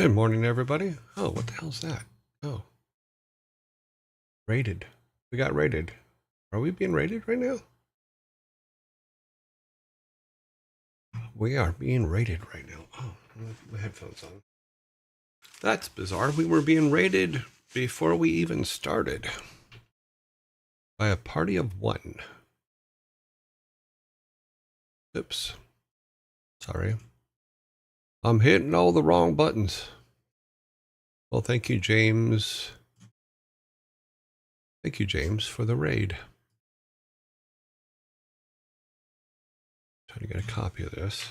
Good morning, everybody. Oh, what the hell's that? Oh, raided. We got raided. Are we being raided right now? We are being raided right now. Oh, my headphones on. That's bizarre. We were being raided before we even started by a party of one. Oops. Sorry. I'm hitting all the wrong buttons. Well, thank you, James. Thank you, James, for the raid. Trying to get a copy of this.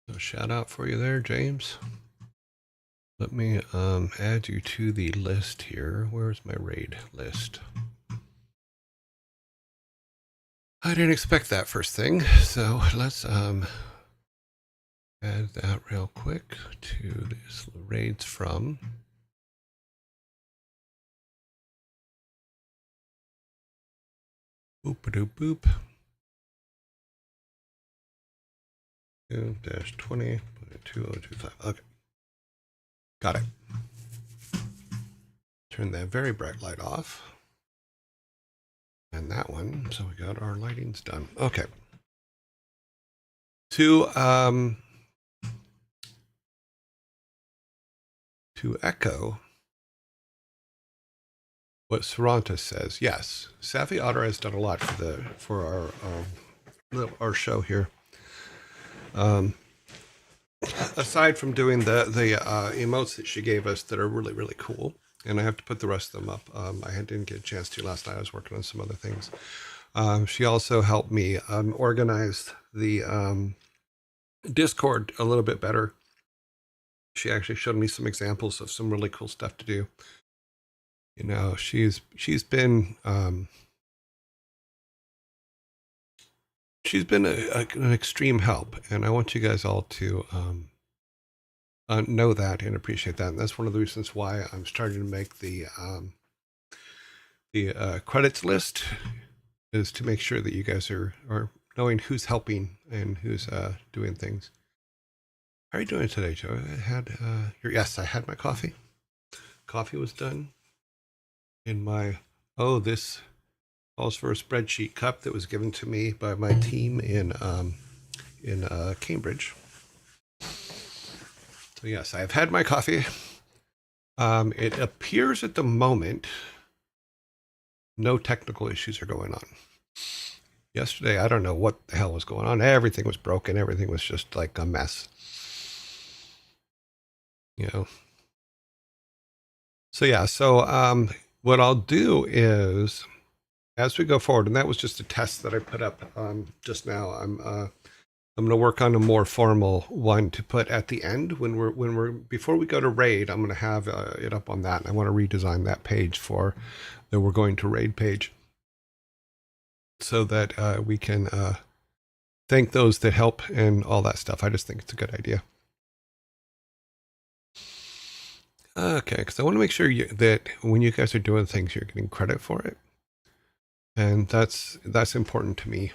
So shout out for you there, James. Let me add you to the list here. Where's my raid list? I didn't expect that first thing, so let's add that real quick to these raids from. Boop-a-doop boop. 2-20.2025. Okay. Got it. Turn that very bright light off. And that one. So we got our lighting's done. Okay. To echo what Saranta says, yes, Savvy Otter has done a lot for our show here. Aside from doing the emotes that she gave us that are really, really cool, and I have to put the rest of them up. I didn't get a chance to last night. I was working on some other things. She also helped me organize the Discord a little bit better. She actually showed me some examples of some really cool stuff to do. You know, she's been an extreme help, and I want you guys all to know that and appreciate that. And that's one of the reasons why I'm starting to make the credits list, is to make sure that you guys are knowing who's helping and who's doing things. How are you doing today, Joe? Yes, I had my coffee. Coffee was done in my, this calls for a spreadsheet cup that was given to me by my team in Cambridge. So yes, I have had my coffee. It appears at the moment no technical issues are going on. Yesterday, I don't know what the hell was going on. Everything was broken. Everything was just like a mess. You know. So yeah, what I'll do is, as we go forward, and that was just a test that I put up just now. I'm going to work on a more formal one to put at the end before we go to raid. I'm going to have it up on that, and I want to redesign that page for the we're going to raid page, so that we can thank those that help and all that stuff. I just think it's a good idea. Okay, because I want to make sure that when you guys are doing things, you're getting credit for it, and that's important to me.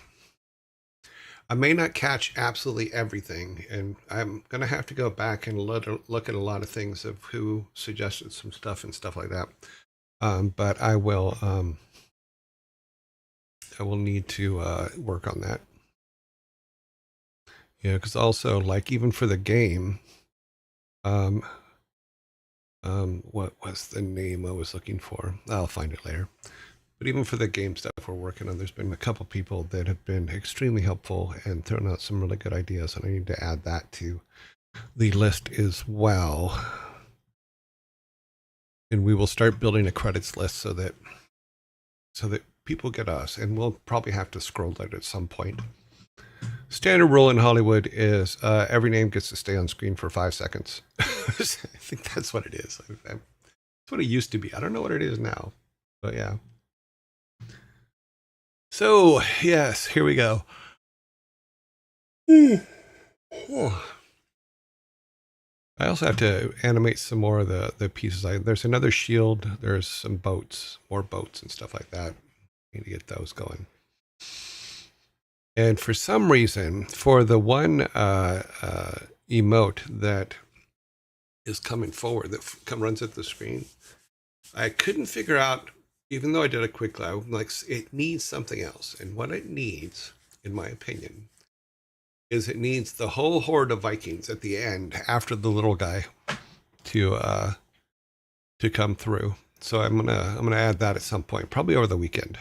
I may not catch absolutely everything, and I'm going to have to go back and look at a lot of things of who suggested some stuff and stuff like that. But I will need to work on that. Yeah, because also, like, even for the game, what was the name I was looking for? I'll find it later. But even for the game stuff we're working on, there's been a couple people that have been extremely helpful and thrown out some really good ideas, and I need to add that to the list as well. And we will start building a credits list so that people get us, and we'll probably have to scroll it at some point. Standard rule in Hollywood is every name gets to stay on screen for 5 seconds. I think that's what it is. That's what it used to be. I don't know what it is now, but yeah. So, yes, here we go. I also have to animate some more of the pieces. There's another shield. There's some boats, more boats and stuff like that. Need to get those going. And for some reason, for the one emote that is coming forward, that runs at the screen, I couldn't figure out, even though I did a quick lab, like it needs something else. And what it needs, in my opinion, is it needs the whole horde of Vikings at the end after the little guy to come through. So I'm gonna add that at some point, probably over the weekend.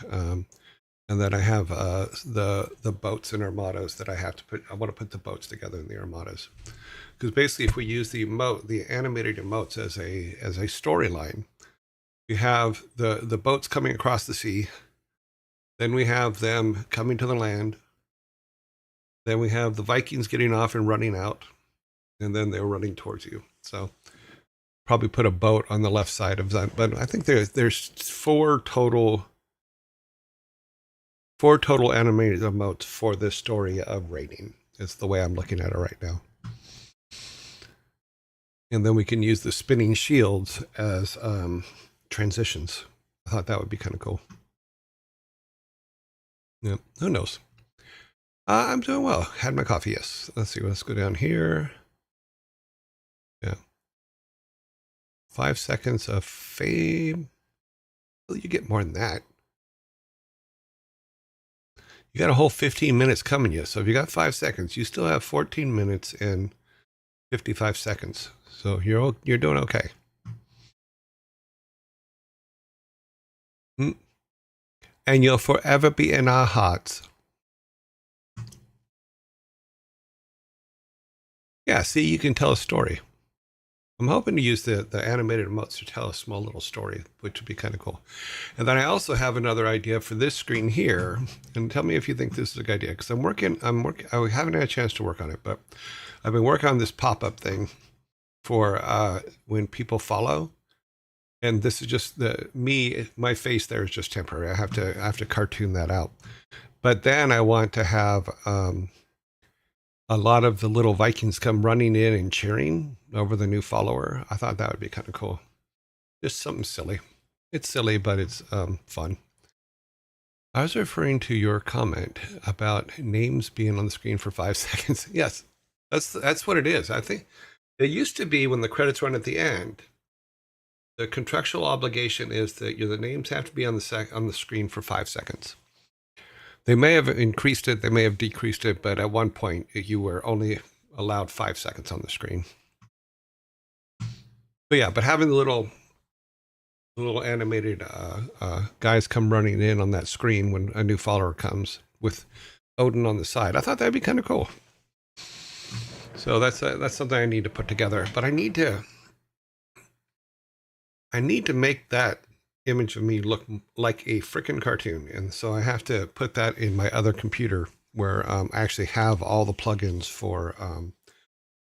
And then I have the boats and armadas that I have to put. I want to put the boats together in the armadas, because basically, if we use the animated emotes as a storyline, we have the boats coming across the sea, then we have them coming to the land, then we have the Vikings getting off and running out, and then they're running towards you. So probably put a boat on the left side of that. But I think there's four total animated emotes for this story of raiding. It's the way I'm looking at it right now. And then we can use the spinning shields as transitions. I thought that would be kind of cool. Yeah, who knows? I'm doing well. Had my coffee, yes. Let's see, let's go down here. Yeah. 5 seconds of fame. Well, you get more than that. You got a whole 15 minutes coming you. So if you got 5 seconds, you still have 14 minutes and 55 seconds. So you're doing okay. And you'll forever be in our hearts. Yeah, see, you can tell a story. I'm hoping to use the animated emotes to tell a small little story, which would be kind of cool. And then I also have another idea for this screen here. And tell me if you think this is a good idea, because I haven't had a chance to work on it, but I've been working on this pop-up thing for when people follow. And this is just my face there is just temporary. I have to cartoon that out. But then I want to have a lot of the little Vikings come running in and cheering over the new follower. I thought that would be kind of cool. Just something silly. It's silly, but it's fun. I was referring to your comment about names being on the screen for 5 seconds. Yes, that's what it is. I think it used to be when the credits run at the end, the contractual obligation is that the names have to be on the screen for 5 seconds. They may have increased it, they may have decreased it, but at one point you were only allowed 5 seconds on the screen. But yeah, but having the little animated guys come running in on that screen when a new follower comes with Odin on the side, I thought that'd be kind of cool. So that's something I need to put together. But I need to make that image of me look like a freaking cartoon, and so I have to put that in my other computer where I actually have all the plugins for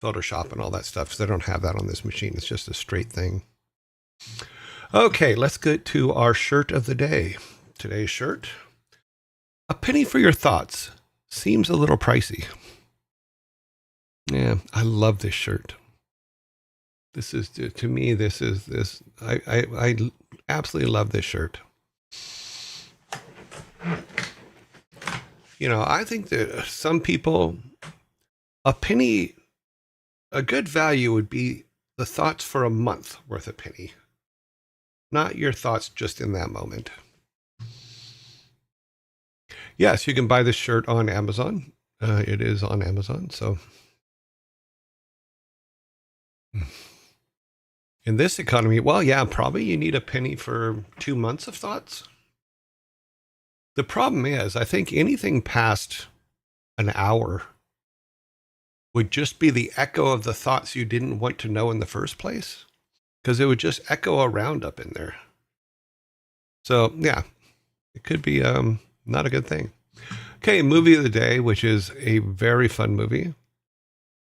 Photoshop and all that stuff, because I don't have that on this machine. It's just a straight thing. Okay, let's get to our shirt of the day. Today's shirt: a penny for your thoughts. Seems a little pricey. Yeah, I love this shirt. This is, to me, I absolutely love this shirt. You know, I think that some people, a penny, a good value would be the thoughts for a month worth of penny, not your thoughts just in that moment. Yes, you can buy this shirt on Amazon. It is on Amazon, so. In this economy, well, yeah, probably you need a penny for 2 months of thoughts. The problem is, I think anything past an hour would just be the echo of the thoughts you didn't want to know in the first place, because it would just echo around up in there. So, yeah, it could be not a good thing. Okay, movie of the day, which is a very fun movie,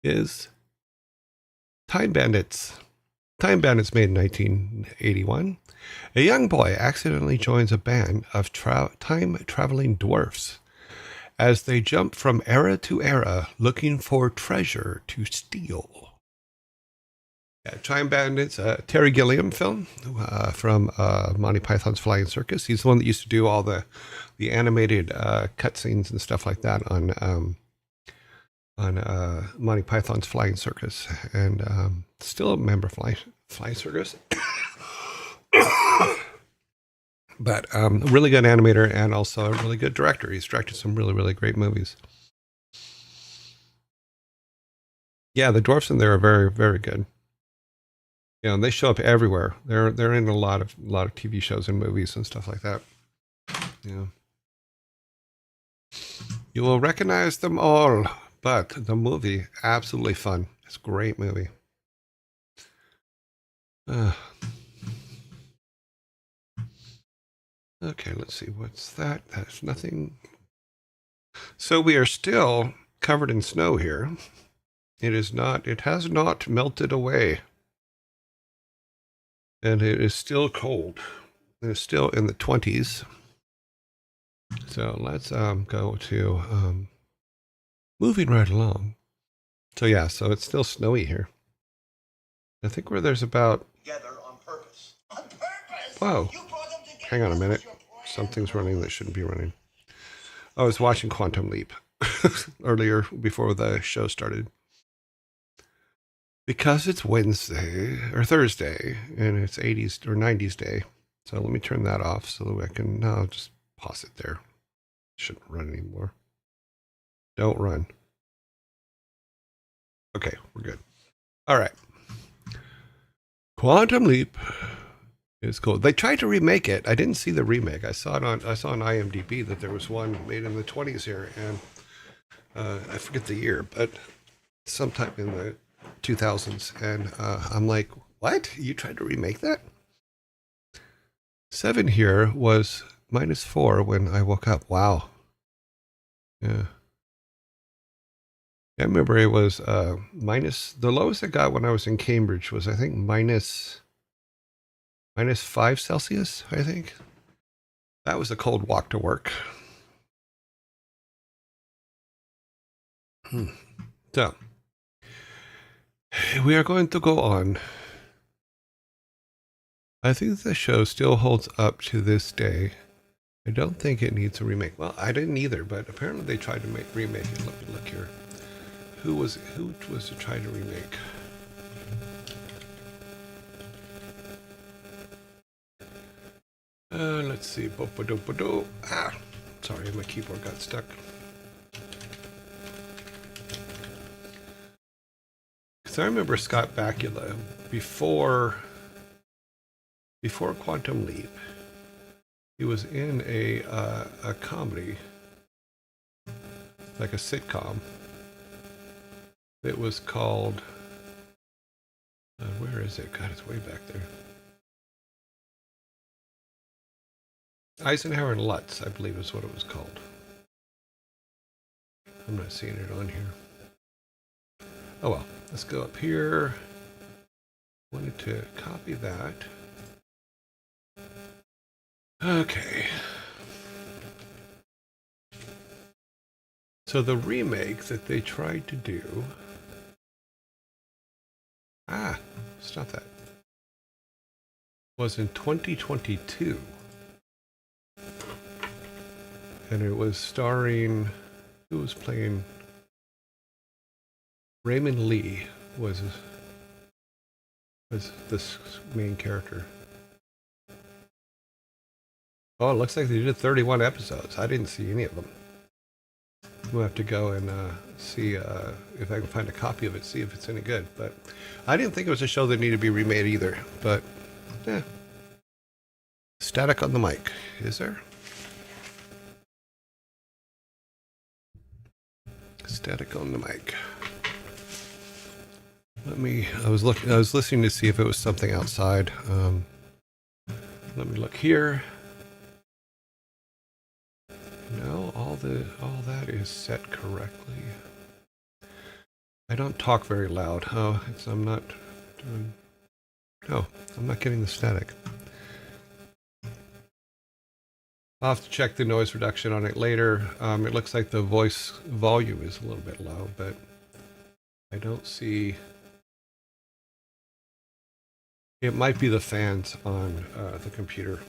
is Time Bandits. Time Bandits, made in 1981. A young boy accidentally joins a band of time-traveling dwarfs as they jump from era to era looking for treasure to steal. Yeah, Time Bandits, Terry Gilliam film from Monty Python's Flying Circus. He's the one that used to do all the animated cutscenes and stuff like that on Monty Python's Flying Circus, and still a member of Flying Circus. But a really good animator and also a really good director. He's directed some really, really great movies. Yeah, the dwarfs in there are very, very good. You know, and they show up everywhere. They're in a lot of TV shows and movies and stuff like that. Yeah. You will recognize them all, but the movie, absolutely fun. It's a great movie. Okay, let's see. What's that? That's nothing. So we are still covered in snow here. It has not melted away. And it is still cold. It's still in the 20s. So let's go to moving right along. So yeah, so it's still snowy here. I think where there's about together on purpose. On purpose. Whoa. Hang on a minute. Something's running that shouldn't be running. I was watching Quantum Leap earlier before the show started. Because it's Wednesday or Thursday and it's 80s or 90s day. So let me turn that off so that I can just pause it there. Shouldn't run anymore. Don't run. Okay, we're good. All right. Quantum Leap is cool. They tried to remake it. I didn't see the remake. I saw on IMDb that there was one made in the 20s here, and I forget the year, but sometime in the 2000s. And I'm like, what? You tried to remake that? 7 here was -4 when I woke up. Wow. Yeah. I remember it was minus, the lowest I got when I was in Cambridge was, I think, -5 Celsius, I think. That was a cold walk to work. So, we are going to go on. I think the show still holds up to this day. I don't think it needs a remake. Well, I didn't either, but apparently they tried to remake it. Let me look here. Who was to try to remake? Let's see. Ah, sorry, my keyboard got stuck. Because I remember Scott Bakula before Quantum Leap. He was in a comedy, like a sitcom. It was called. Where is it? God, it's way back there. Eisenhower and Lutz, I believe, is what it was called. I'm not seeing it on here. Oh well, let's go up here. Wanted to copy that. Okay. So the remake that they tried to do. Stop that. Was in 2022. And it was starring, who was playing? Raymond Lee was this main character. Oh, it looks like they did 31 episodes. I didn't see any of them. We'll have to go and see if I can find a copy of it, see if it's any good. But I didn't think it was a show that needed to be remade either. But, yeah. Static on the mic, is there? Static on the mic. I was listening to see if it was something outside. Let me look here. No, all that is set correctly. I don't talk very loud. Oh, I'm not doing. No, I'm not getting the static. I'll have to check the noise reduction on it later. It looks like the voice volume is a little bit low, but I don't see It might be the fans on the computer.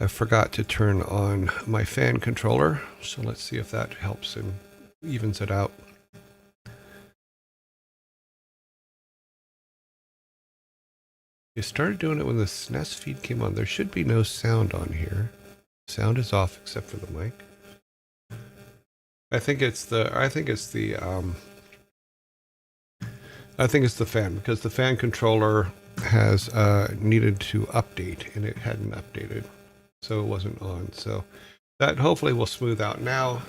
I forgot to turn on my fan controller, so let's see if that helps and evens it out. You started doing it when the SNES feed came on. There should be no sound on here. Sound is off except for the mic. I think it's the fan, because the fan controller has needed to update and it hadn't updated, so it wasn't on. So that hopefully will smooth out now.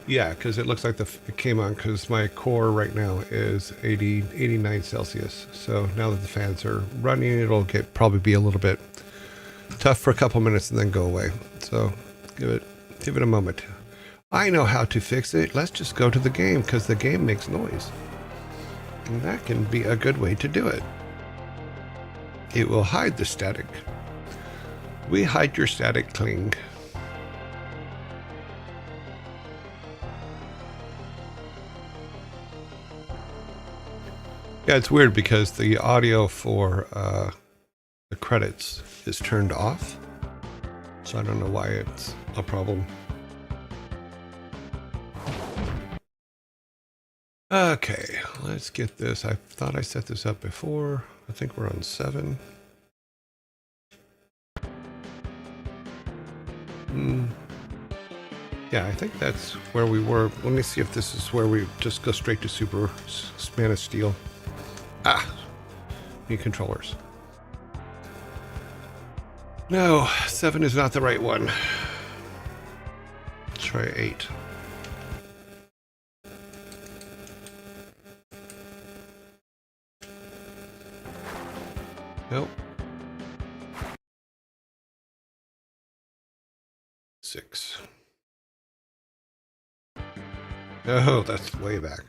Yeah, because it looks like it came on because my core right now is 89 Celsius. So now that the fans are running, it'll probably be a little bit tough for a couple minutes and then go away. So give it a moment. I know how to fix it. Let's just go to the game because the game makes noise. And that can be a good way to do it. It will hide the static. We hide your static cling. Yeah, it's weird because the audio for the credits is turned off. So I don't know why it's a problem. Okay, let's get this. I thought I set this up before. I think we're on 7. Yeah, I think that's where we were. Let me see if this is where we just go straight to Super Man of Steel. New controllers. No, 7 is not the right one. Let's try 8. Nope. 6. Oh, that's way back.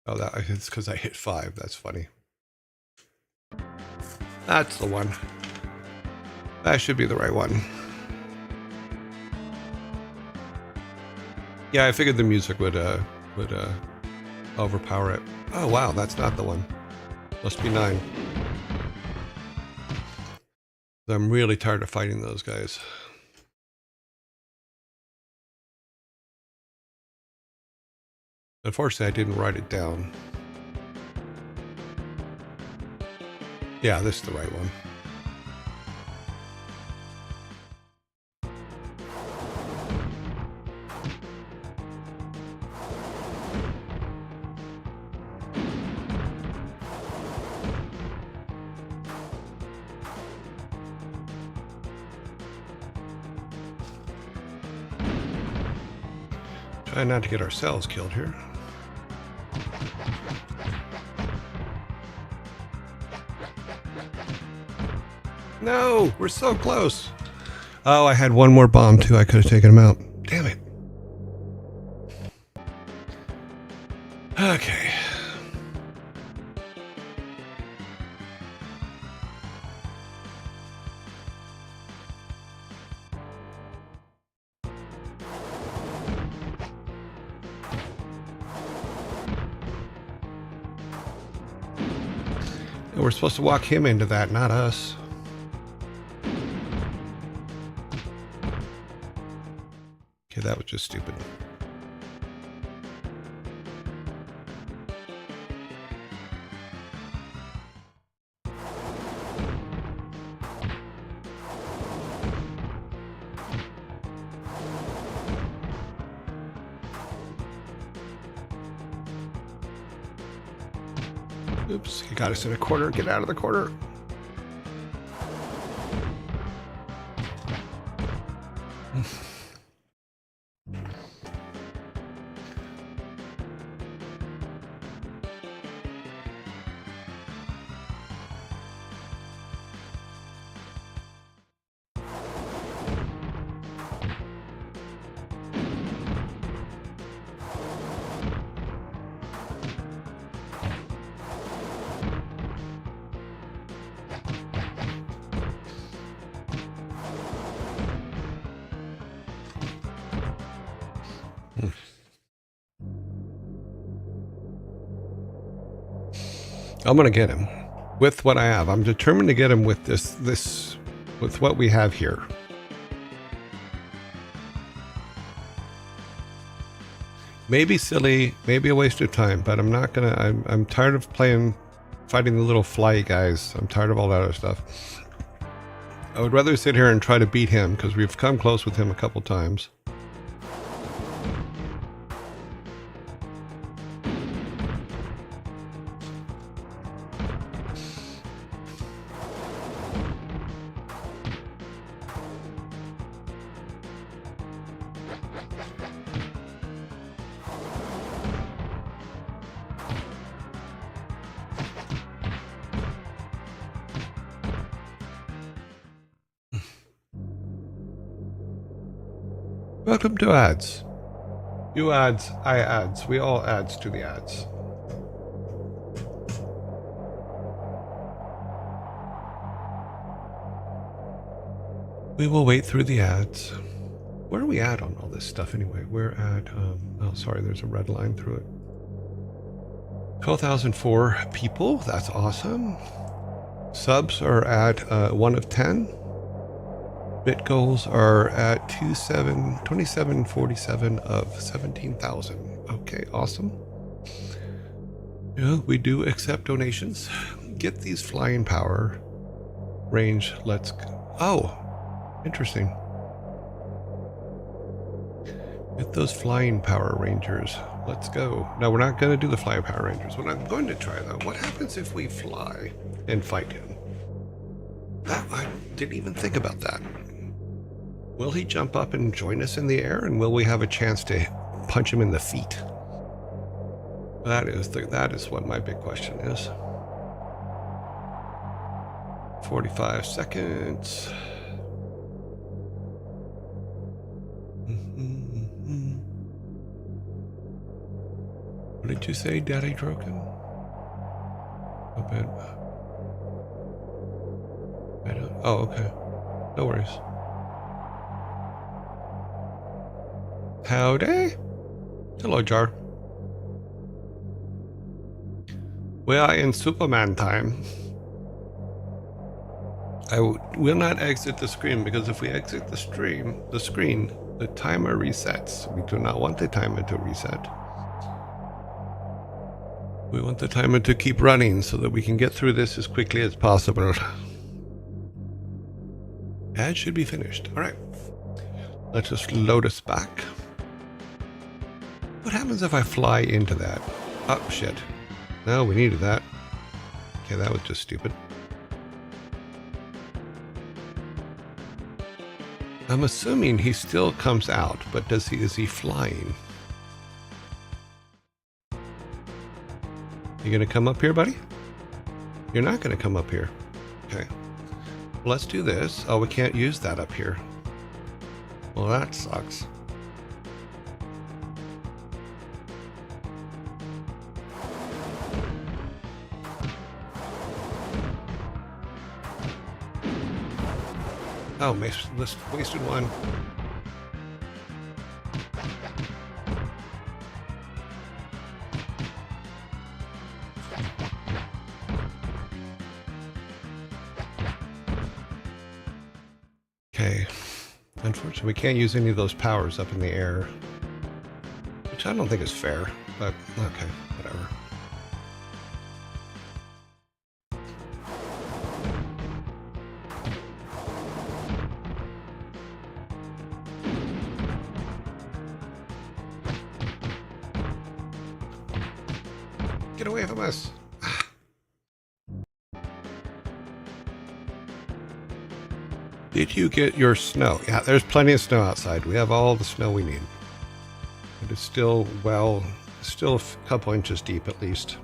Oh, it's because I hit 5. That's funny. That's the one. That should be the right one. Yeah, I figured the music would overpower it. Oh wow, that's not the one. Must be 9. I'm really tired of fighting those guys. Unfortunately, I didn't write it down. Yeah, this is the right one. Try not to get ourselves killed here. No, we're so close. Oh, I had one more bomb too. I could have taken him out. Damn it. Okay. We're supposed to walk him into that, not us. Okay, that was just stupid. Oops, he got us in a corner. Get out of the corner. I'm gonna get him. with what I have. I'm determined to get him with with what we have here. Maybe silly, maybe a waste of time, but I'm not gonna. I'm tired of fighting the little fly guys. I'm tired of all that other stuff. I would rather sit here and try to beat him because we've come close with him a couple times. Welcome to ads. You ads, I ads. We all adds to the ads. We will wait through the ads. Where are we at on all this stuff anyway? We're at, oh, sorry, there's a red line through it. 12,004 people. That's awesome. Subs are at 1 of 10. Bit goals are at 2747 of 17,000. Okay, awesome. Yeah, we do accept donations. Get these flying power range. Let's go. Oh, interesting. Get those flying power rangers. Let's go. No, we're not going to do the flying power rangers. What I'm going to try though, what happens if we fly and fight him? I didn't even think about that. Will he jump up and join us in the air, and will we have a chance to punch him in the feet? That is what my big question is. 45 seconds. What did you say, Daddy Droken? Oh, bad. Oh, okay. No worries. Howdy. Hello, Jar. We are in Superman time. I will not exit the screen because if we exit the screen, the timer resets. We do not want the timer to reset. We want the timer to keep running so that we can get through this as quickly as possible. Ad should be finished. All right. Let's just load us back. What happens if I fly into that? Oh, shit. No, we needed that. Okay, that was just stupid. I'm assuming he still comes out, but is he flying? You gonna come up here, buddy? You're not gonna come up here. Okay. Let's do this. Oh, we can't use that up here. Well, that sucks. Oh, wasted one. Okay. Unfortunately, we can't use any of those powers up in the air, which I don't think is fair, but okay, whatever. Get away from us. Did you get your snow? Yeah, there's plenty of snow outside. We have all the snow we need. It is still, well, still a couple inches deep at least.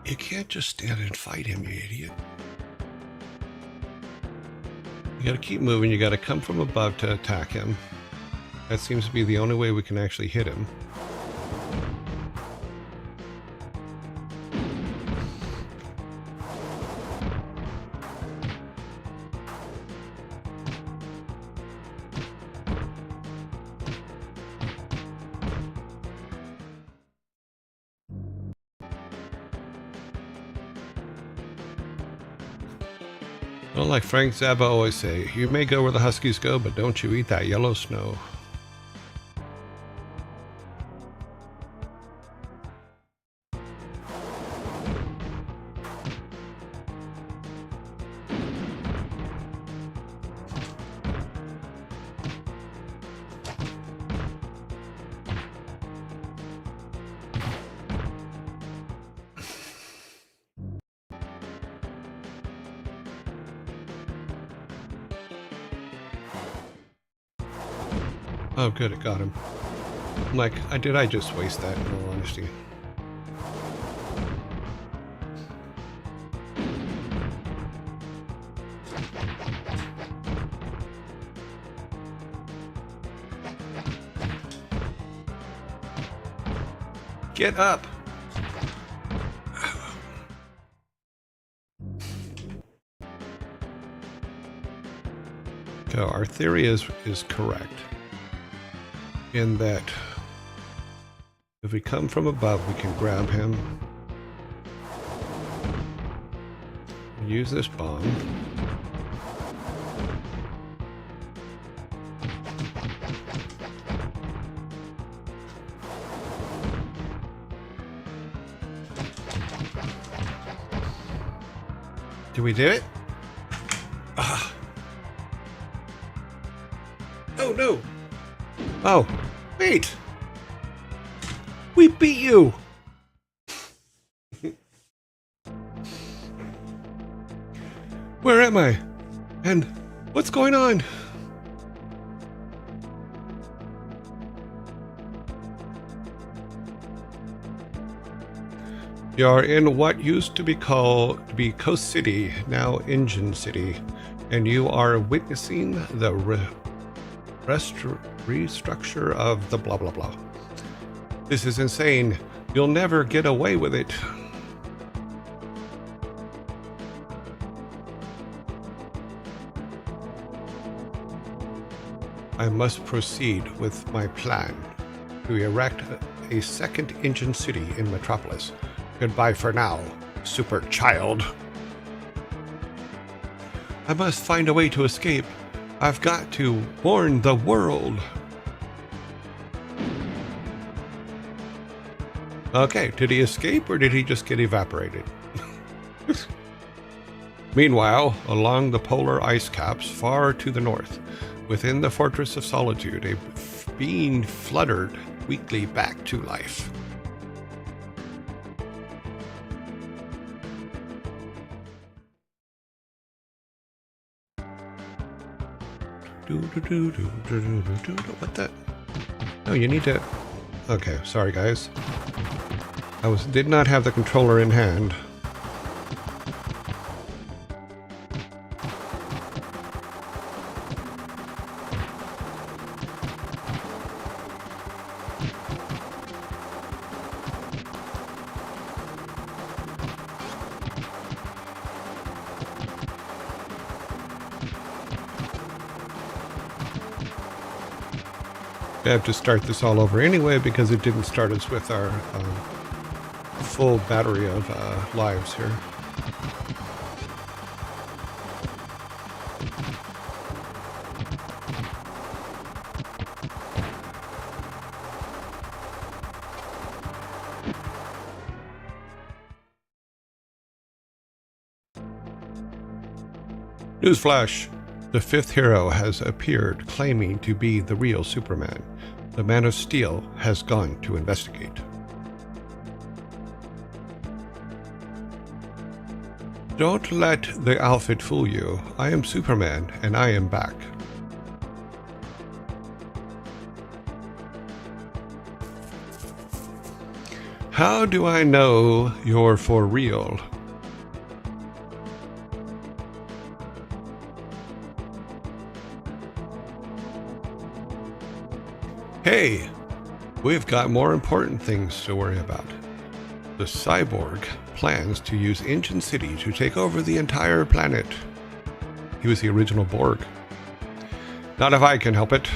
You can't just stand and fight him, you idiot. You gotta keep moving. You gotta come from above to attack him. That seems to be the only way we can actually hit him. Well, like Frank Zappa always say, you may go where the Huskies go, but don't you eat that yellow snow. Oh, good, it got him. I'm like, did I just waste that, in all honesty? Get up! So our theory is correct. In that if we come from above, we can grab him, use this bomb, did we do it? Ah. Oh no! Oh, wait! We beat you! Where am I? And what's going on? You're in what used to be called Coast City, now Engine City, and you are witnessing the restructure of the blah blah blah. This is insane. You'll never get away with it. I must proceed with my plan to erect a second engine city in Metropolis. Goodbye for now, super child. I must find a way to escape. I've got to warn the world. Okay, did he escape or did he just get evaporated? Meanwhile, along the polar ice caps far to the north, within the Fortress of Solitude, a being fluttered weakly back to life. What the? Oh, you need to... Okay, sorry guys. I did not have the controller in hand. I have to start this all over anyway because it didn't start us with our full battery of lives here. Newsflash! The fifth hero has appeared claiming to be the real Superman. The Man of Steel has gone to investigate. Don't let the outfit fool you. I am Superman, and I am back. How do I know you're for real? Hey, we've got more important things to worry about. The cyborg plans to use Engine City to take over the entire planet. He was the original Borg. Not if I can help it.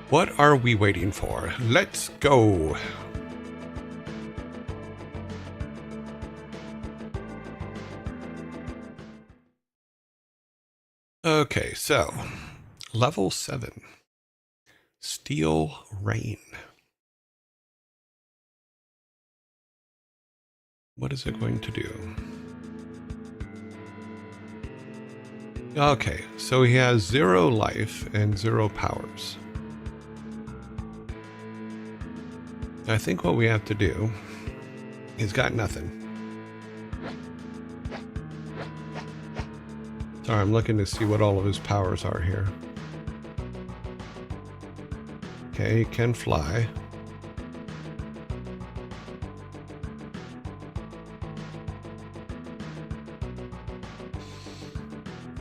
What are we waiting for? Let's go. Okay, so level 7. Steel Rain. What is it going to do? Okay, so he has 0 life and 0 powers. I think what we have to do, he's got nothing. Sorry, I'm looking to see what all of his powers are here. Okay, he can fly.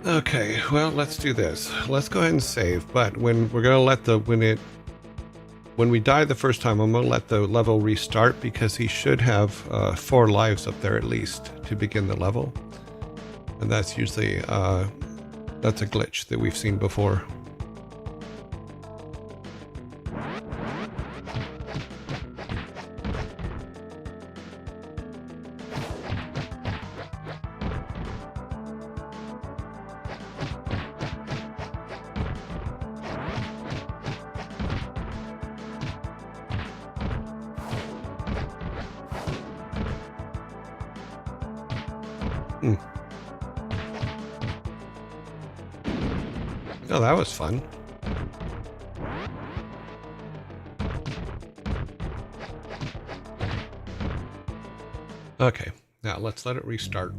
Okay, well, let's do this. Let's go ahead and save, but when we're going to let the, when we die the first time, I'm going to let the level restart because he should have 4 lives up there at least to begin the level. And that's usually, that's a glitch that we've seen before. Oh, that was fun. Okay, now let's let it restart.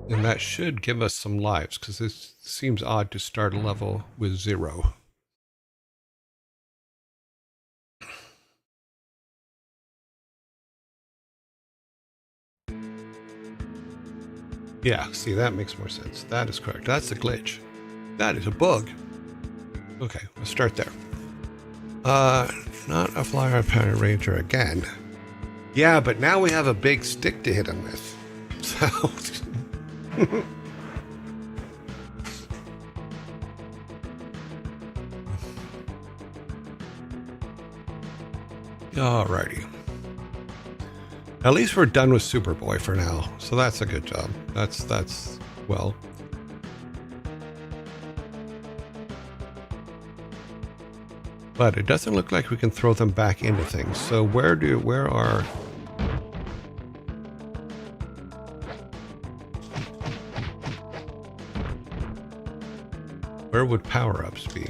And that should give us some lives, because this seems odd to start a level with 0. Yeah, see, that makes more sense. That is correct. That's a glitch. That is a bug. Okay, let's start there. Not a flyer Power Ranger again. Yeah, but now we have a big stick to hit him with. So... Alrighty. At least we're done with Superboy for now, so that's a good job. That's well. But it doesn't look like we can throw them back into things. So where would power-ups be?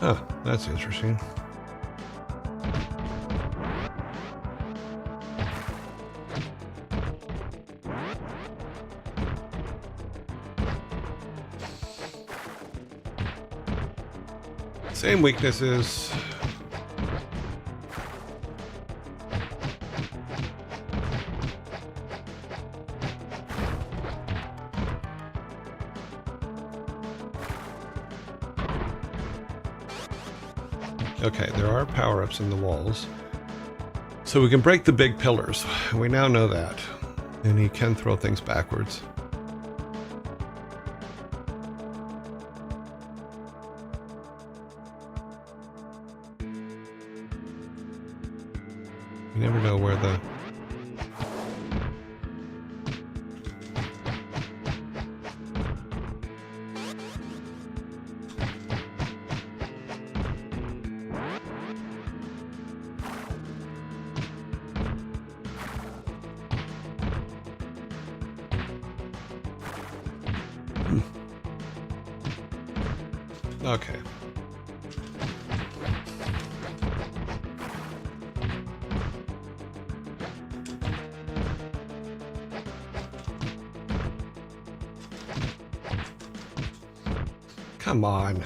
Huh, that's interesting. Same weaknesses. Okay, there are power-ups in the walls. So we can break the big pillars. We now know that. And he can throw things backwards. You never know where the... Okay. Come on.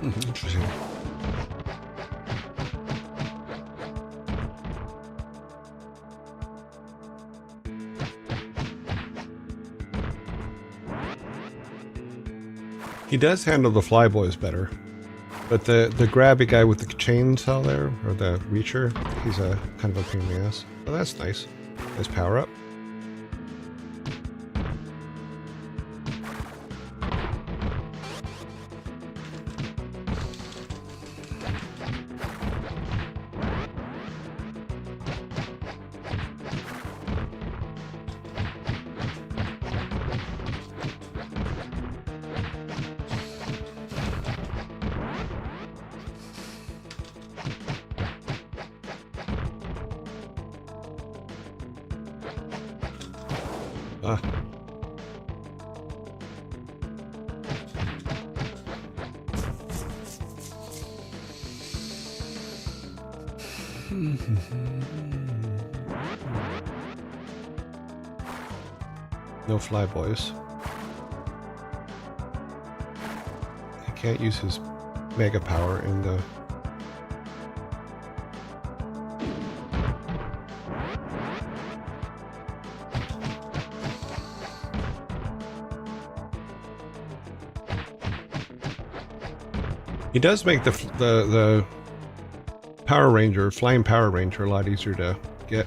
Interesting. He does handle the flyboys better, but the grabby guy with the chainsaw there, or the reacher, he's a kind of a pain in the ass. Oh, that's nice. Nice power up. Ah. No flyboys. He can't use his mega power in the... He does make the Power Ranger, Flying Power Ranger, a lot easier to get.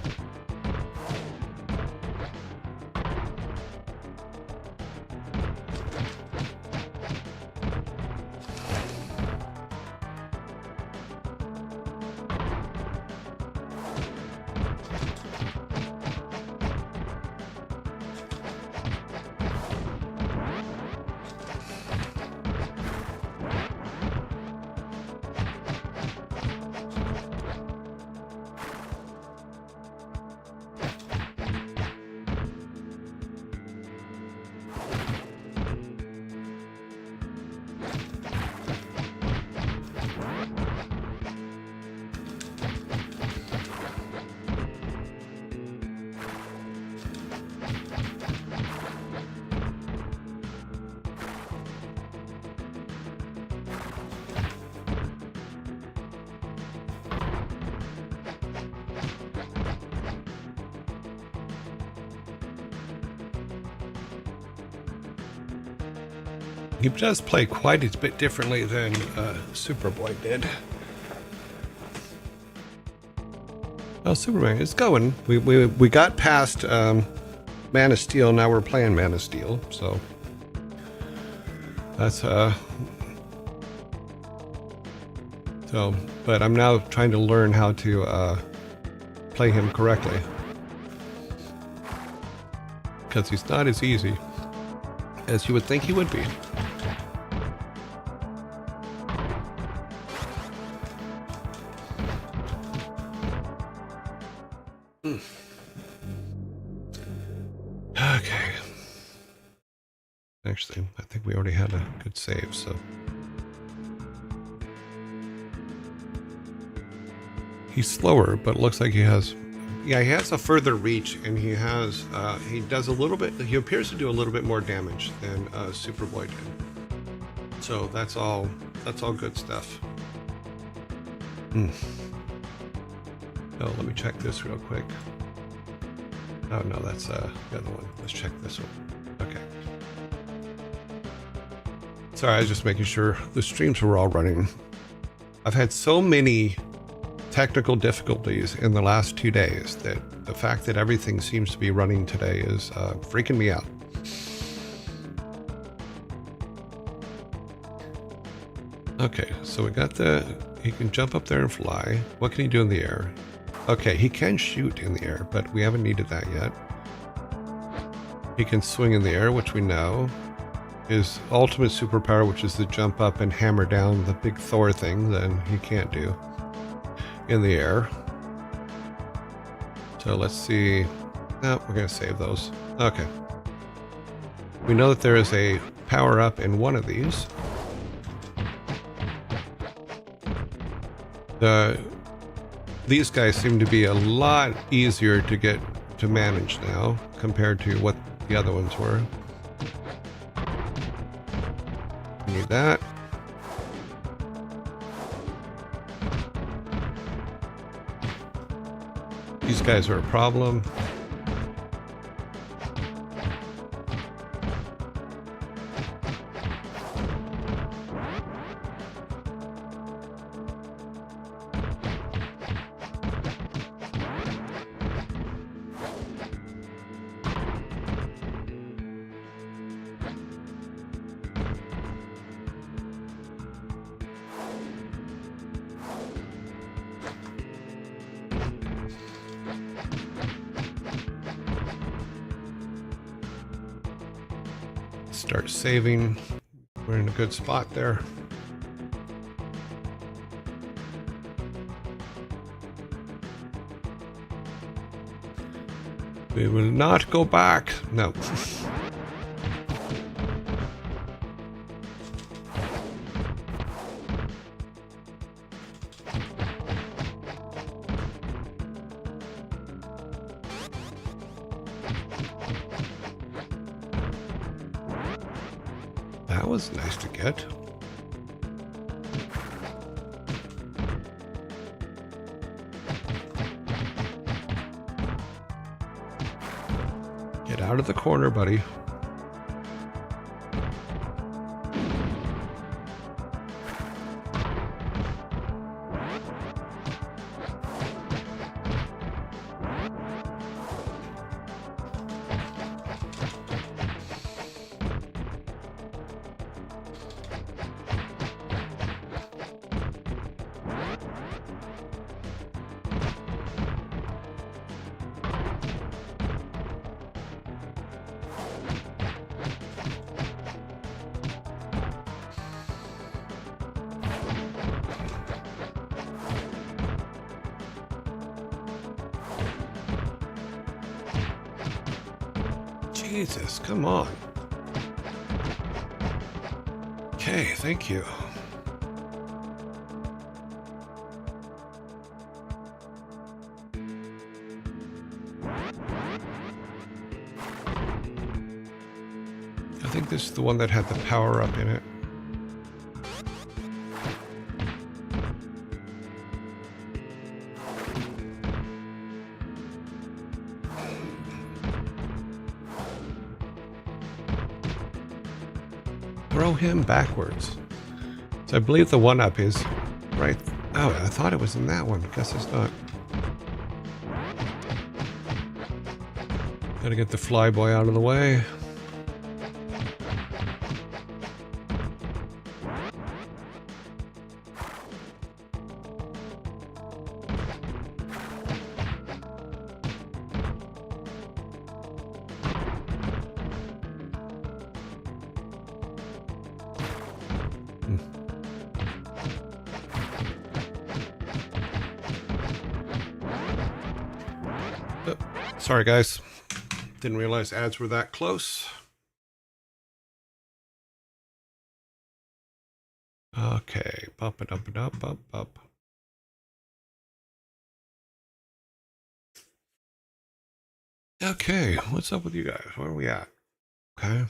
He does play quite a bit differently than Superboy did. Oh, Superman, it's going. We got past Man of Steel. Now we're playing Man of Steel. So that's so. But I'm now trying to learn how to play him correctly, because he's not as easy as you would think he would be. Okay. Actually, I think we already had a good save, so. He's slower, but it looks like he has Yeah, he has a further reach, and he has he does a little bit. He appears to do a little bit more damage than Superboy did. So that's all. That's all good stuff. Hmm. Oh, let me check this real quick. Oh no, that's the other one. Let's check this one. Okay. Sorry, I was just making sure the streams were all running. I've had so many technical difficulties in the last 2 days that the fact that everything seems to be running today is freaking me out. Okay, so we got he can jump up there and fly. What can he do in the air? Okay, he can shoot in the air, but we haven't needed that yet. He can swing in the air, which we know. His ultimate superpower, which is to jump up and hammer down the big Thor thing, then he can't do in the air. So let's see. No, we're going to save those. Okay. We know that there is a power up in one of these. These guys seem to be a lot easier to get to manage now compared to what the other ones were. Need that. These guys are a problem. Start saving. We're in a good spot there. We will not go back. No. That was nice to get. Get out of the corner, buddy. Jesus, come on. Okay, thank you. I think this is the one that had the power up in it. Throw him backwards. So I believe the one up is right. Oh, I thought it was in that one. Guess it's not. Gotta get the flyboy out of the way. Sorry, guys. Didn't realize ads were that close. Okay, bump it up and up, up, up. Okay, what's up with you guys? Where are we at? Okay.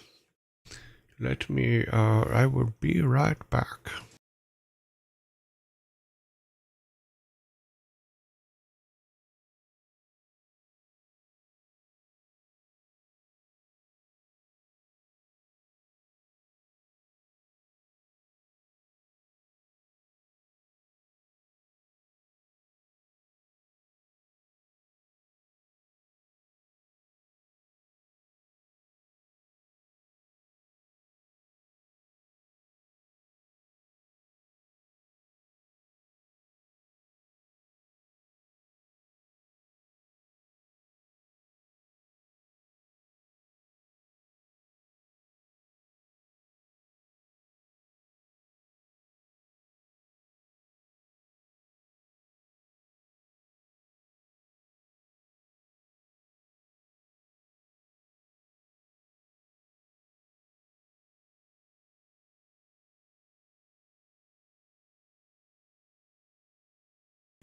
Let me, I will be right back.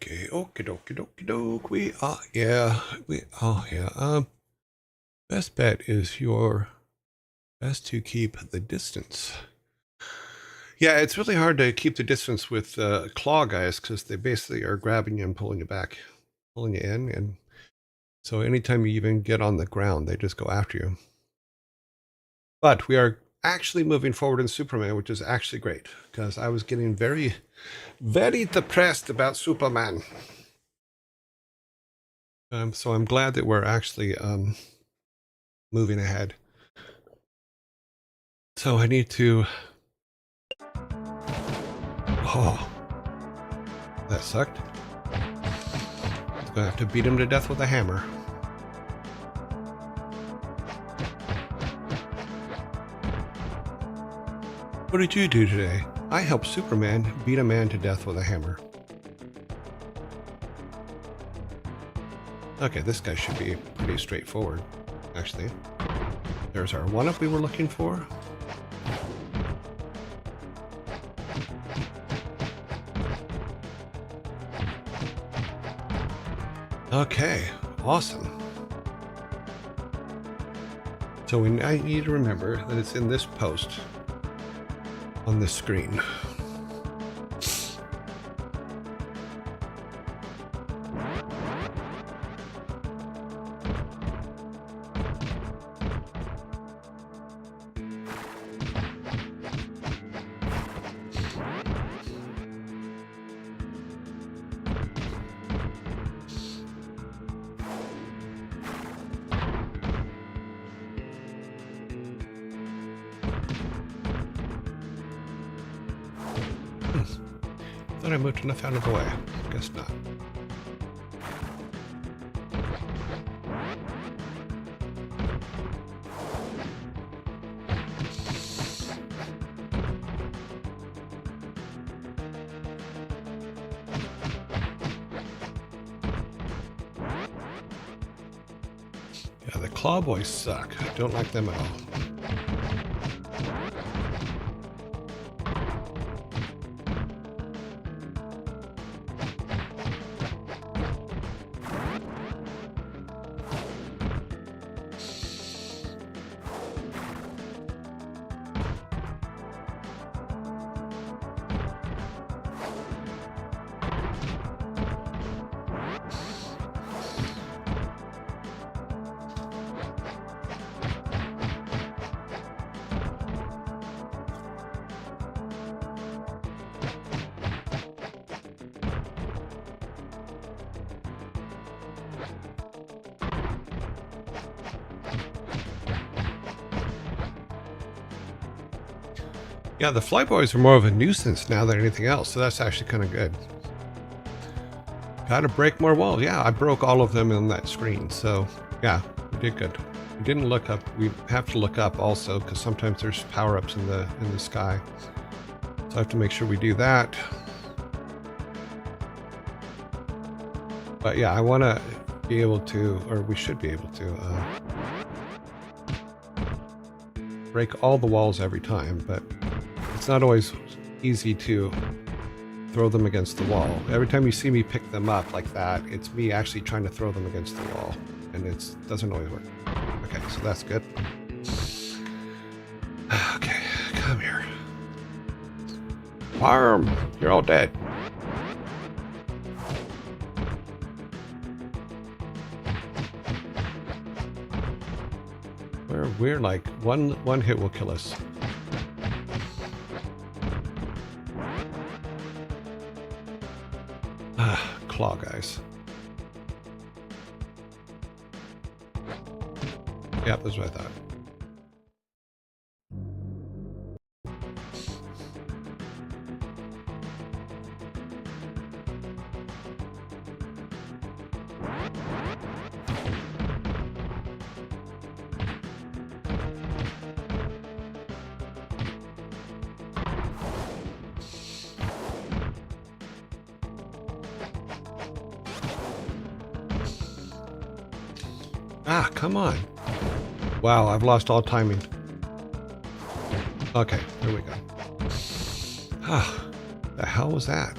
Okay, okie dokie dokie doke. Oh yeah. Best bet is your best to keep the distance. Yeah, it's really hard to keep the distance with claw guys because they basically are grabbing you and pulling you back, pulling you in, and so anytime you even get on the ground, they just go after you. But we are actually moving forward in Superman, which is actually great because I was getting very, very depressed about Superman. So I'm glad that we're actually moving ahead. So I need to. Oh, that sucked. I'm gonna have to beat him to death with a hammer. What did you do today? I helped Superman beat a man to death with a hammer. Okay, this guy should be pretty straightforward, actually. There's our one-up we were looking for. Okay, awesome. So I need to remember that it's in this post on this screen. Thought I moved enough out of the way. Guess not. Yeah, the claw boys suck. I don't like them at all. Yeah, the flyboys are more of a nuisance now than anything else, so that's actually kind of good. Gotta break more walls. Yeah, I broke all of them on that screen, so yeah, we did good. We didn't look up. We have to look up also because sometimes there's power-ups in the sky, so I have to make sure we do that. But yeah, I want to be able to, or we should be able to, break all the walls every time, but it's not always easy to throw them against the wall. Every time you see me pick them up like that, it's me actually trying to throw them against the wall. And it doesn't always work. Okay, so that's good. Okay, come here. Farm! You're all dead. We're like one hit will kill us. Claw guys. Yep, that's what I thought. Ah, come on. Wow, I've lost all timing. Okay, here we go. Ah, the hell was that?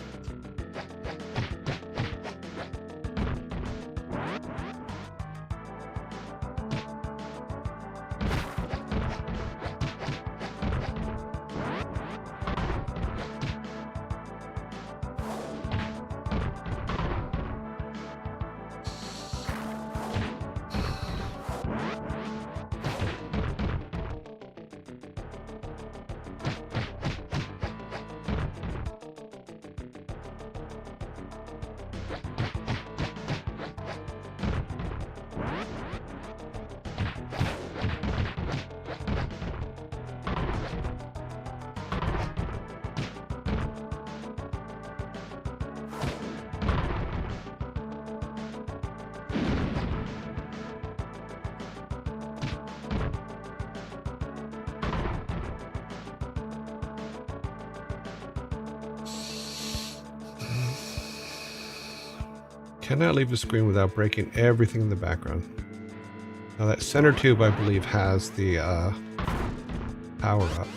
Cannot leave the screen without breaking everything in the background. Now that center tube, I believe, has the power up.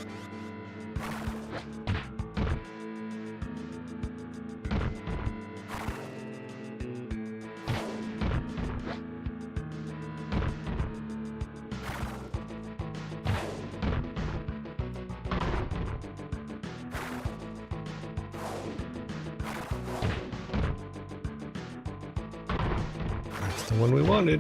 The one we wanted.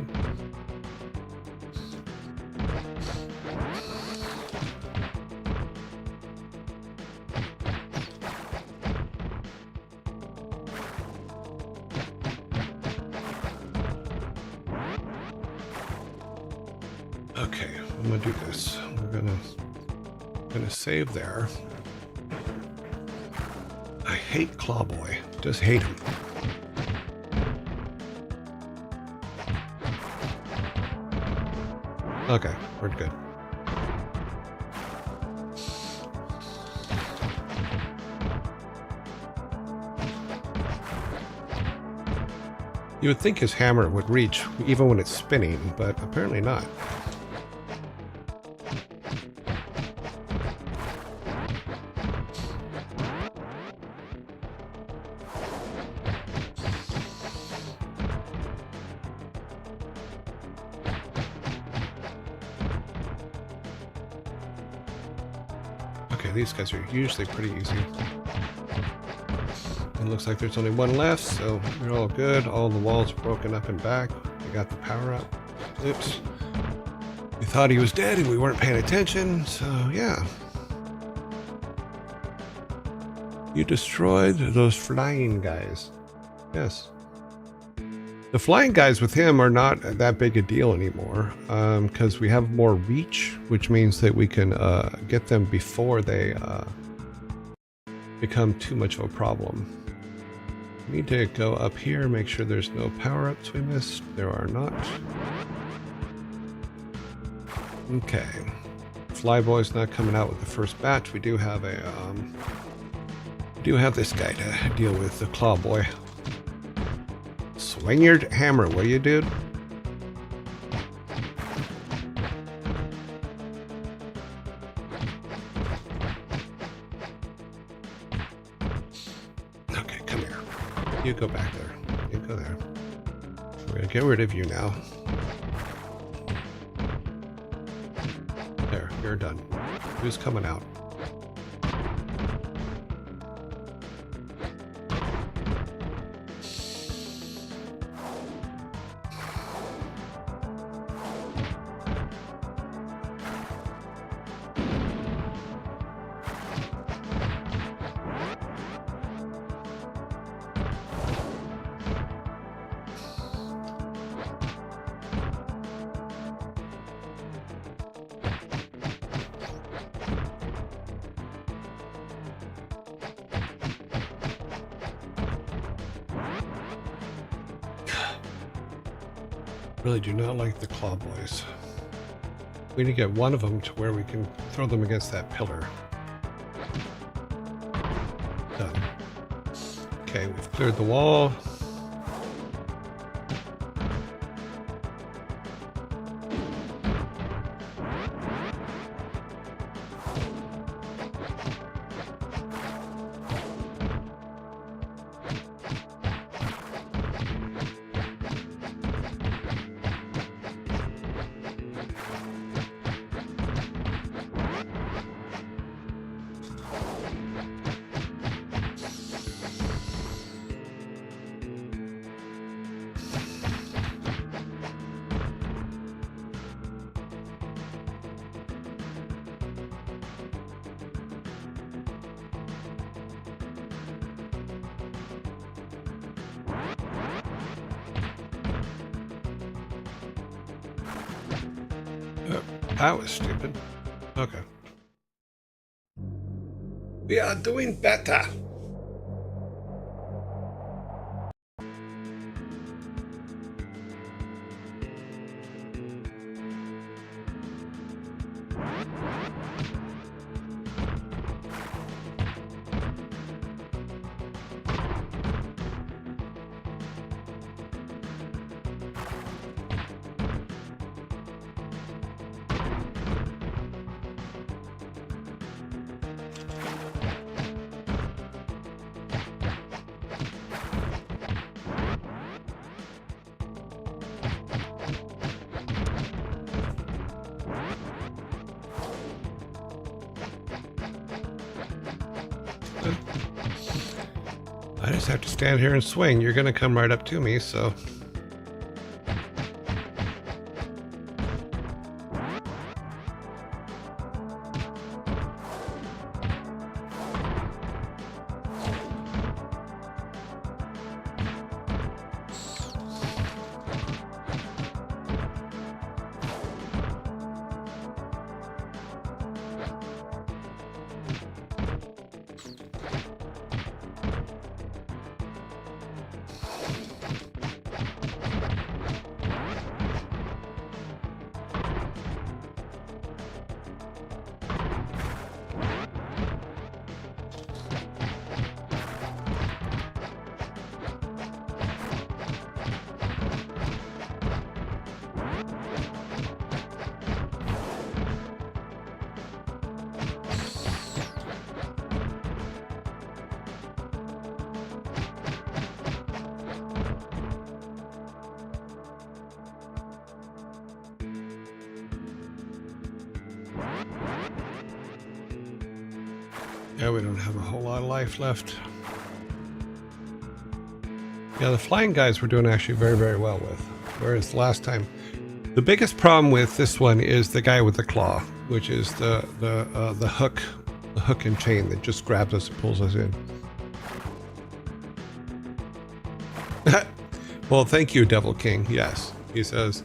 Okay, I'm gonna do this. We're gonna save there. I hate Clawboy. Just hate him. Okay, we're good. You would think his hammer would reach even when it's spinning, but apparently not. Okay, these guys are usually pretty easy. It looks like there's only one left, so we're all good. All the walls are broken up and back. We got the power up. Oops. We thought he was dead and we weren't paying attention, so yeah. You destroyed those flying guys. Yes. The flying guys with him are not that big a deal anymore, because we have more reach, which means that we can get them before they become too much of a problem. We need to go up here, make sure there's no power-ups we missed. There are not. Okay. Flyboy's not coming out with the first batch. We do have a this guy to deal with, the Clawboy. Swing your hammer, will you, dude? You go back there. You go there. We're gonna get rid of you now. There, you're done. Who's coming out? Really do not like the claw boys. We need to get one of them to where we can throw them against that pillar. Done. Okay, we've cleared the wall. That was stupid. Okay. We are doing better. I just have to stand here and swing. You're going to come right up to me, so... Yeah, we don't have a whole lot of life left. Yeah, the flying guys we're doing actually very, very well with. Whereas last time, the biggest problem with this one is the guy with the claw, which is the hook and chain that just grabs us and pulls us in. Well, thank you, Devil King. Yes, he says.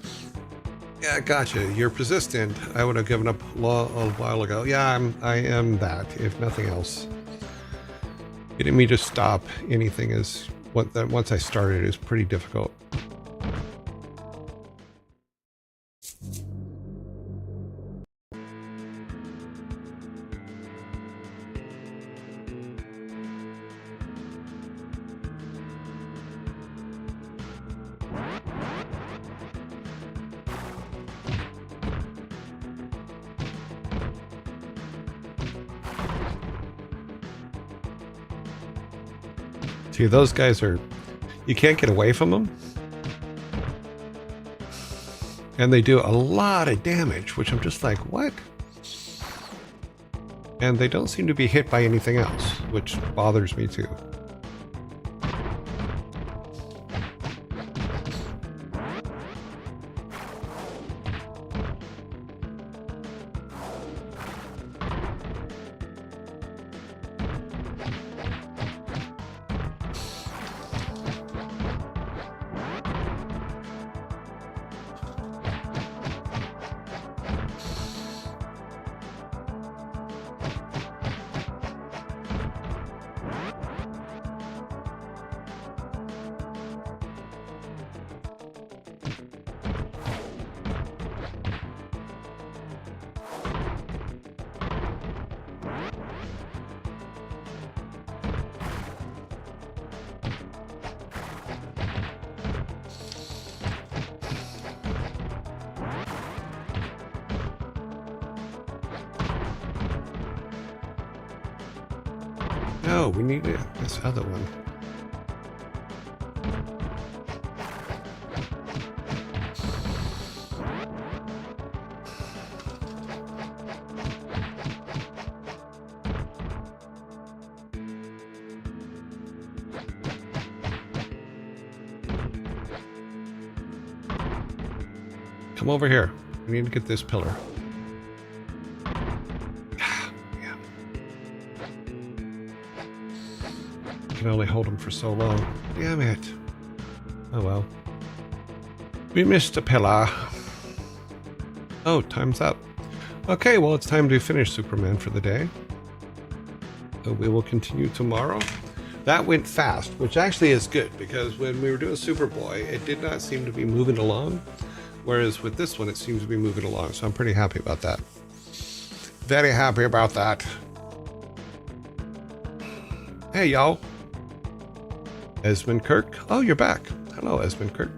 Yeah, gotcha. You're persistent. I would have given up a while ago. Yeah, I am that, if nothing else. Getting me to stop anything is once I started is pretty difficult. See, those guys are You can't get away from them. And they do a lot of damage, which I'm just like, what? And they don't seem to be hit by anything else, which bothers me too. No, we need this other one. Come over here. We need to get this pillar. Can only hold them for so long. Damn it. Oh well. We missed a pillar. Oh, time's up. Okay, well, it's time to finish Superman for the day. So we will continue tomorrow. That went fast, which actually is good, because when we were doing Superboy, it did not seem to be moving along. Whereas with this one, it seems to be moving along. So I'm pretty happy about that. Very happy about that. Hey, y'all. Esmond Kirk. Oh, you're back. Hello, Esmond Kirk.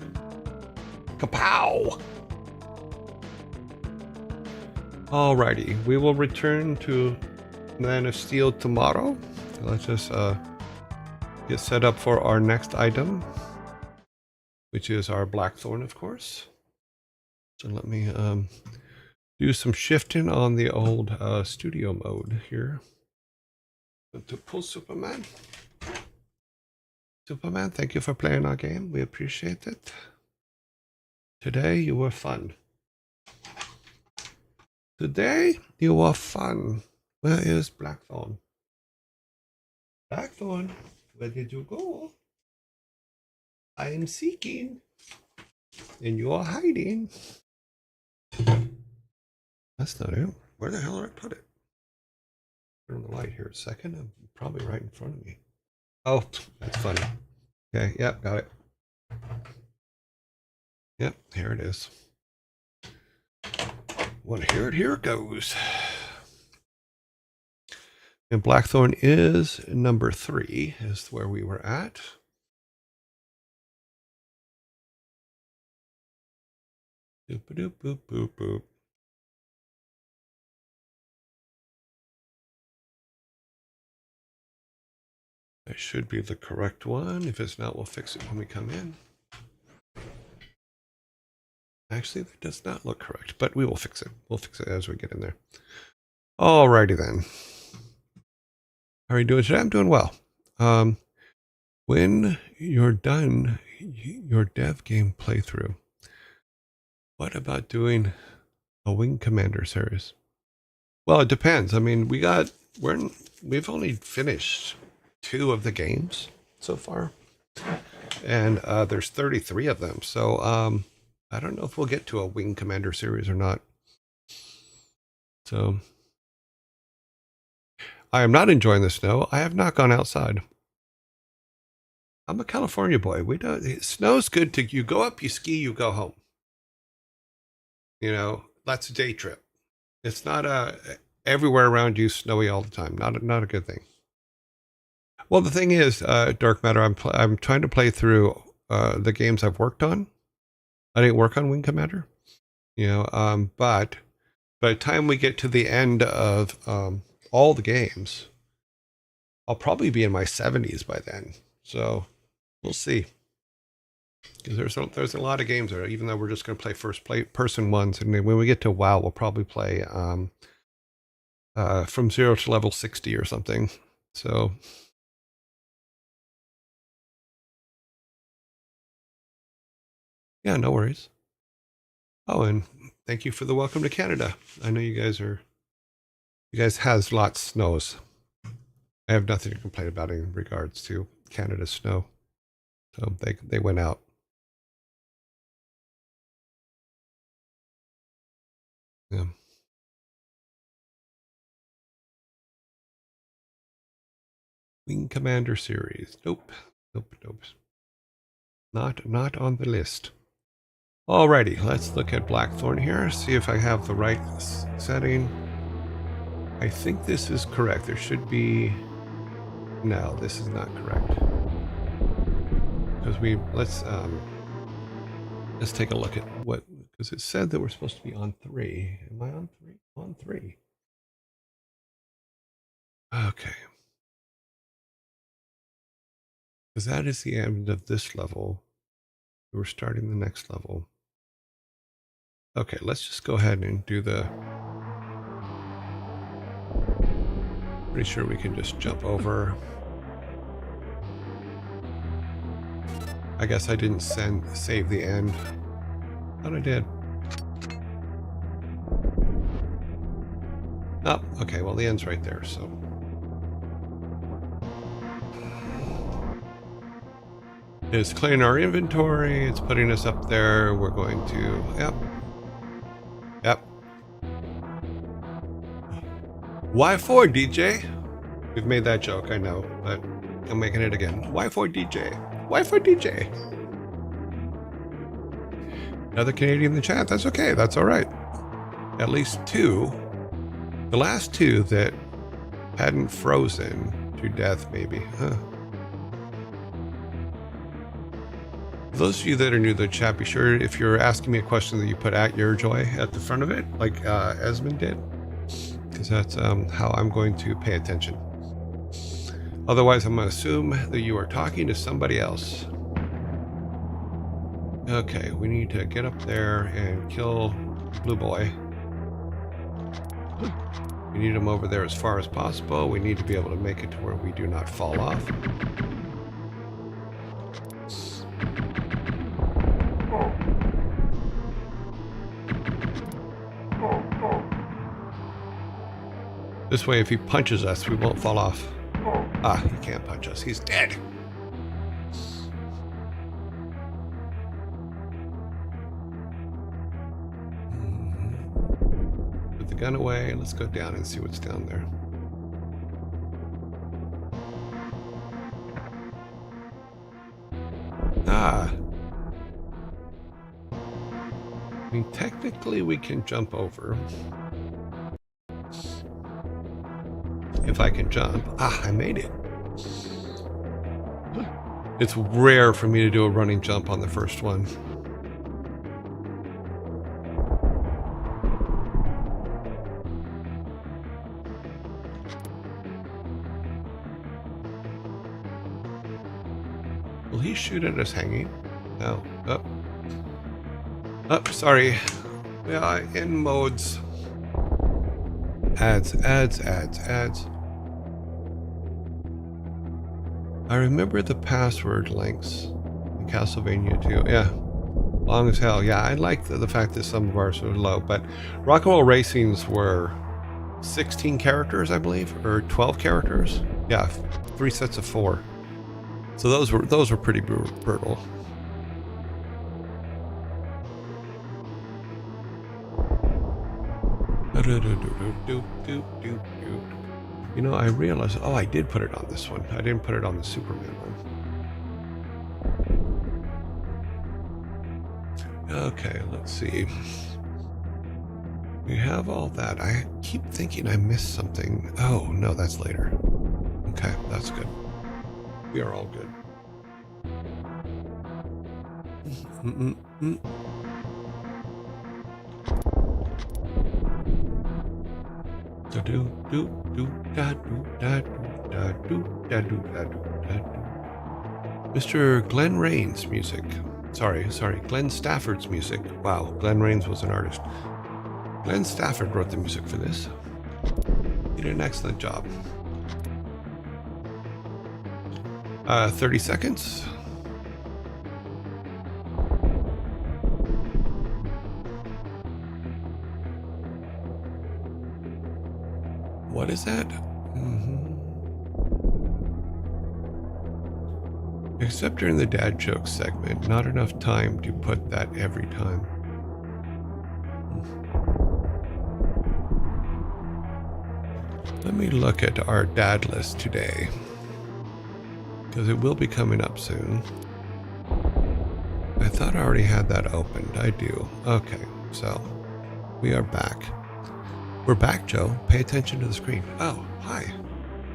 Kapow! Alrighty, we will return to Man of Steel tomorrow. Let's just get set up for our next item, which is our Blackthorne, of course. So let me do some shifting on the old studio mode here. To pull Superman. Superman, thank you for playing our game. We appreciate it. Today you were fun. Today you were fun. Where is Blackthorne? Blackthorne, where did you go? I am seeking. And you are hiding. That's not it. Where the hell did I put it? Turn on the light here a second. I'm probably right in front of me. Oh, that's funny. Okay, yep, got it. Yep, here it is. Well, here it goes. And Blackthorne is number 3, is where we were at. Boop, boop, boop, boop, boop. That should be the correct one. If it's not, we'll fix it when we come in. Actually, that does not look correct, but we will fix it. We'll fix it as we get in there. Alrighty then. How are you doing today? I'm doing well. When you're done your dev game playthrough, what about doing a Wing Commander series? Well, it depends. I mean, we've only finished 2 of the games so far, and there's 33 of them. So I don't know if we'll get to a Wing Commander series or not. So I am not enjoying the snow. I have not gone outside. I'm a California boy. Snow's good to, you go up, you ski, you go home. You know, that's a day trip. It's not everywhere around you snowy all the time. Not a good thing. Well, the thing is, Dark Matter, I'm trying to play through the games I've worked on. I didn't work on Wing Commander, you know, but by the time we get to the end of all the games, I'll probably be in my 70s by then. So we'll see. Because there's a lot of games there, even though we're just going to play person ones. And then when we get to WoW, we'll probably play from 0 to level 60 or something. So, yeah, no worries. Oh, and thank you for the welcome to Canada. I know you guys has lots of snows. I have nothing to complain about in regards to Canada's snow. So they went out. Yeah. Wing Commander series. Nope. Nope. Not on the list. Alrighty, let's look at Blackthorne here. See if I have the right setting. I think this is correct. There should be... No, this is not correct. Because let's take a look at what... Because it said that we're supposed to be on 3. Am I on 3? On 3. Okay. Because that is the end of this level. We're starting the next level. Okay, let's just go ahead and do the... Pretty sure we can just jump over. I guess I didn't save the end. Thought I did. Oh, okay, well the end's right there, so... It's clearing our inventory, it's putting us up there, we're going to... Yep. Why for DJ? We've made that joke, I know, but I'm making it again. Why for DJ? Why for DJ? Another Canadian in the chat, that's okay, that's alright. At least 2. The last 2 that hadn't frozen to death, maybe. Huh. Those of you that are new to the chat, be sure if you're asking me a question that you put at your joy at the front of it, like Esmond did, because that's how I'm going to pay attention. Otherwise, I'm going to assume that you are talking to somebody else. Okay, we need to get up there and kill Blue Boy. We need him over there as far as possible. We need to be able to make it to where we do not fall off. This way, if he punches us, we won't fall off. Ah, he can't punch us. He's dead. Put the gun away. Let's go down and see what's down there. Ah. I mean, technically we can jump over. If I can jump. Ah, I made it. It's rare for me to do a running jump on the first one. Will he shoot at us hanging? No. Oh. Oh, sorry. Yeah, in modes. Ads. I remember the password links in Castlevania 2. Yeah, long as hell. Yeah, I like the fact that some of ours are low, but Rock and Roll Racing's were 16 characters, I believe, or 12 characters. Yeah, 3 sets of 4. So those were pretty brutal. You know, I realized, oh, I did put it on this one. I didn't put it on the Superman one. Okay, let's see. We have all that. I keep thinking I missed something. Oh, no, that's later. Okay, that's good. We are all good. Mr. Glenn Rains music. Sorry, Glenn Stafford's music. Wow, Glenn Rains was an artist. Glenn Stafford wrote the music for this. He did an excellent job. 30 seconds. What is that? Except during the dad joke segment, not enough time to put that every time. Let me look at our dad list today, because it will be coming up soon. I thought I already had that opened. I do. Okay, so we are back. We're back, Joe. Pay attention to the screen. Oh, hi.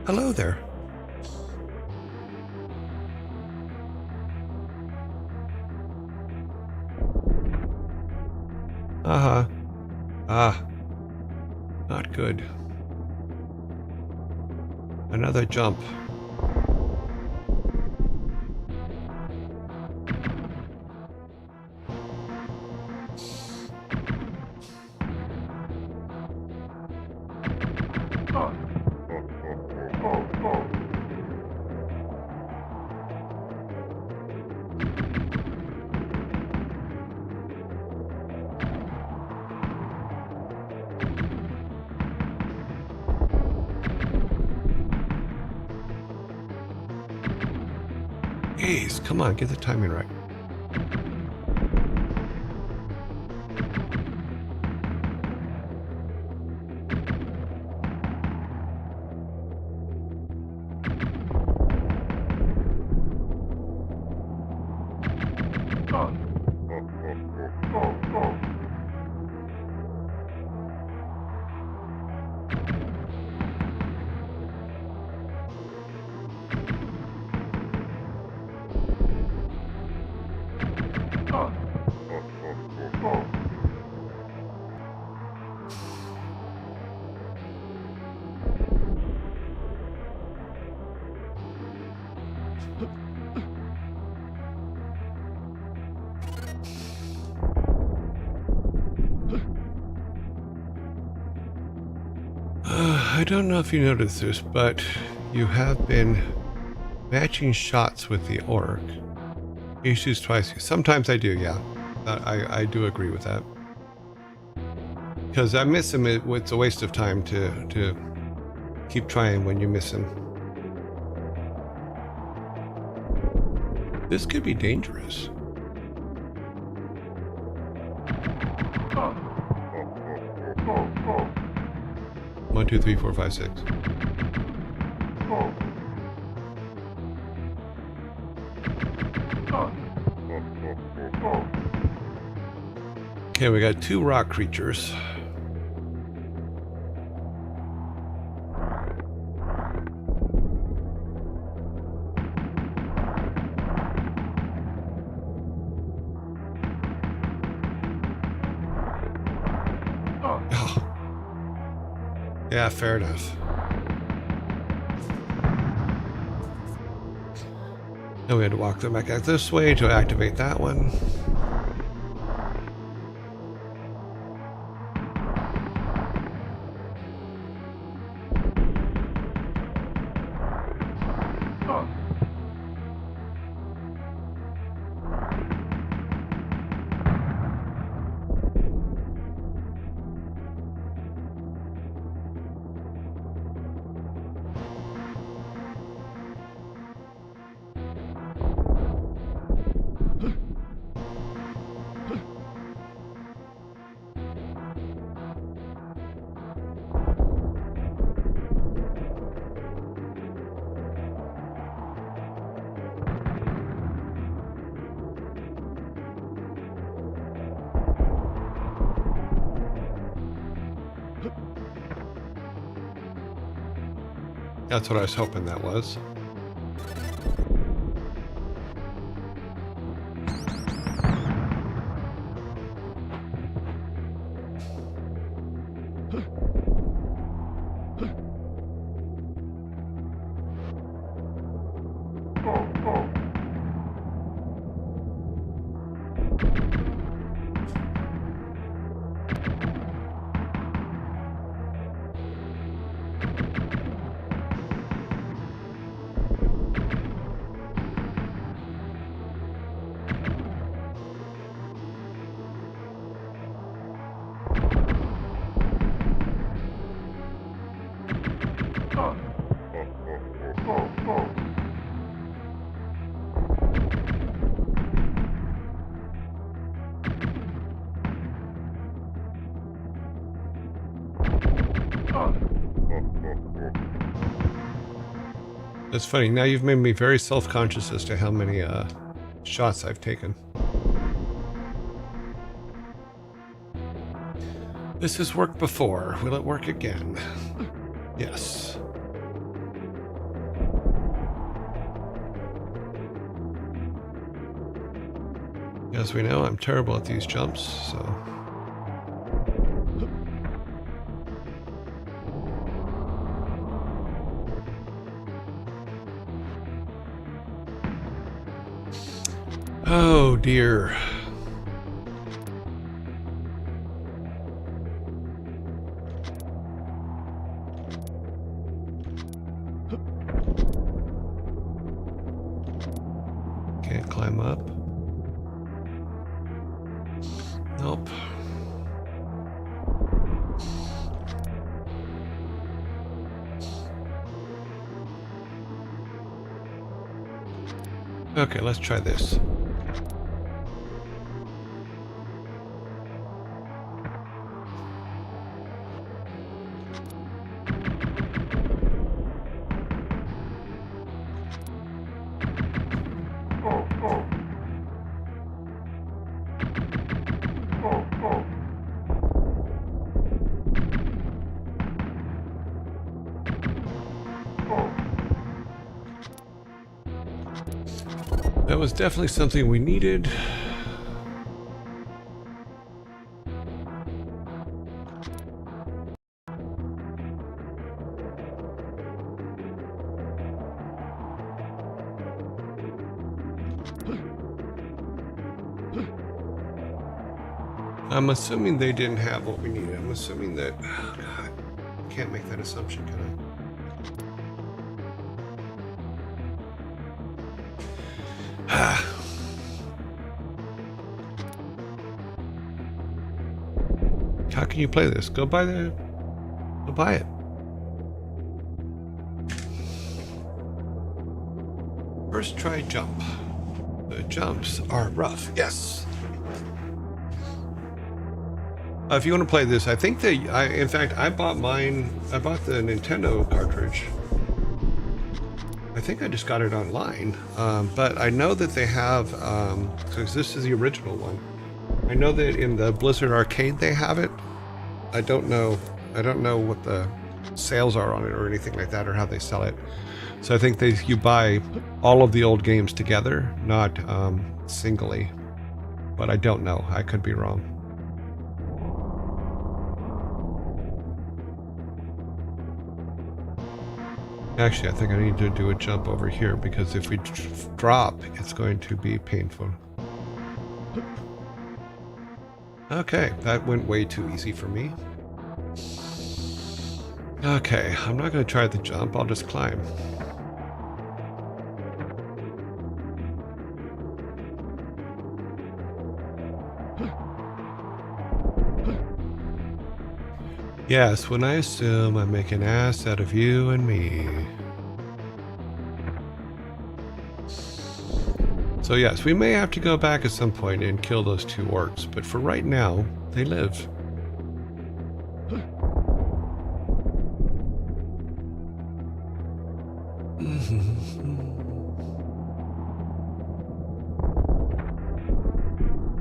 Hello there. Not good. Another jump. Jeez, come on, get the timing right. I don't know if you noticed this, but you have been matching shots with the orc. Issues twice. Sometimes I do, yeah. I do agree with that. Because I miss him, it's a waste of time to keep trying when you miss him. This could be dangerous. One, two, three, four, five, six. Okay, we got two rock creatures. Oh. Yeah, fair enough. Then we had to walk them back out this way to activate that one. That's what I was hoping that was. It's funny, now you've made me very self-conscious as to how many shots I've taken. This has worked before. Will it work again? Yes. As we know, I'm terrible at these jumps, so... Oh dear. Can't climb up. Nope. Okay, let's try this. That was definitely something we needed. I'm assuming they didn't have what we needed. I'm assuming that... Oh God, I can't make that assumption, can I? How can you play this? Go buy it. First try jump. The jumps are rough. Yes. If you want to play this, I think that in fact, I bought mine. I bought the Nintendo cartridge. I think I just got it online, but I know that they have, because this is the original one. I know that in the Blizzard Arcade they have it. I don't know what the sales are on it or anything like that, or how they sell it. So I think you buy all of the old games together, not singly. But I don't know. I could be wrong. Actually, I think I need to do a jump over here, because if we drop, it's going to be painful. Okay, that went way too easy for me. Okay, I'm not going to try the jump, I'll just climb. Yes, when I assume I make an ass out of you and me. So yes, we may have to go back at some point and kill those two orcs, but for right now, they live.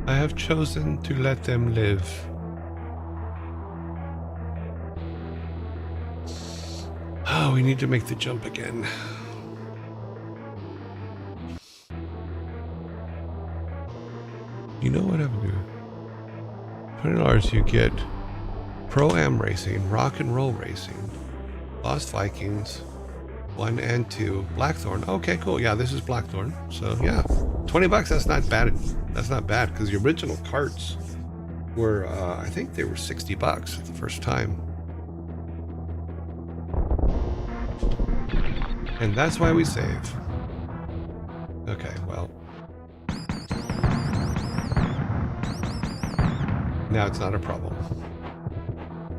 I have chosen to let them live. Oh, we need to make the jump again. You know what I'm gonna do? $20 you get Pro-Am Racing, Rock and Roll Racing, Lost Vikings, 1 and 2, Blackthorne. Okay, cool. Yeah, this is Blackthorne. So yeah, $20. That's not bad. That's not bad, because the original carts were, I think they were $60 the first time. And that's why we save. Okay, well. Now it's not a problem.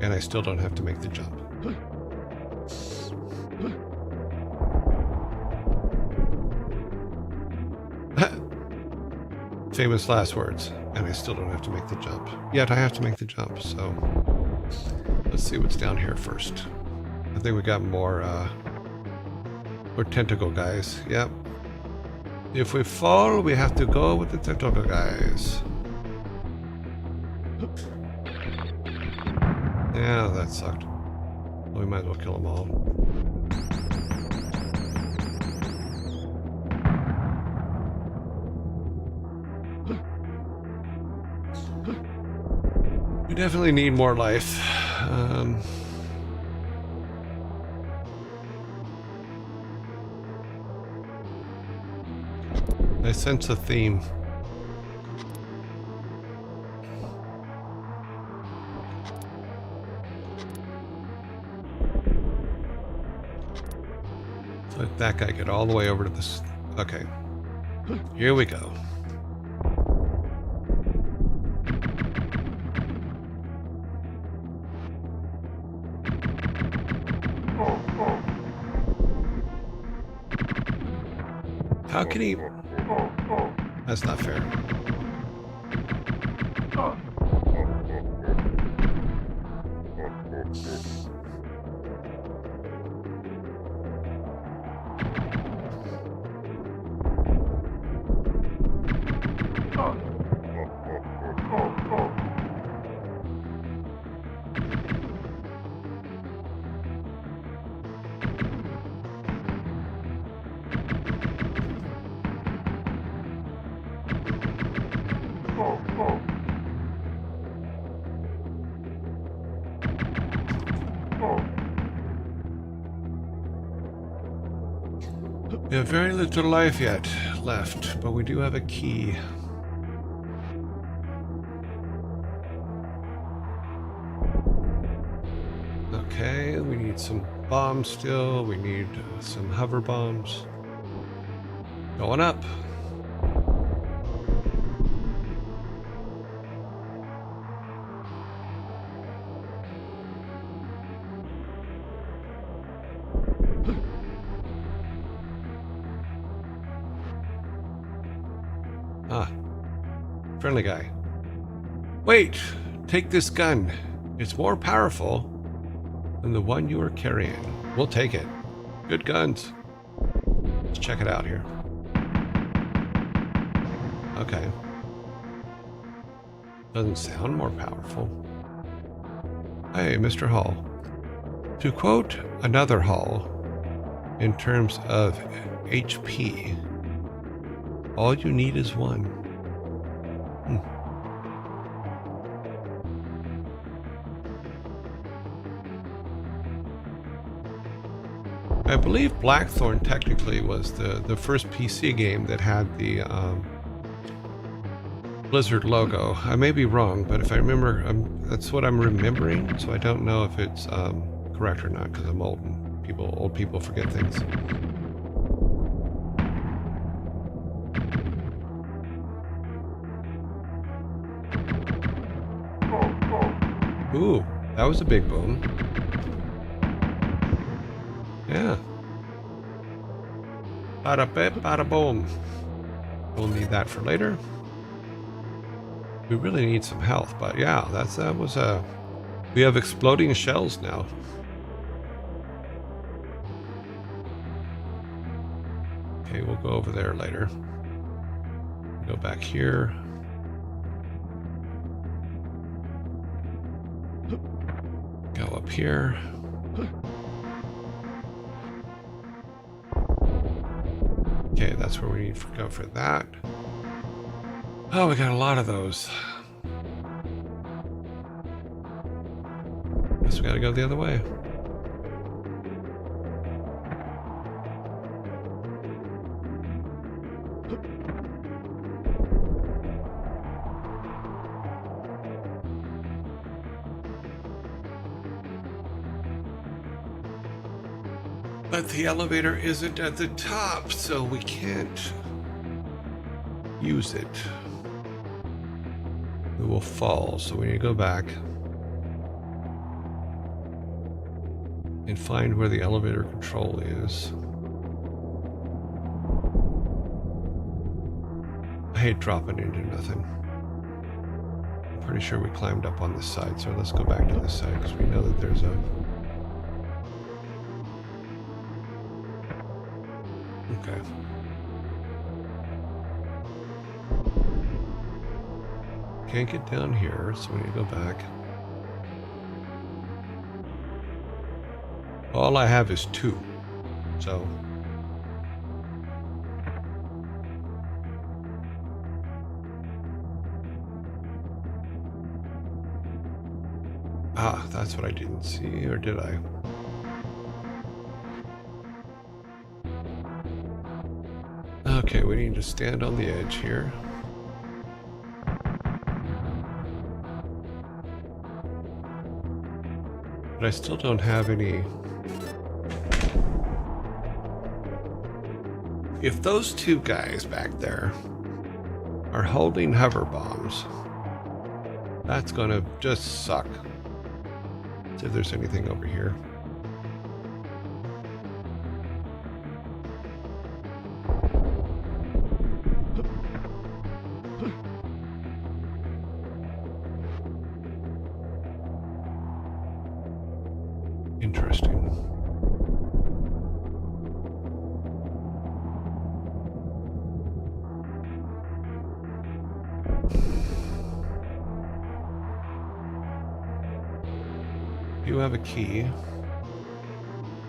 And I still don't have to make the jump. Famous last words. And I still don't have to make the jump. Yet I have to make the jump, so let's see what's down here first. I think we got more tentacle guys. Yep. If we fall, we have to go with the tentacle guys. Yeah, that sucked. Well, we might as well kill them all. We definitely need more life. I sense a theme. Let that guy get all the way over to this. Okay. Here we go. How can he... That's not fair. We have very little life yet left, but we do have a key. Okay, we need some bombs still. We need some hover bombs. Going up. Ah, friendly guy. Wait, take this gun. It's more powerful than the one you are carrying. We'll take it. Good guns. Let's check it out here. Okay. Doesn't sound more powerful. Hey, Mr. Hall. To quote another Hall, in terms of HP, all you need is one. I believe Blackthorne technically was the first PC game that had the Blizzard logo. I may be wrong, but if I remember, that's what I'm remembering, so I don't know if it's correct or not, because I'm old and old people forget things. Ooh, that was a big boom. Yeah. Bada bip, bada boom. We'll need that for later. We really need some health, but yeah, that was a... We have exploding shells now. Okay, we'll go over there later. Go back here. Go up here. Okay, that's where we need to go for that. Oh, we got a lot of those. Guess we gotta go the other way. But the elevator isn't at the top, so we can't use it. We will fall, so we need to go back and find where the elevator control is. I hate dropping into nothing. I'm pretty sure we climbed up on this side, so let's go back to this side because we know that there's a... Okay. Can't get down here, so we need to go back. All I have is 2, so... Ah, that's what I didn't see, or did I? Okay, we need to stand on the edge here. But I still don't have any... If those 2 guys back there are holding hover bombs, that's gonna just suck. See if there's anything over here. Interesting. You have a key.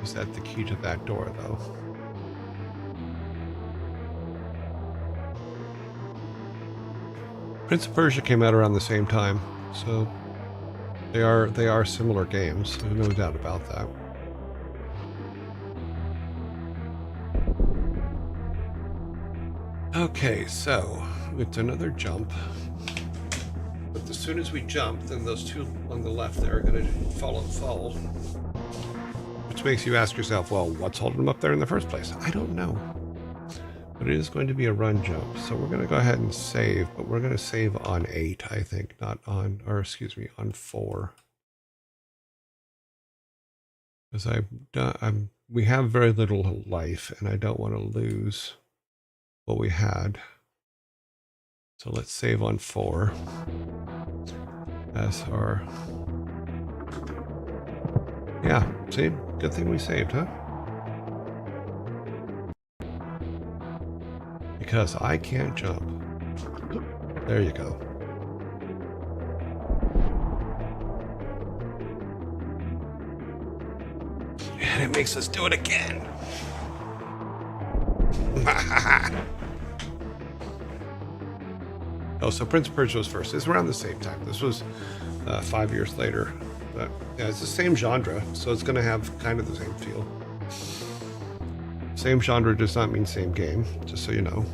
Is that the key to that door, though? Prince of Persia came out around the same time, so they are similar games. There's no doubt about that. Okay, so it's another jump. But as soon as we jump, then those 2 on the left there are going to fall. Which makes you ask yourself, well, what's holding them up there in the first place? I don't know. But it is going to be a run jump. So we're going to go ahead and save, but we're going to save on 8, I think, not on, or excuse me, on 4. Because we have very little life, and I don't want to lose what we had. So let's save on 4 as our... Yeah, see? Good thing we saved, huh? Because I can't jump. There you go. And it makes us do it again. Oh, so Prince of Persia was first. It's around the same time. This was 5 years later. But yeah, it's the same genre, so it's going to have kind of the same feel. Same genre does not mean same game, just so you know.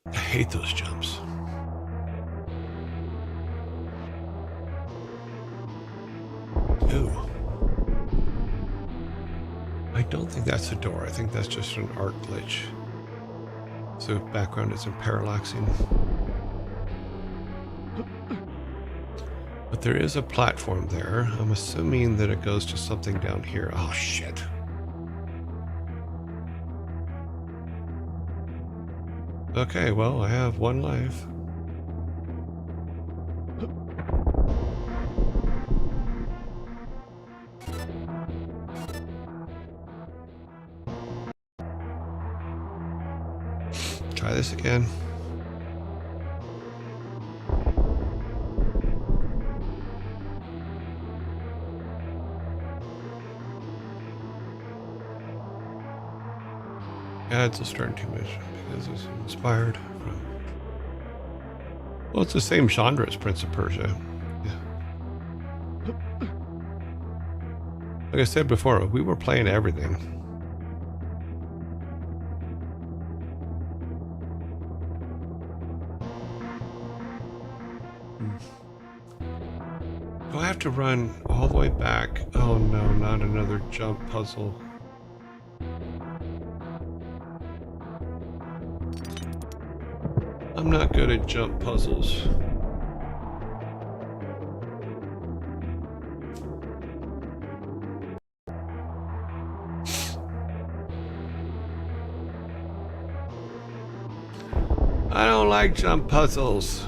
I hate those jumps. Ooh. I don't think that's a door. I think that's just an art glitch. So background isn't parallaxing. But there is a platform there. I'm assuming that it goes to something down here. Oh, shit. Okay, well, I have 1 life. Try this again. Ads will start too much because it's inspired from... Well, it's the same genre as Prince of Persia. Yeah. Like I said before, we were playing everything. to run all the way back. Oh no, not another jump puzzle. I'm not good at jump puzzles. I don't like jump puzzles.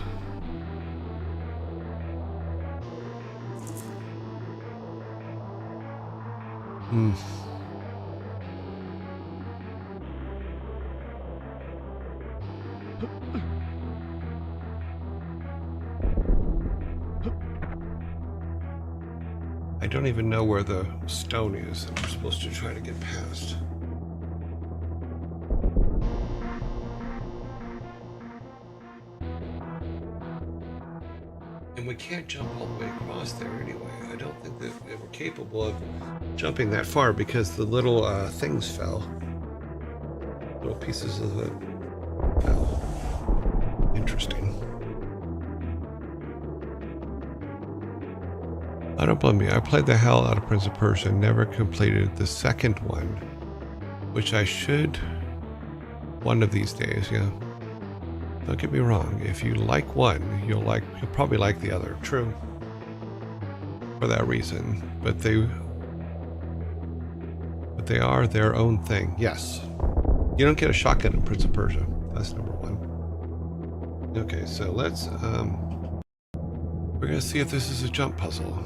I don't even know where the stone is that we're supposed to try to get past. And we can't jump all the way across there anyway. I don't think that we're capable of jumping that far because the little things fell. Little pieces of it fell. Interesting. I don't blame you. I played the hell out of Prince of Persia and never completed the second one, which I should one of these days, yeah. Don't get me wrong, if you like one, you'll probably like the other. True. For that reason. But they are their own thing. Yes. You don't get a shotgun in Prince of Persia. That's number one. Okay, so let's we're gonna see if this is a jump puzzle.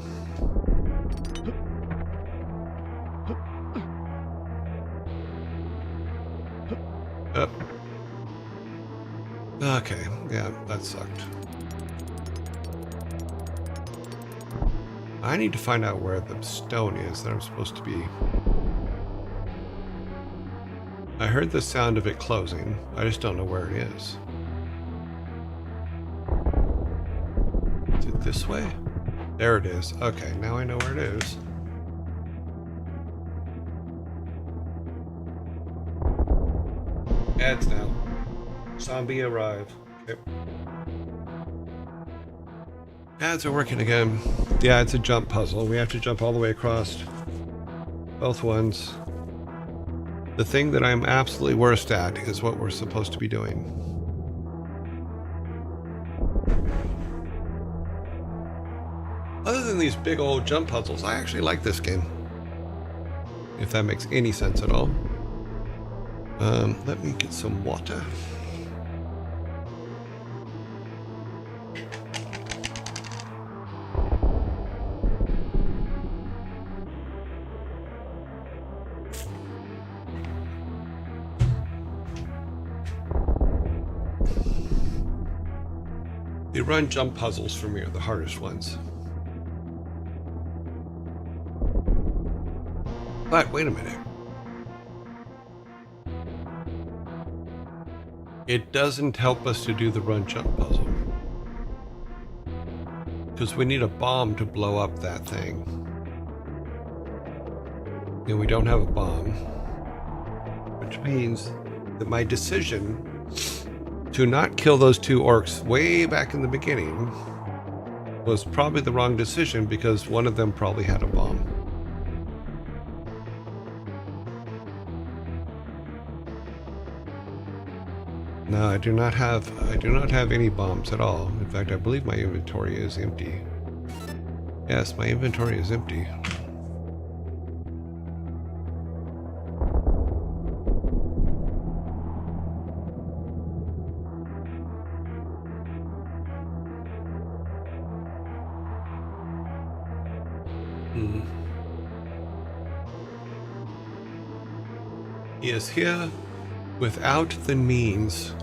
Up. Okay, yeah, that sucked. I need to find out where the stone is that I'm supposed to be. I heard the sound of it closing. I just don't know where it is. Is it this way? There it is. Okay, now I know where it is. Ads now. Zombie arrive. Okay. Ads are working again. Yeah, it's a jump puzzle. We have to jump all the way across. Both ones. The thing that I'm absolutely worst at is what we're supposed to be doing. Other than these big old jump puzzles, I actually like this game. If that makes any sense at all. Let me get some water. The run jump puzzles for me are the hardest ones. But wait a minute. It doesn't help us to do the run jump puzzle. Because we need a bomb to blow up that thing. And we don't have a bomb. Which means that my decision to not kill those two orcs way back in the beginning was probably the wrong decision because one of them probably had a bomb. No, I do not have any bombs at all. In fact, I believe my inventory is empty. Yes, my inventory is empty. He is here without the means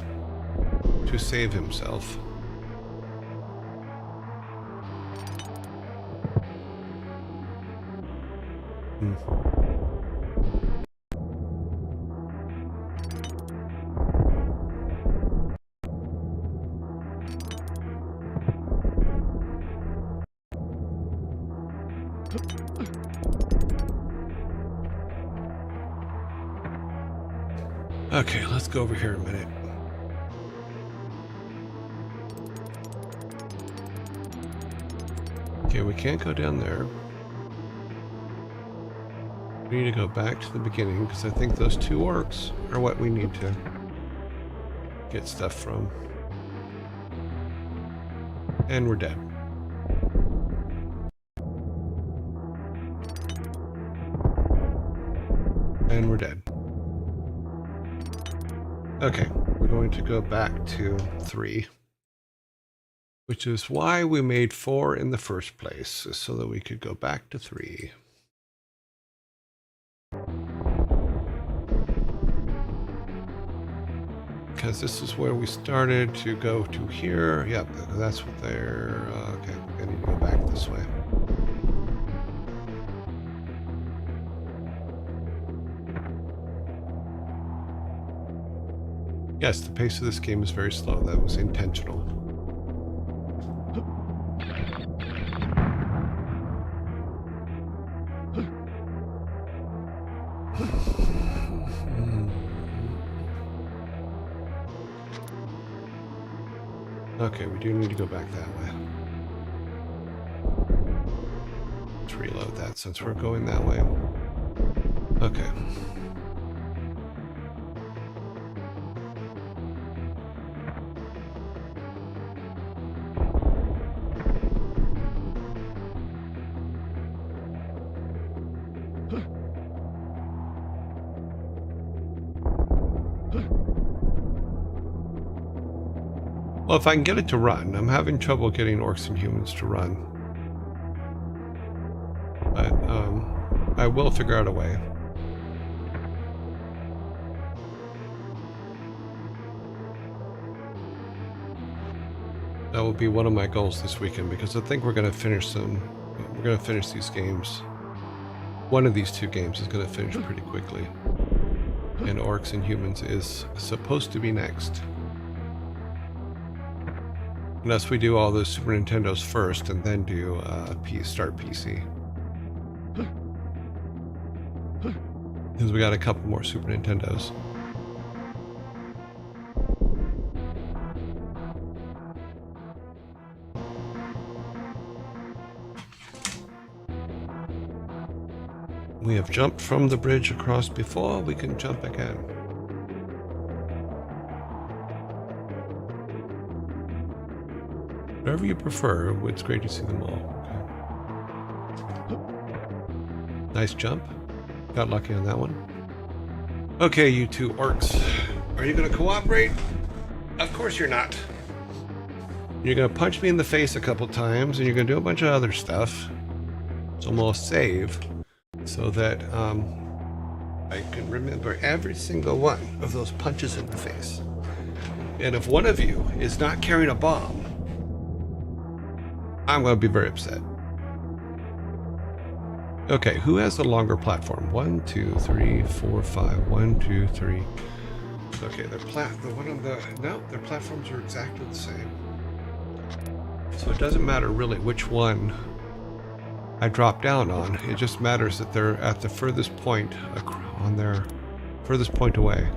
to save himself. Okay, let's go over here a minute. Okay, we can't go down there. We need to go back to the beginning because I think those two orcs are what we need to get stuff from. And we're dead. And we're dead. Okay, we're going to go back to 3. Which is why we made 4 in the first place, so that we could go back to 3. Because this is where we started to go to here. Yep, that's what they're... okay, I need to go back this way. Yes, the pace of this game is very slow. That was intentional. Okay, we do need to go back that way. Let's reload that since we're going that way. Okay. Well, if I can get it to run, I'm having trouble getting orcs and humans to run. But, I will figure out a way. That will be one of my goals this weekend because I think we're going to finish these games. One of these 2 games is going to finish pretty quickly. And orcs and humans is supposed to be next. Unless we do all those Super Nintendos first and then do start PC. Because we got a couple more Super Nintendos. We have jumped from the bridge across before, we can jump again. Whatever you prefer, it's great to see them all. Okay. Nice jump. Got lucky on that one. Okay, you 2 orcs. Are you going to cooperate? Of course you're not. You're going to punch me in the face a couple times, and you're going to do a bunch of other stuff. So I'm going to save so that I can remember every single one of those punches in the face. And if one of you is not carrying a bomb, I'm going to be very upset. Okay, who has the longer platform? 1, 2, 3, 4, 5. 1, 2, 3. Okay, their platforms are exactly the same. So it doesn't matter really which one I drop down on. It just matters that they're at the furthest point on their furthest point away.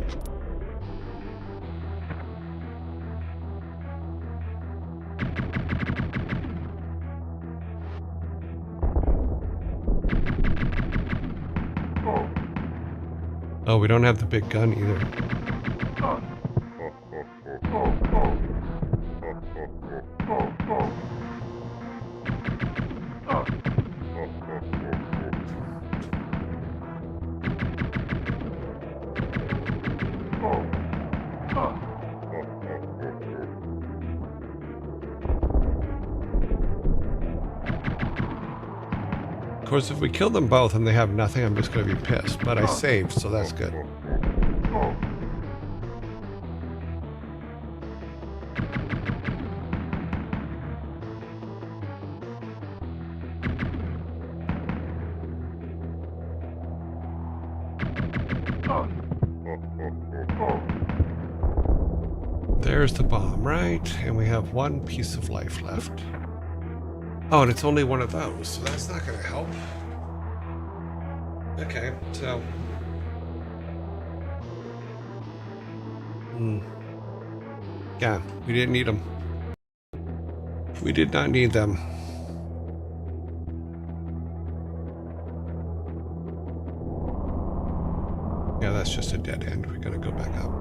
Oh, we don't have the big gun either. Of course, if we kill them both and they have nothing, I'm just going to be pissed. But I saved, so that's good. There's the bomb, right? And we have 1 piece of life left. Oh, and it's only one of those, so that's not going to help. Okay, so... Yeah, we didn't need them. We did not need them. Yeah, that's just a dead end. We gotta go back up.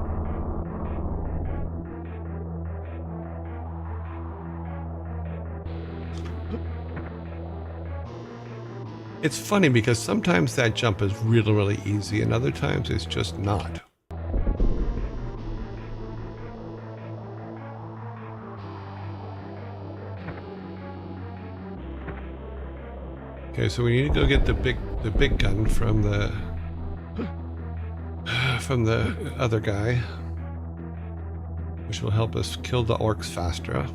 It's funny because sometimes that jump is really, really easy, and other times it's just not. Okay, so we need to go get the big gun from the other guy, which will help us kill the orcs faster.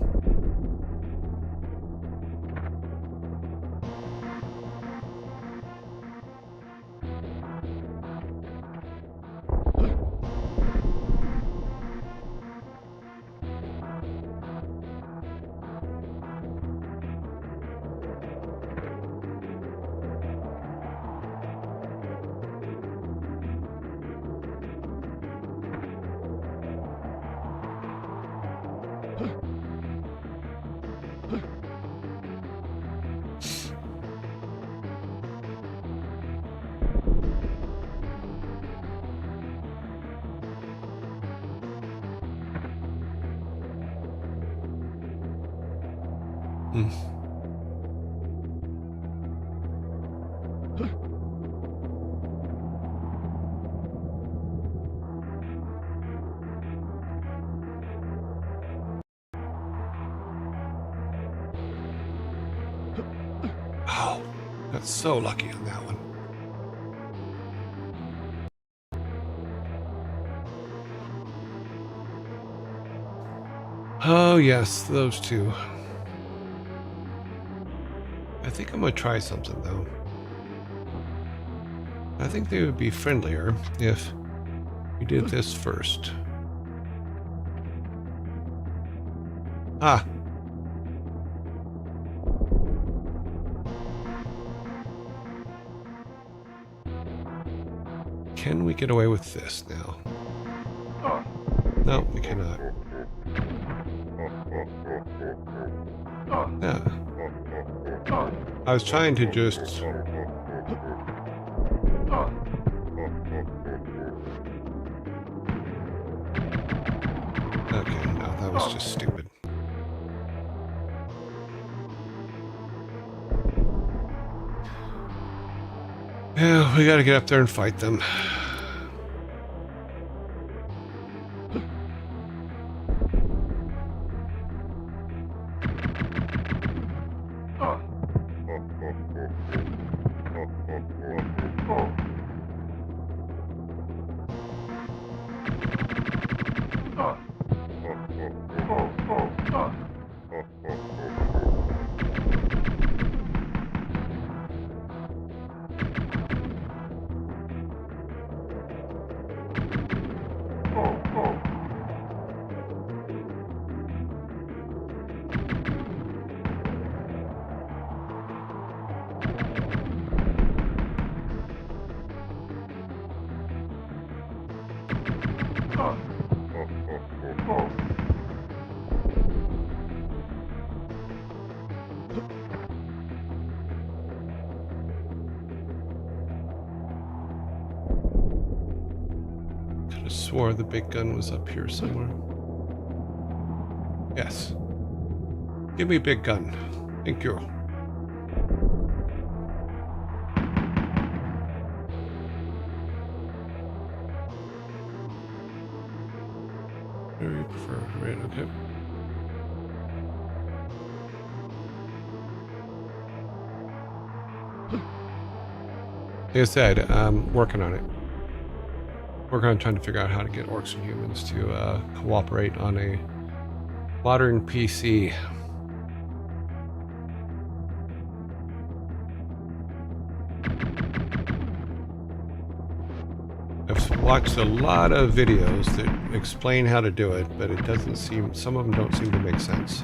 Oh, got so lucky on that one. Oh yes, those two. I think I'm gonna try something though. I think they would be friendlier if we did this first. Ah. Can we get away with this now? No, we cannot. Yeah. I was trying to just... Okay, no, that was just stupid. Yeah, we gotta get up there and fight them. Could have swore the big gun was up here somewhere. Yes. Give me a big gun. Thank you. Or you prefer red? Okay. Like I said, I'm working on it. Working on trying to figure out how to get orcs and humans to cooperate on a modern PC. I've watched a lot of videos that explain how to do it, but it doesn't seem, some of them don't seem to make sense.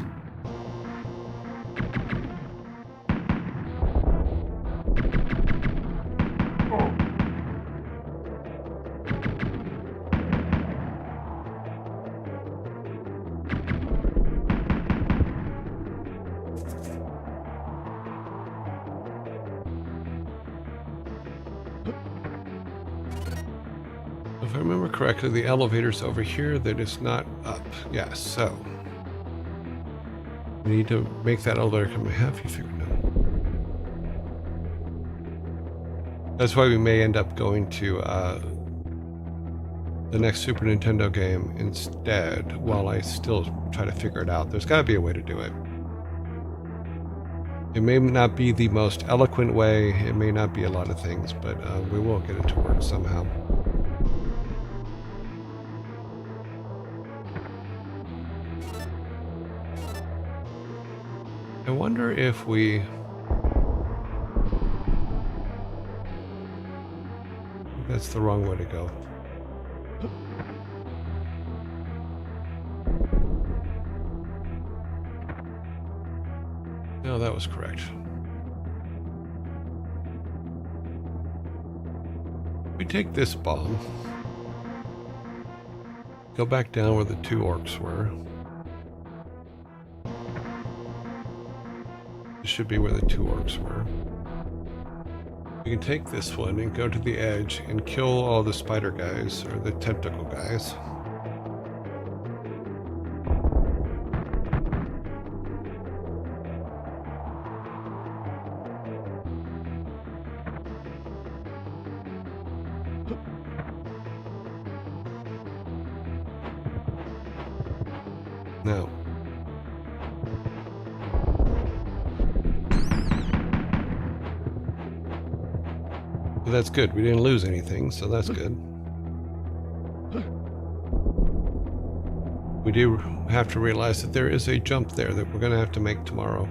If I remember correctly, the elevator's over here that is not up. Yes, so we need to make that elevator come. Have you figured out? That's why we may end up going to the next Super Nintendo game instead while I still try to figure it out. There's got to be a way to do it. It may not be the most eloquent way. It may not be a lot of things, but we will get it to work somehow. I wonder if we... That's the wrong way to go. No, that was correct. We take this bomb, go back down where the two orcs were. This should be where the two orcs were. We can take this one and go to the edge and kill all the spider guys, or the tentacle guys. Now, well, that's good. We didn't lose anything, so that's good. We do have to realize that there is a jump there that we're going to have to make tomorrow.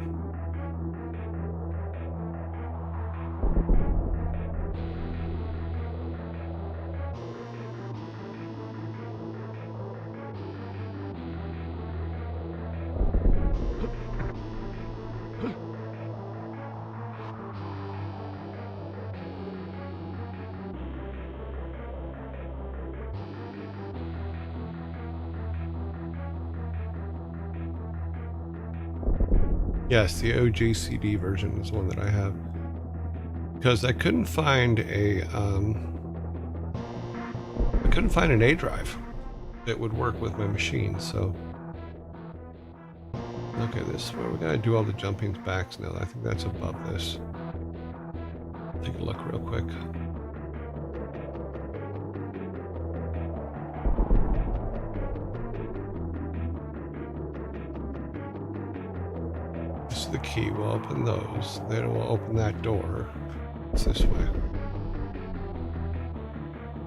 Yes, the OG CD version is one that I have. Because I couldn't find an A drive that would work with my machine, so. Okay, this is where we gotta do all the jumpings backs now. I think that's above this. Take a look real quick. The key will open those, then it will open that door. It's this way.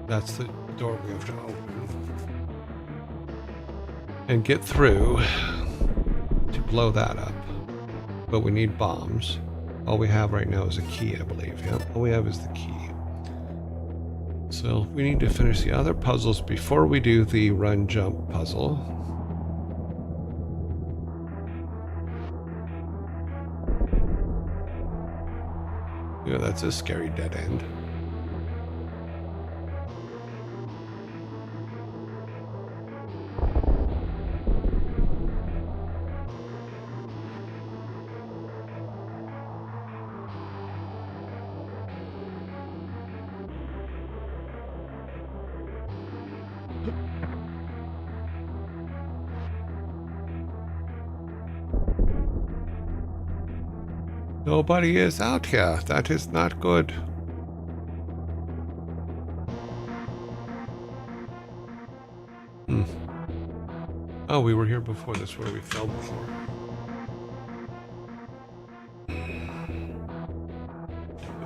That's the door we have to open and get through to blow that up. But we need bombs. All we have right now is a key, I believe. Yep, all we have is the key. So we need to finish the other puzzles before we do the run jump puzzle. Yeah, that's a scary dead end. Nobody is out here. That is not good. Oh, we were here before. That's where we fell before. We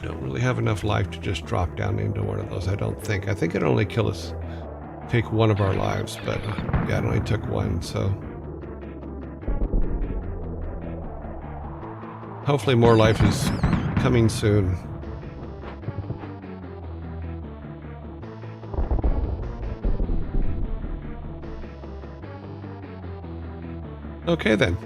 don't really have enough life to just drop down into one of those, I don't think. I think it only kill us, take one of our lives, but yeah, it only took one, so. Hopefully more life is coming soon. Okay then.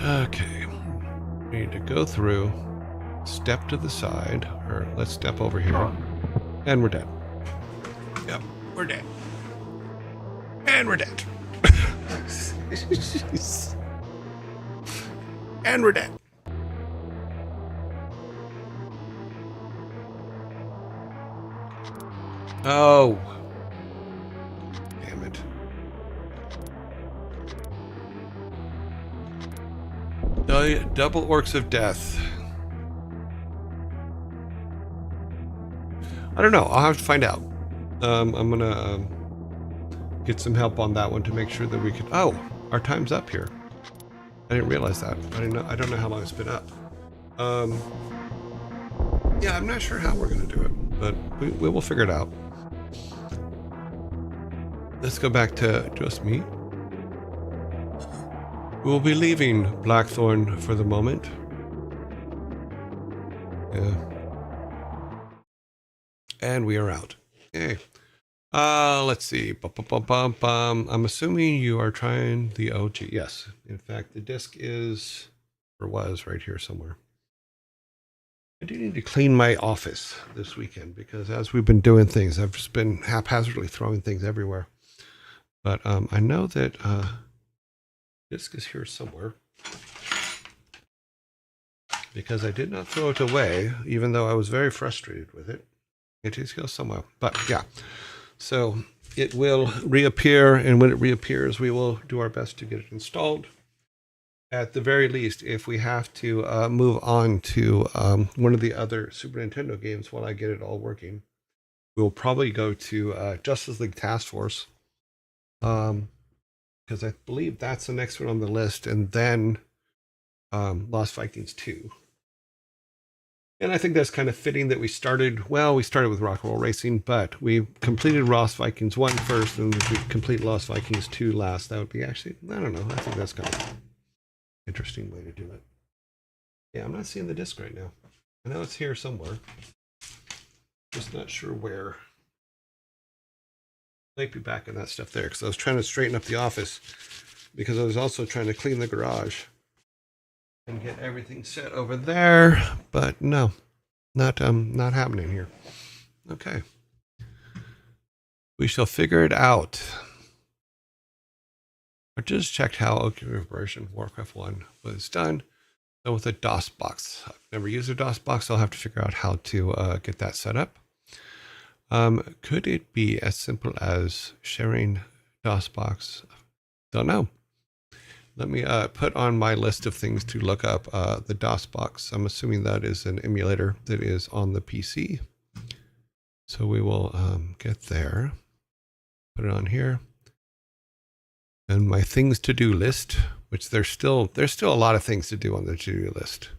Okay. We need to go through, step to the side, or let's step over here, and we're dead. Yep. We're dead. And we're dead. Jeez. And we're dead. Oh. Damn it. Double orcs of death. I don't know. I'll have to find out. I'm gonna get some help on that one to make sure that we can. Oh, our time's up here. I didn't realize that. I don't know how long it's been up. Yeah, I'm not sure how we're gonna do it, but we will figure it out. Let's go back to just me. We'll be leaving Blackthorne for the moment. Yeah. And we are out. Yay. Let's see. I'm assuming you are trying the OG. Yes. In fact, the disc is, or was, right here somewhere. I do need to clean my office this weekend because as we've been doing things, I've just been haphazardly throwing things everywhere. But I know that disc is here somewhere because I did not throw it away, even though I was very frustrated with it. It is here somewhere. But yeah. So it will reappear, and when it reappears, we will do our best to get it installed. At the very least, if we have to move on to one of the other Super Nintendo games while I get it all working, we'll probably go to Justice League Task Force, because I believe that's the next one on the list, and then Lost Vikings 2. And I think that's kind of fitting that we started with Rock and Roll Racing, but we completed Lost Vikings 1 first, and we complete Lost Vikings 2 last. That would be actually, I don't know, I think that's kind of an interesting way to do it. Yeah, I'm not seeing the disc right now. I know it's here somewhere. Just not sure where. Might be back in that stuff there, because I was trying to straighten up the office, because I was also trying to clean the garage and get everything set over there, but no, not happening here. Okay, we shall figure it out. I just checked how OK version Warcraft 1 was done. So with a DOS box, I've never used a DOS box. I'll have to figure out how to get that set up. Could it be as simple as sharing DOS box? Don't know. Let me put on my list of things to look up the DOS box. I'm assuming that is an emulator that is on the PC. So we will get there, put it on here. And my things to do list, which there's still a lot of things to do on the to do list.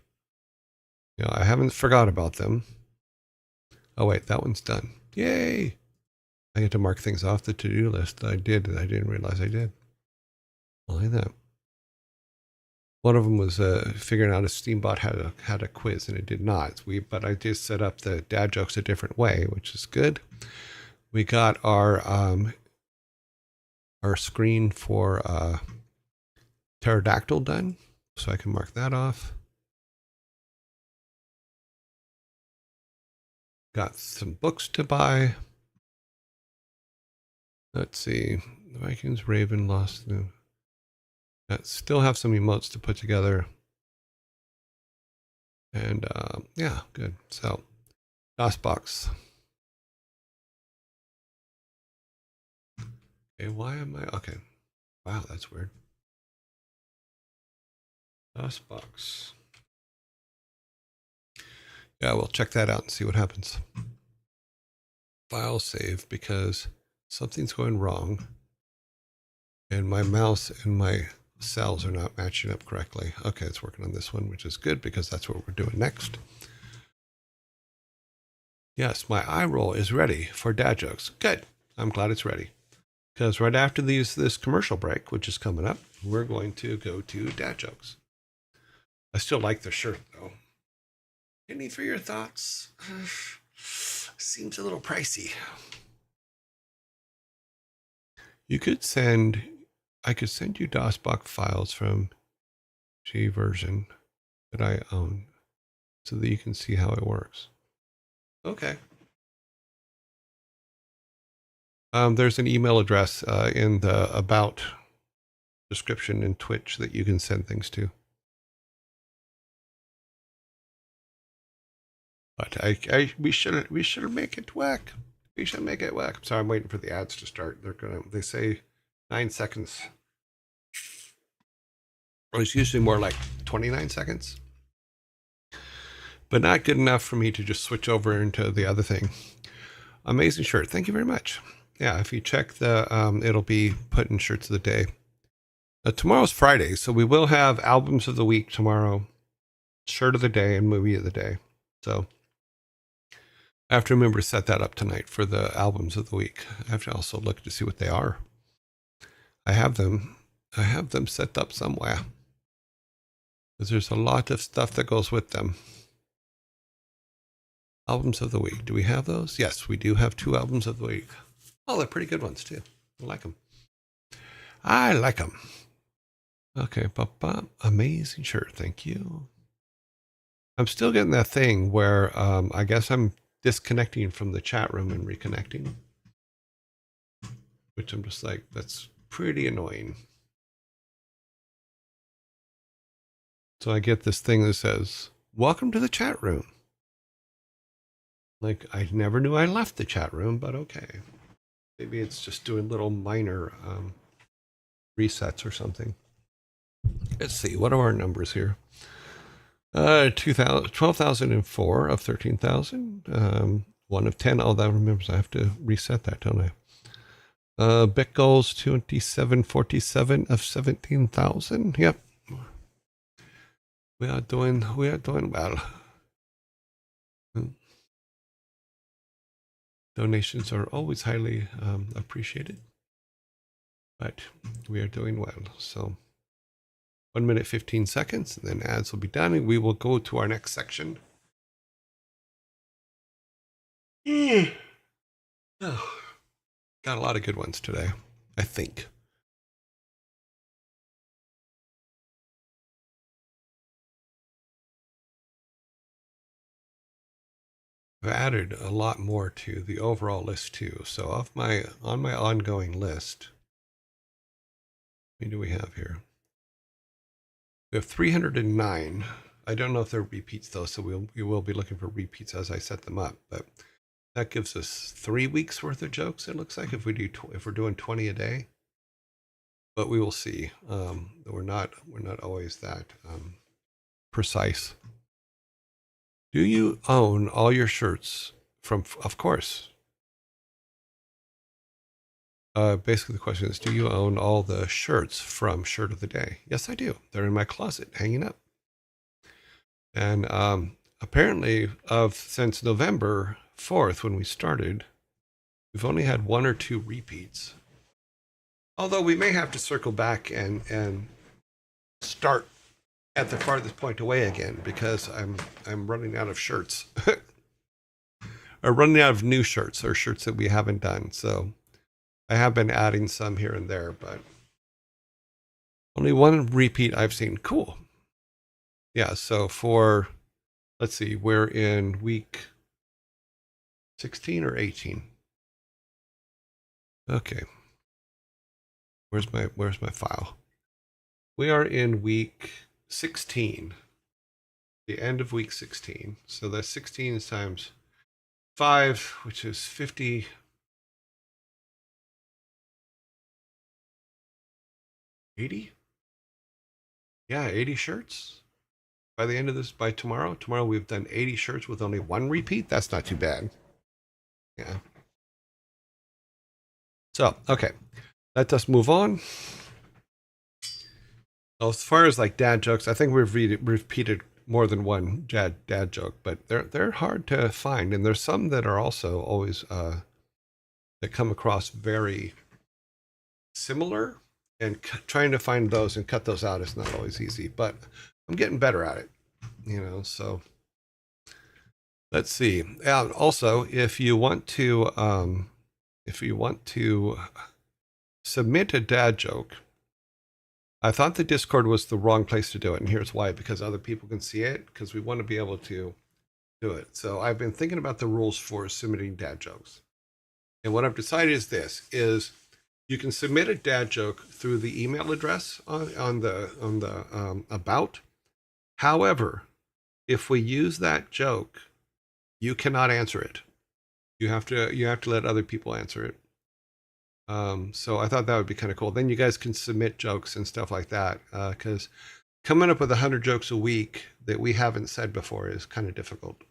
You know, I haven't forgot about them. Oh wait, that one's done. Yay! I get to mark things off the to do list that I did that I didn't realize I did. Like that. One of them was figuring out if Steambot had a quiz, and it did not. But I did set up the dad jokes a different way, which is good. We got our screen for pterodactyl done, so I can mark that off. Got some books to buy. Let's see, Vikings, Raven, Lost. Still have some emotes to put together. And yeah, good. So, DOS box. Okay, why am I? Okay. Wow, that's weird. DOS box. Yeah, we'll check that out and see what happens. File save because something's going wrong. And my mouse and my cells are not matching up correctly. Okay, it's working on this one, which is good because that's what we're doing next. Yes, my eye roll is ready for dad jokes. Good. I'm glad it's ready. Because right after this commercial break, which is coming up, we're going to go to dad jokes. I still like the shirt, though. Any for your thoughts? Seems a little pricey. I could send you DOSBox files from G version that I own so that you can see how it works. Okay. There's an email address in the about description in Twitch that you can send things to. But we should make it work. We should make it work. Sorry, I'm waiting for the ads to start. They say 9 seconds. Well, it's usually more like 29 seconds. But not good enough for me to just switch over into the other thing. Amazing shirt. Thank you very much. Yeah, if you check the, it'll be put in shirts of the day. Tomorrow's Friday, so we will have albums of the week tomorrow, shirt of the day, and movie of the day. So I have to remember to set that up tonight for the albums of the week. I have to also look to see what they are. I have them set up somewhere. Because there's a lot of stuff that goes with them. Albums of the week. Do we have those? Yes, we do have 2 albums of the week. Oh, they're pretty good ones too. I like them. I like them. Okay, amazing shirt. Thank you. I'm still getting that thing where I guess I'm disconnecting from the chat room and reconnecting, which I'm just like, that's pretty annoying. So I get this thing that says, welcome to the chat room. Like, I never knew I left the chat room, but okay. Maybe it's just doing little minor resets or something. Let's see, what are our numbers here? 12,004 of 13,000. 1 of 10. Oh, that remembers I have to reset that, don't I? Bet goals 2747 of 17,000. Yep. We are doing well. Donations are always highly appreciated, but we are doing well. So 1 minute, 15 seconds, and then ads will be done, and we will go to our next section. Oh, got a lot of good ones today, I think. I've added a lot more to the overall list too. So on my ongoing list, how many do we have here? We have 309. I don't know if they're repeats though, so we will be looking for repeats as I set them up. But that gives us 3 weeks worth of jokes. It looks like if we're doing 20 a day. But we will see. We're not always that precise. Do you own all your shirts from? Of course. Basically, the question is, do you own all the shirts from Shirt of the Day? Yes, I do. They're in my closet, hanging up. And apparently, since November 4th, when we started, we've only had 1 or 2 repeats. Although we may have to circle back and start at the farthest point away again, because I'm running out of shirts. Or running out of new shirts, or shirts that we haven't done. So I have been adding some here and there, but only 1 repeat I've seen. Cool. Yeah, so let's see, we're in week 16 or 18. Okay. Where's my file? We are in week 16. The end of week 16. So that's 16 times 5, which is 50. 80? Yeah, 80 shirts. By the end of this, by tomorrow we've done 80 shirts with only 1 repeat. That's not too bad. Yeah. So, okay. Let us move on. As far as like dad jokes, I think we've repeated more than 1 dad joke, but they're hard to find, and there's some that are also always that come across very similar, and trying to find those and cut those out is not always easy, but I'm getting better at it, so let's see. And also, if you want to submit a dad joke, I thought the Discord was the wrong place to do it, and here's why: because other people can see it, because we want to be able to do it. So I've been thinking about the rules for submitting dad jokes, And what I've decided is this: is you can submit a dad joke through the email address on the about. However, if we use that joke, you cannot answer it. You have to let other people answer it. So I thought that would be kind of cool. Then you guys can submit jokes and stuff like that. Because coming up with 100 jokes a week that we haven't said before is kind of difficult.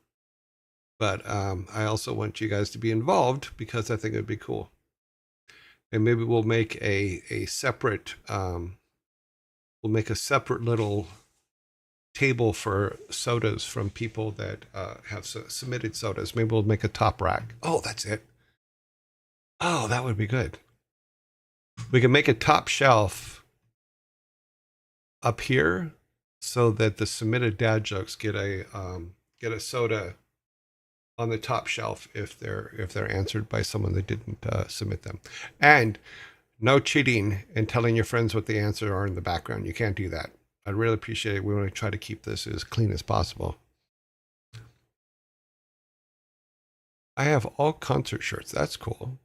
But I also want you guys to be involved because I think it would be cool. And maybe we'll make a separate little table for sodas from people that have submitted sodas. Maybe we'll make a top rack. Oh, that's it. Oh, that would be good. We can make a top shelf up here so that the submitted dad jokes get a soda on the top shelf if they're answered by someone that didn't submit them. And no cheating and telling your friends what the answers are in the background. You can't do that. I'd really appreciate it. We want to try to keep this as clean as possible. I have all concert shirts. That's cool.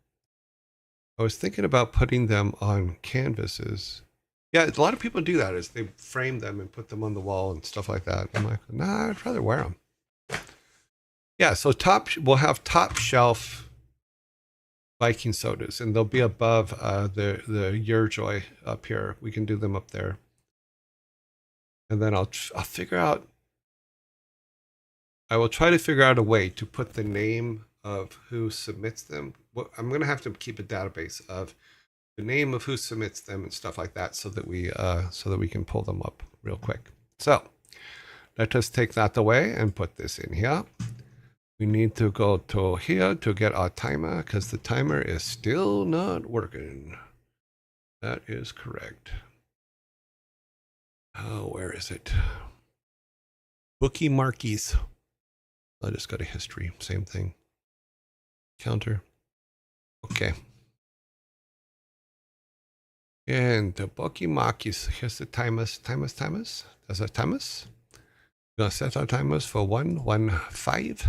I was thinking about putting them on canvases. Yeah, a lot of people do that, is they frame them and put them on the wall and stuff like that. I'm like, nah, I'd rather wear them. Yeah, so we'll have top shelf Viking sodas, and they'll be above the Your Joy up here. We can do them up there, and then I'll figure out. I will try to figure out a way to put the name of who submits them. I'm going to have to keep a database of the name of who submits them and stuff like that, so that we can pull them up real quick. So let us take that away and put this in here. We need to go to here to get our timer because the timer is still not working. That is correct. Oh, where is it? Bookie markies. I just got a history. Same thing. Counter. Okay. And the bookie markies. Here's the timers. There's our timers. We're going to set our timers for 1:15.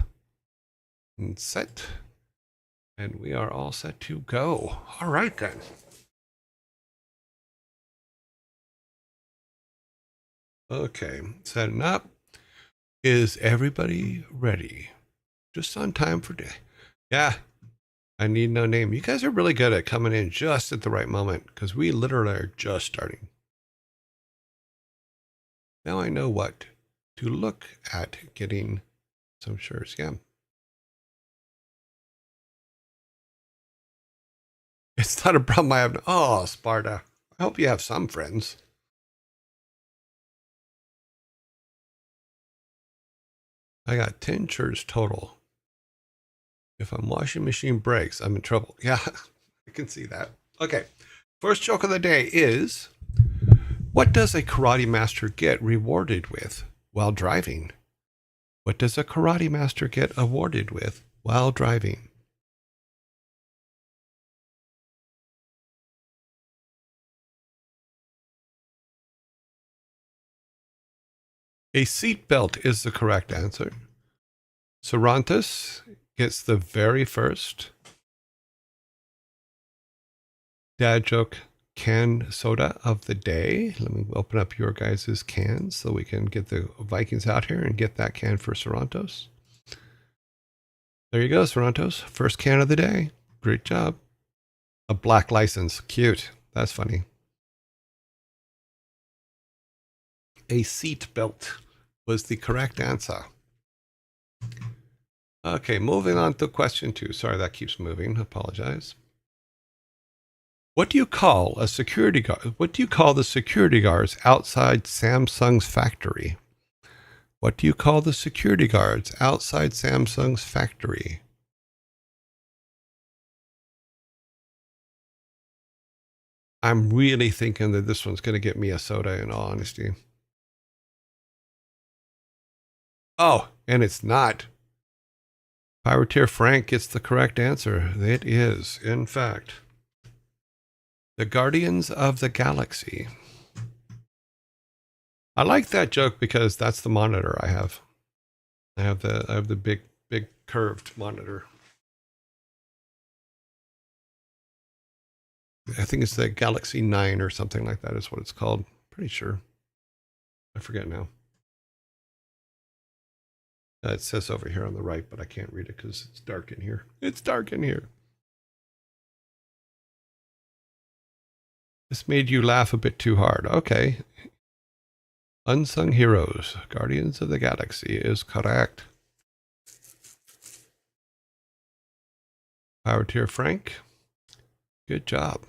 And set. And we are all set to go. All right, then. Okay, setting up. Is everybody ready? Just on time for day. Yeah, I need no name. You guys are really good at coming in just at the right moment because we literally are just starting. Now I know what to look at getting some shirts. Yeah. It's not a problem I have. Oh, Sparta. I hope you have some friends. I got 10 shirts total. If my washing machine breaks, I'm in trouble. Yeah, I can see that. Okay. First joke of the day is, what does a karate master get rewarded with while driving? What does a karate master get awarded with while driving? A seatbelt is the correct answer. Cervantes gets the very first dad joke can soda of the day. Let me open up your guys' cans so we can get the Vikings out here and get that can for Cervantes. There you go, Cervantes. First can of the day. Great job. A black license. Cute. That's funny. A seat belt was the correct answer. Okay, moving on to question 2. Sorry, that keeps moving. Apologize. What do you call a security guard? What do you call the security guards outside Samsung's factory? What do you call the security guards outside Samsung's factory? I'm really thinking that this one's going to get me a soda, in all honesty. Oh, and it's not. Pirateer Frank gets the correct answer. It is, in fact, the Guardians of the Galaxy. I like that joke because that's the monitor I have. I have the big curved monitor. I think it's the Galaxy 9 or something like that is what it's called. Pretty sure. I forget now. It says over here on the right, but I can't read it because it's dark in here. It's dark in here. This made you laugh a bit too hard. Okay. Unsung Heroes, Guardians of the Galaxy is correct. Power tier Frank. Good job.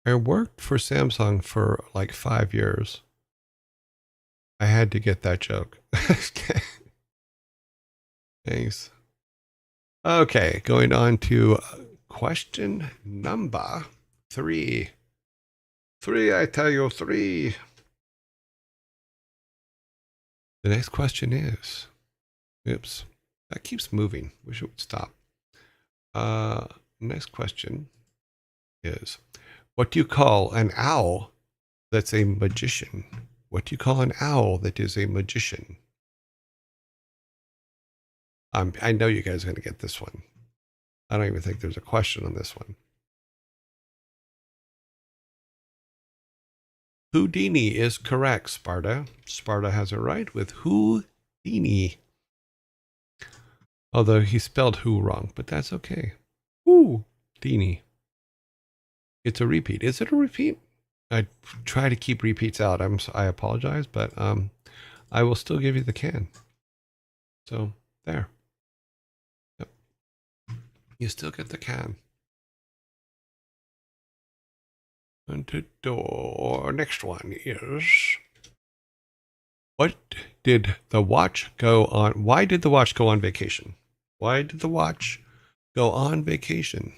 I worked for Samsung for like 5 years. I had to get that joke. Thanks. Okay, going on to question number 3. 3, I tell you, 3. The next question is, oops, that keeps moving. Wish it would stop. Next question is, what do you call an owl that's a magician? What do you call an owl that is a magician? I know you guys are going to get this one. I don't even think there's a question on this one. Houdini is correct, Sparta. Sparta has it right with Houdini. Although he spelled who wrong, but that's okay. Houdini. It's a repeat. Is it a repeat? I try to keep repeats out. I apologize, but I will still give you the can. So there. Yep. You still get the can. And to door. Next one is, what did the watch go on? Why did the watch go on vacation? Why did the watch go on vacation?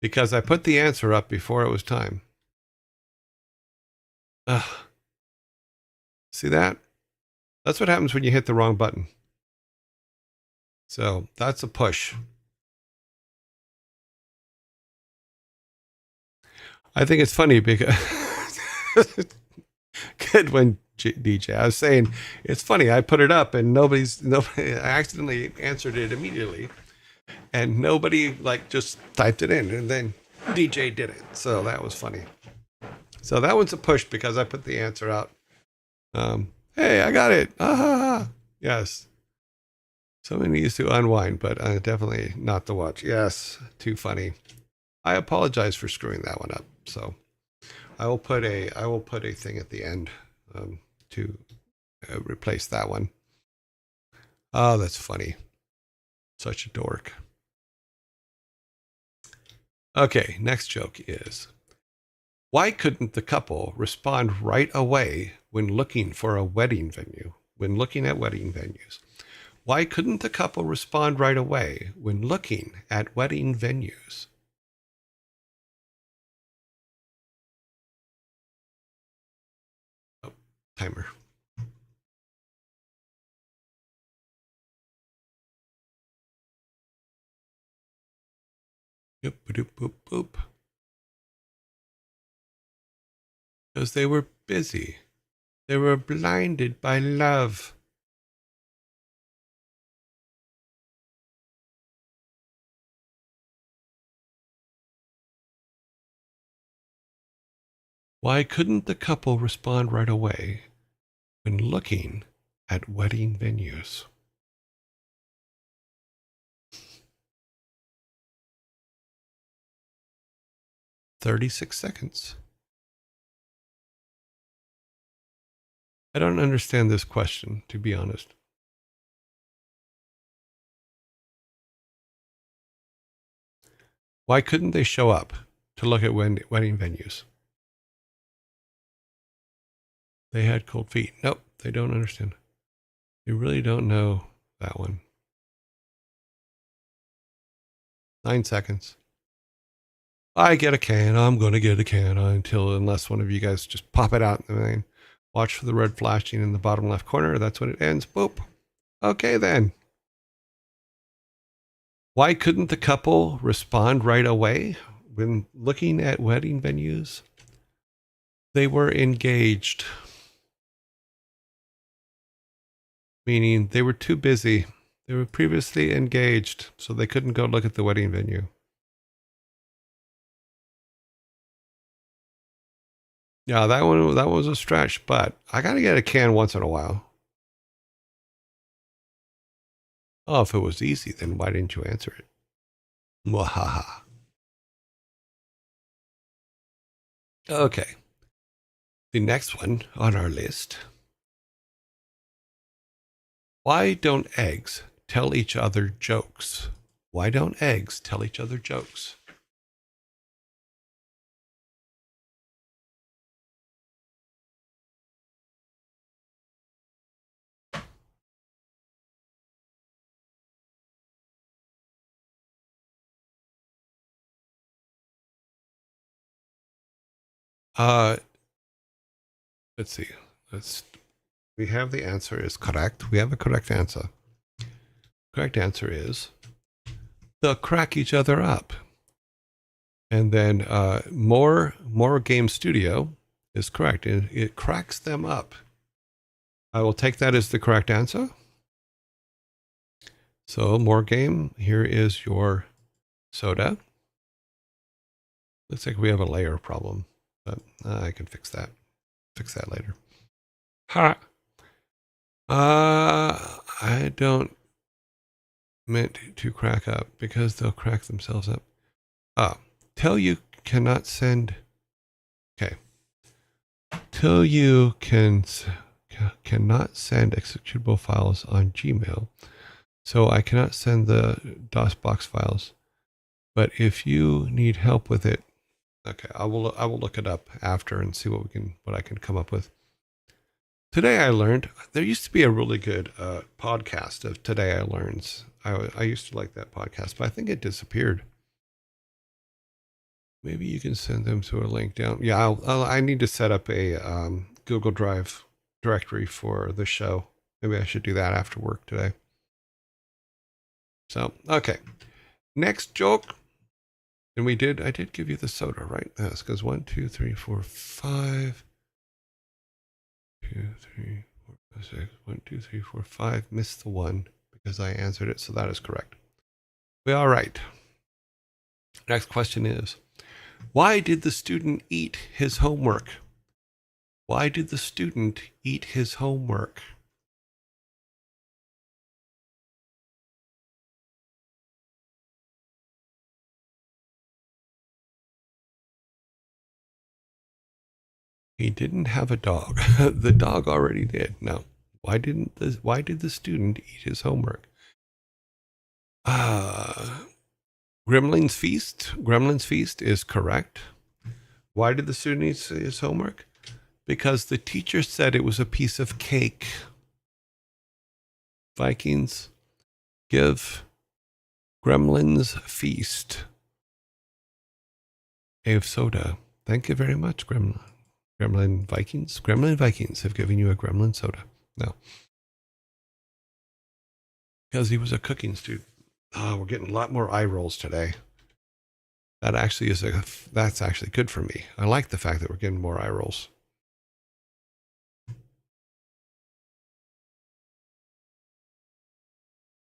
Because I put the answer up before it was time. See that? That's what happens when you hit the wrong button. So that's a push. I think it's funny because good when DJ. I was saying it's funny. I put it up and nobody. I accidentally answered it immediately, and nobody like just typed it in, and then DJ did it. So that was funny. So that one's a push because I put the answer out. Hey, I got it. Yes. Somebody needs to unwind, but definitely not the watch. Yes, too funny. I apologize for screwing that one up. So I will put a thing at the end to replace that one. Oh, that's funny. Such a dork. Okay, next joke is, why couldn't the couple respond right away when looking for a wedding venue? When looking at wedding venues. Why couldn't the couple respond right away when looking at wedding venues? Oh, timer. Boop, boop, boop, boop. Because they were busy. They were blinded by love. Why couldn't the couple respond right away when looking at wedding venues? "36 seconds. I don't understand this question, to be honest. Why couldn't they show up to look at wedding venues? They had cold feet. Nope, they don't understand. They really don't know that one. 9 seconds. I get a can. I'm going to get a can unless one of you guys just pop it out. And then watch for the red flashing in the bottom left corner. That's when it ends. Boop. Okay, then. Why couldn't the couple respond right away when looking at wedding venues? They were engaged. meaning they were too busy. They were previously engaged, so they couldn't go look at the wedding venue. Yeah, that was a stretch, but I got to get a can once in a while. Oh, if it was easy, then why didn't you answer it? Mwahaha. Okay. The next one on our list. Why don't eggs tell each other jokes? Why don't eggs tell each other jokes? Uh, let's see. We have the answer is correct. We have a correct answer. Correct answer is they'll crack each other up. And then more game studio is correct. It cracks them up. I will take that as the correct answer. So more game, here is your soda. Looks like we have a layer problem, but I can fix that. Fix that later. Ha. I don't meant to crack up because they'll crack themselves up. Tell you cannot send. Okay. Till you cannot send executable files on Gmail. So I cannot send the DOSBox files. But if you need help with it, okay, I will look it up after and see what I can come up with. Today I learned there used to be a really good podcast of Today I Learns. I used to like that podcast, but I think it disappeared. Maybe you can send them to a link down. Yeah, I need to set up a Google Drive directory for the show. Maybe I should do that after work today. So, okay. Next joke. And I did give you the soda, right? That's because 1, 2, 3, 4, 5. 2, 3, 4, 5, 6. 1, 2, 3, 4, 5. Missed the 1 because I answered it. So that is correct. We all right. Next question is, why did the student eat his homework? Why did the student eat his homework? He didn't have a dog. The dog already did. No. Why did the student eat his homework? Gremlin's Feast. Gremlin's Feast is correct. Why did the student eat his homework? Because the teacher said it was a piece of cake. Vikings, give Gremlin's Feast a soda. Thank you very much, Gremlin Vikings. Gremlin Vikings have given you a gremlin soda. No. Because he was a cooking student. Oh, we're getting a lot more eye rolls today. That's actually good for me. I like the fact that we're getting more eye rolls.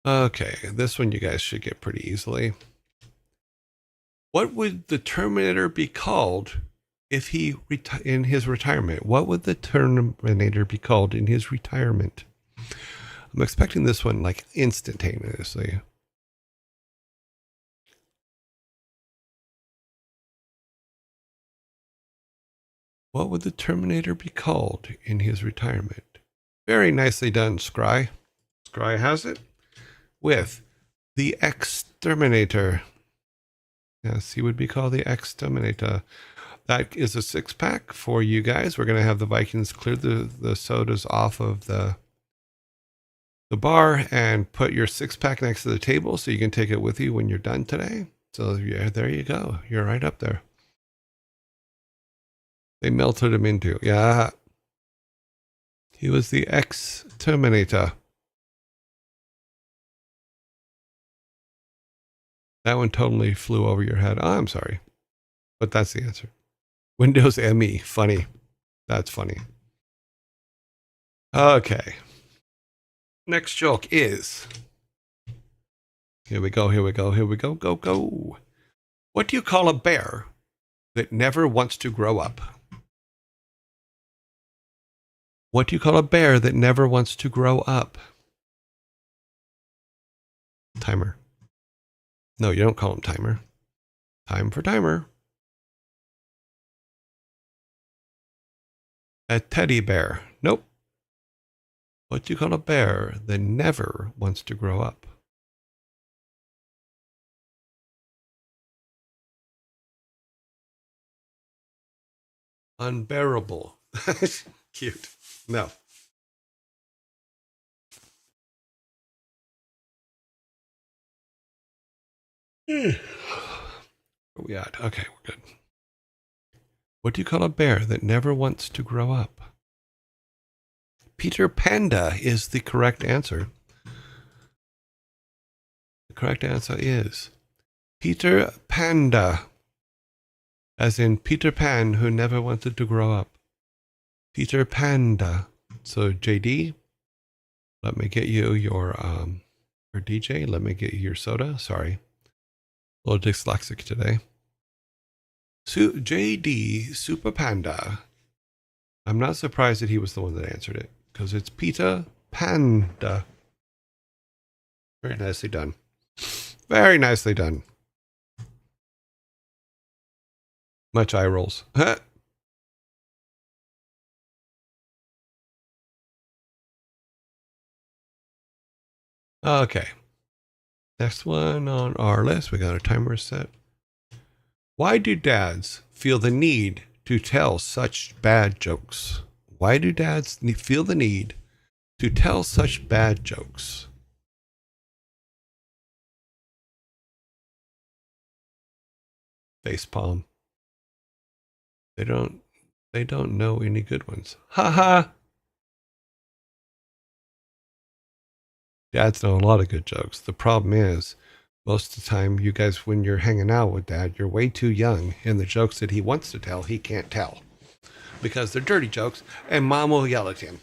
Okay, this one you guys should get pretty easily. What would the Terminator be called if he in his retirement? What would the Terminator be called in his retirement? I'm expecting this one like instantaneously. What would the Terminator be called in his retirement? Very nicely done, Scry. Scry has it with the Exterminator. Yes, he would be called the Exterminator. That is a 6-pack for you guys. We're going to have the Vikings clear the sodas off of the bar and put your 6-pack next to the table so you can take it with you when you're done today. So yeah, there you go. You're right up there. They melted him into. Yeah. He was the Exterminator. That one totally flew over your head. Oh, I'm sorry. But that's the answer. Windows ME. Funny. That's funny. Okay. Next joke is, here we go, go. What do you call a bear that never wants to grow up? What do you call a bear that never wants to grow up? Timer. No, you don't call him Timer. Time for Timer. A teddy bear. Nope. What do you call a bear that never wants to grow up? Unbearable. Cute. No. Where are we at? Okay, we're good. What do you call a bear that never wants to grow up? Peter Panda is the correct answer. The correct answer is Peter Panda, as in Peter Pan who never wanted to grow up. Peter Panda. So JD, let me get you your or DJ, let me get you your soda. Sorry. A little dyslexic today. JD Super Panda. I'm not surprised that he was the one that answered it, because it's Peter Panda. Very nicely done. Very nicely done. Much eye rolls. Okay. Next one on our list, we got a timer set. Why do dads feel the need to tell such bad jokes? Why do dads feel the need to tell such bad jokes? Facepalm. They don't know any good ones. Ha ha. Dads know a lot of good jokes. The problem is, most of the time, you guys, when you're hanging out with dad, you're way too young, and the jokes that he wants to tell, he can't tell because they're dirty jokes, and mom will yell at him.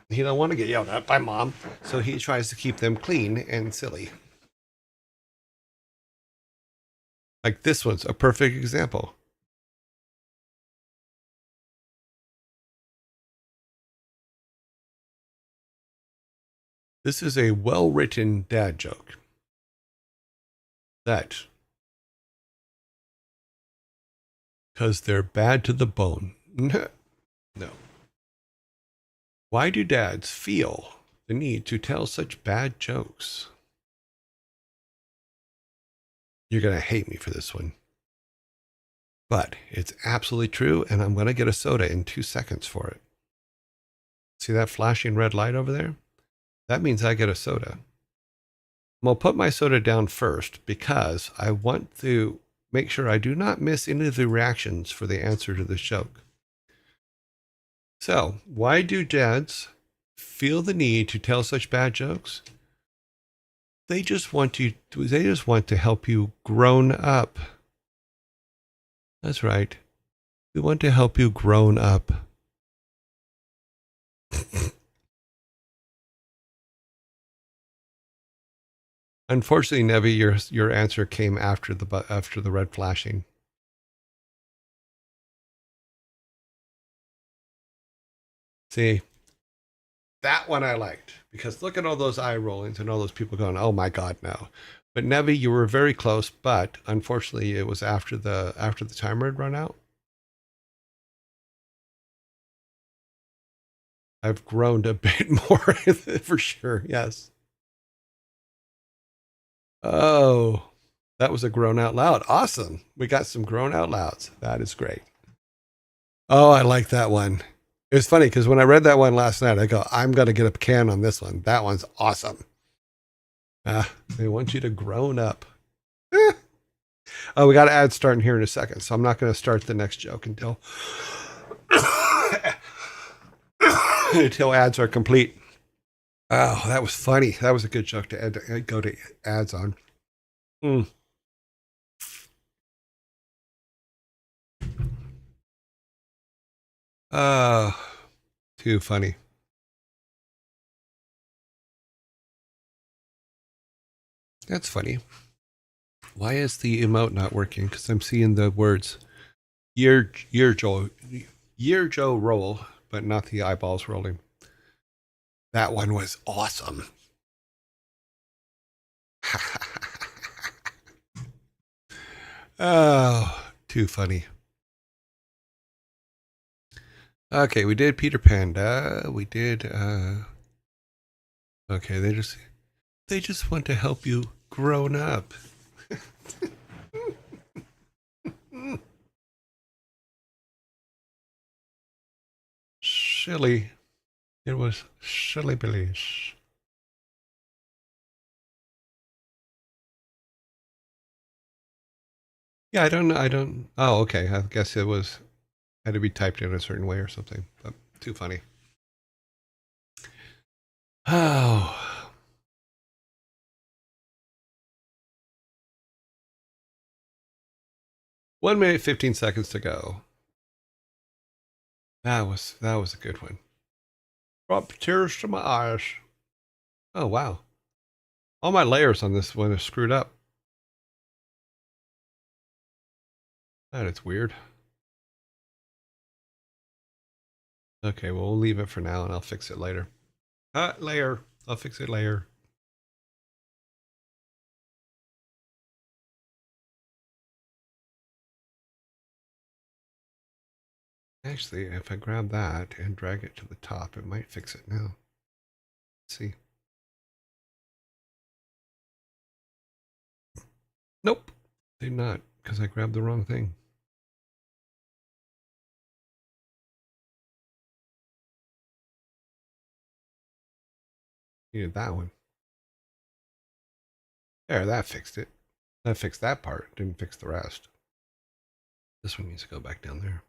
He don't want to get yelled at by mom, so he tries to keep them clean and silly. Like this one's a perfect example. This is a well-written dad joke. That because they're bad to the bone. No. Why do dads feel the need to tell such bad jokes? You're going to hate me for this one. But it's absolutely true, and I'm going to get a soda in 2 seconds for it. See that flashing red light over there? That means I get a soda. I'm going to put my soda down first because I want to make sure I do not miss any of the reactions for the answer to this joke. So, why do dads feel the need to tell such bad jokes? They just want to help you grown up. That's right. We want to help you grown up. Unfortunately, Nevi, your answer came after the red flashing. See, that one I liked because look at all those eye rollings and all those people going, "Oh my God, no!" But Nevi, you were very close, but unfortunately, it was after the timer had run out. I've groaned a bit more for sure. Yes. Oh, that was a groan out loud. Awesome. We got some groan out louds. That is great. Oh, I like that one. It's funny because when I read that one last night, I go, I'm going to get a can on this one. That one's awesome. They want you to grown up. Oh, we got ads starting here in a second, so I'm not going to start the next joke until until ads are complete. Oh, that was funny. That was a good joke to go to ads on. Mm. Too funny. That's funny. Why is the emote not working? Because I'm seeing the words year Joe roll, but not the eyeballs rolling. That one was awesome. Oh, too funny. Okay, we did Peter Panda. We did okay, they just want to help you grown up. Silly. It was silly billies. Yeah, I don't know. I don't. Oh, okay. I guess it was had to be typed in a certain way or something. But too funny. Oh, 1 minute 15 seconds to go. That was a good one. Brought tears to my eyes. Oh wow. All my layers on this one are screwed up. That is weird. Okay, well we'll leave it for now and I'll fix it later. Layer. I'll fix it later. Actually, if I grab that and drag it to the top, it might fix it now. Let's see. Nope. Did not, because I grabbed the wrong thing. Needed that one. There, that fixed it. That fixed that part. Didn't fix the rest. This one needs to go back down there.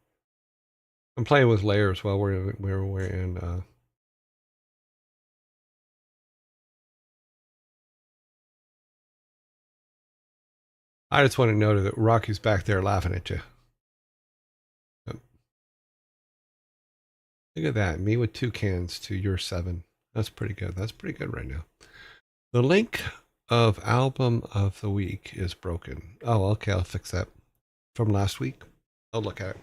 I'm playing with layers while we're in. I just want to note that Rocky's back there laughing at you. Look at that. Me with 2 cans to your 7. That's pretty good. That's pretty good right now. The link of album of the week is broken. Oh, okay. I'll fix that. From last week. I'll look at it.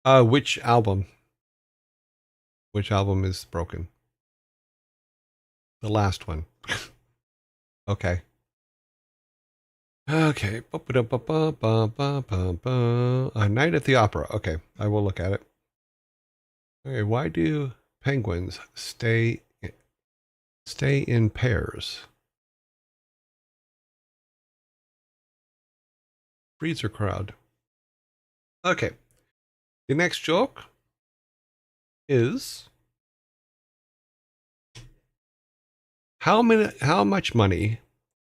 Which album? Which album is broken? The last one. Okay. Okay. A Night at the Opera. Okay. I will look at it. Okay. Why do penguins stay in pairs? Freezer crowd. Okay. The next joke is how much money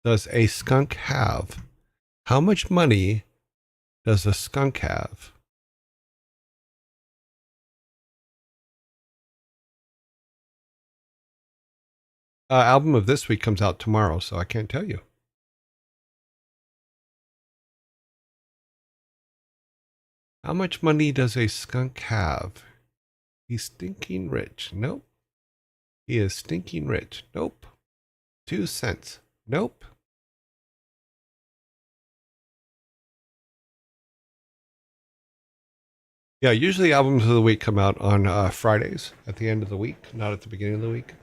does a skunk have? How much money does a skunk have? Album of this week comes out tomorrow, so I can't tell you. How much money does a skunk have? He's stinking rich. Nope. He is stinking rich. Nope. 2 cents. Nope. Yeah, usually albums of the week come out on Fridays at the end of the week, not at the beginning of the week.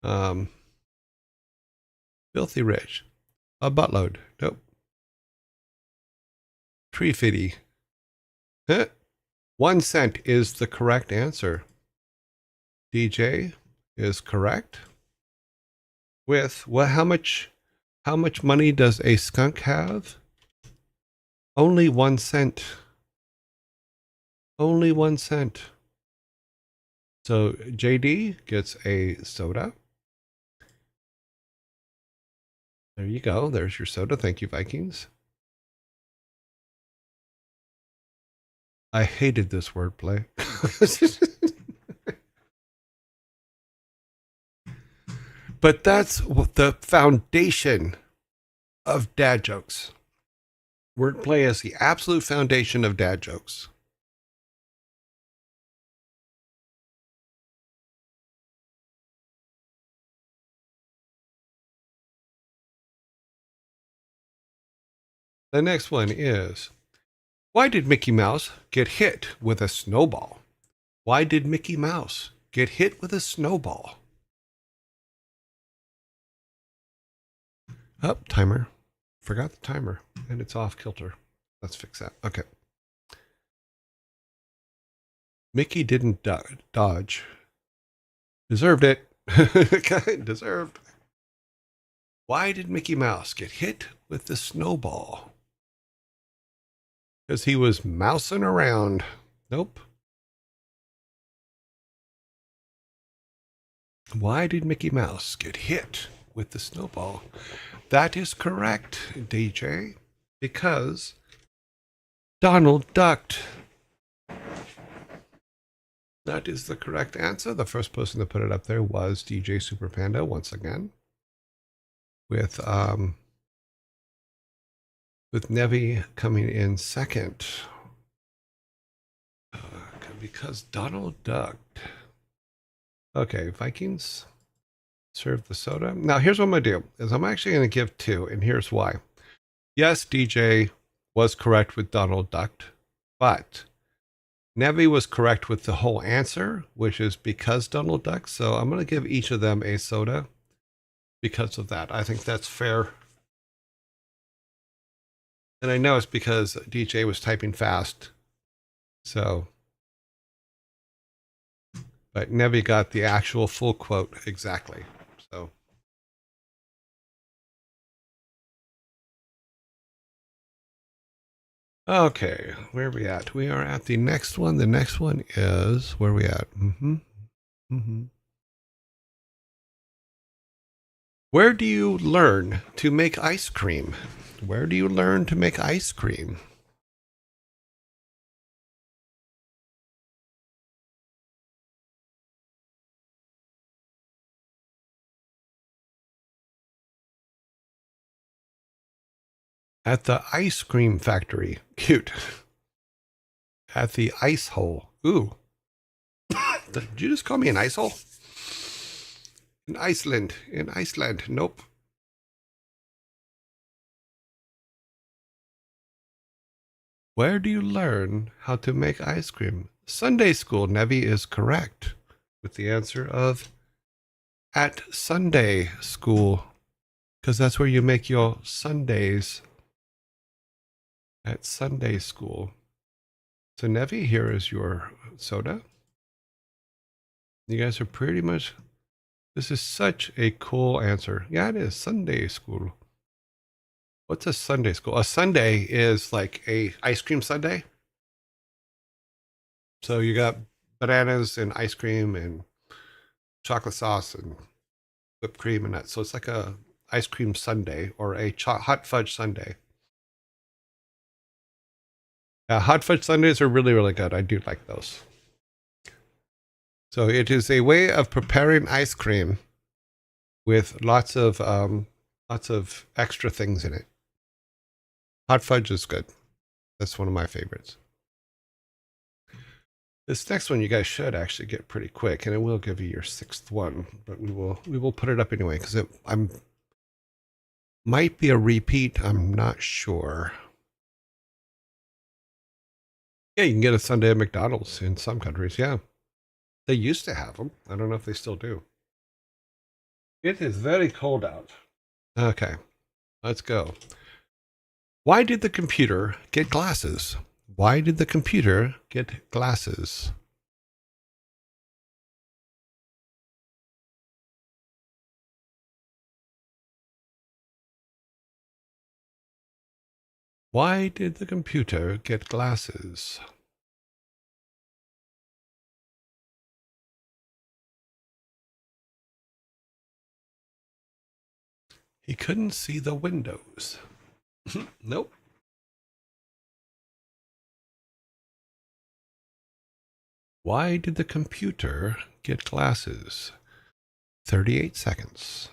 Um, Filthy Rich. A buttload. Nope. Tree Fitty. Huh. 1 cent is the correct answer. DJ is correct. With well, how much money does a skunk have? Only 1 cent. Only 1 cent. So JD gets a soda. There you go. There's your soda. Thank you, Vikings. I hated this wordplay. But that's the foundation of dad jokes. Wordplay is the absolute foundation of dad jokes. The next one is, why did Mickey Mouse get hit with a snowball? Why did Mickey Mouse get hit with a snowball? Oh, timer. Forgot the timer, and it's off kilter. Let's fix that. Okay. Mickey didn't dodge. Deserved it. Deserved. Why did Mickey Mouse get hit with the snowball? Because he was mousing around. Nope. Why did Mickey Mouse get hit with the snowball? That is correct, DJ, because Donald ducked. That is the correct answer. The first person to put it up there was DJ Super Panda once again, with Nevi coming in second. Because Donald ducked. Okay, Vikings serve the soda. Now, here's what I'm going to do, is I'm actually going to give 2, and here's why. Yes, DJ was correct with Donald ducked, but Nevi was correct with the whole answer, which is because Donald ducked. So I'm going to give each of them a soda because of that. I think that's fair. And I know it's because DJ was typing fast. So, but Nevi got the actual full quote exactly. So, okay, where are we at? We are at the next one. The next one is, where are we at? Where do you learn to make ice cream? Where do you learn to make ice cream? At the ice cream factory. Cute. At the ice hole. Ooh. Did you just call me an ice hole? In Iceland. In Iceland. Nope. Where do you learn how to make ice cream? Sunday school. Nevi is correct with the answer of at Sunday school, because that's where you make your Sundays, at Sunday school. So Nevi, here is your soda. You guys are pretty much, this is such a cool answer. Yeah, it is Sunday school. What's a Sunday school? A Sunday is like a ice cream sundae. So you got bananas and ice cream and chocolate sauce and whipped cream and that. So it's like a ice cream sundae or a hot fudge sundae. Hot fudge sundaes are really, really good. I do like those. So it is a way of preparing ice cream with lots of extra things in it. Hot fudge is good. That's one of my favorites. This next one you guys should actually get pretty quick, and it will give you your 6th one, but we will put it up anyway because it might be a repeat. I'm not sure. Yeah, you can get a sundae at McDonald's in some countries. Yeah, they used to have them. I don't know if they still do. It is very cold out. Okay, let's go. Why did the computer get glasses? Why did the computer get glasses? Why did the computer get glasses? He couldn't see the windows. Nope. Why did the computer get glasses? 38 seconds.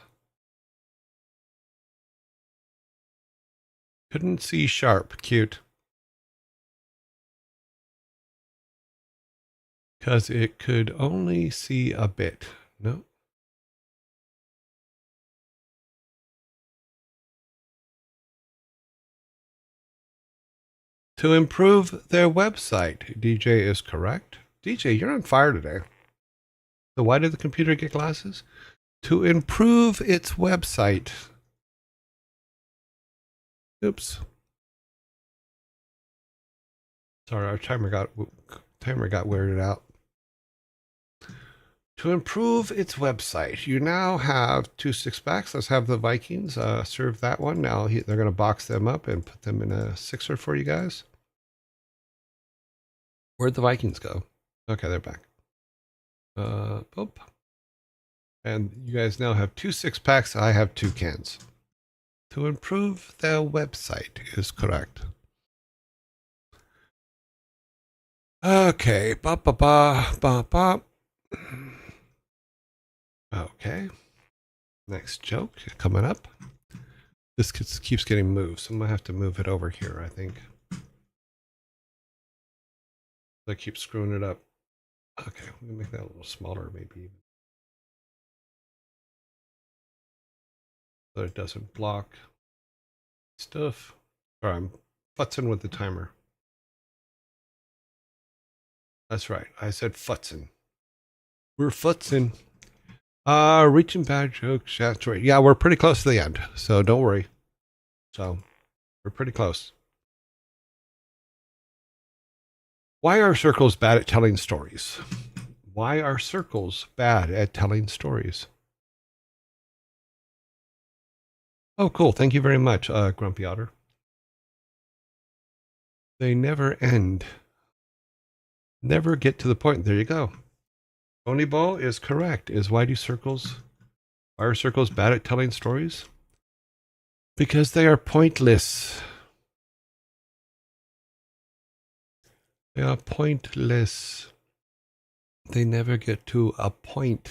Couldn't see sharp. Cute. Because it could only see a bit. No. To improve their website. DJ is correct. DJ, you're on fire today. So why did the computer get glasses? To improve its website. Oops. Sorry, our timer got weirded out. To improve its website, you now have 2 6-packs. Let's have the Vikings serve that one. Now they're going to box them up and put them in a 6er for you guys. Where'd the Vikings go? Okay, they're back. Boop. And you guys now have 2 6-packs. I have 2 cans. To improve their website is correct. Okay. Ba ba ba ba ba. Okay. Next joke coming up. This keeps getting moved, so I'm gonna have to move it over here, I think. I keep screwing it up. Okay, let me make that a little smaller, maybe. So it doesn't block stuff. Or I'm futzing with the timer. That's right. I said futzing. We're futzing. Reaching bad jokes. That's right. Yeah, we're pretty close to the end, so don't worry. So we're pretty close. Why are circles bad at telling stories? Why are circles bad at telling stories? Oh, cool. Thank you very much, Grumpy Otter. They never end. Never get to the point. There you go. Tony Ball is correct. Why are circles bad at telling stories? Because they are pointless. They are pointless. They never get to a point.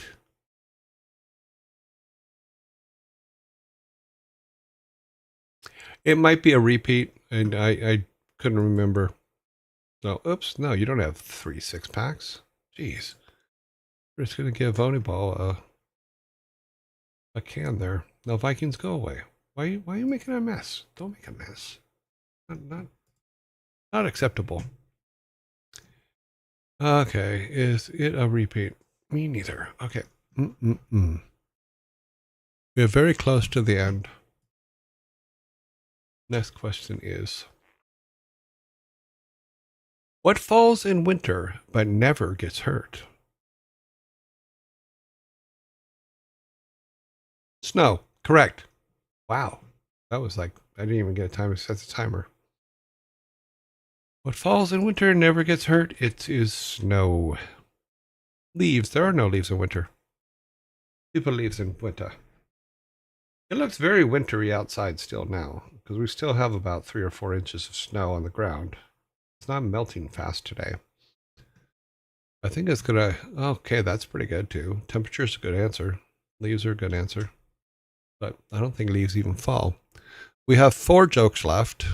It might be a repeat, and I couldn't remember. So, oops, no, you don't have 3 6-packs. Jeez. We're just going to give Volleyball a can there. Now, Vikings, go away. Why are you making a mess? Don't make a mess. Not acceptable. Okay, is it a repeat? Me neither. Okay. We're very close to the end. Next question is, what falls in winter but never gets hurt? Snow. Correct. Wow. That was like, I didn't even get time to set the timer. What falls in winter and never gets hurt? It is snow. Leaves. There are no leaves in winter. People leaves in winter. It looks very wintry outside still now, because we still have about 3 or 4 inches of snow on the ground. It's not melting fast today. I think it's gonna, okay, that's pretty good too. Temperature's a good answer. Leaves are a good answer. But I don't think leaves even fall. We have 4 jokes left.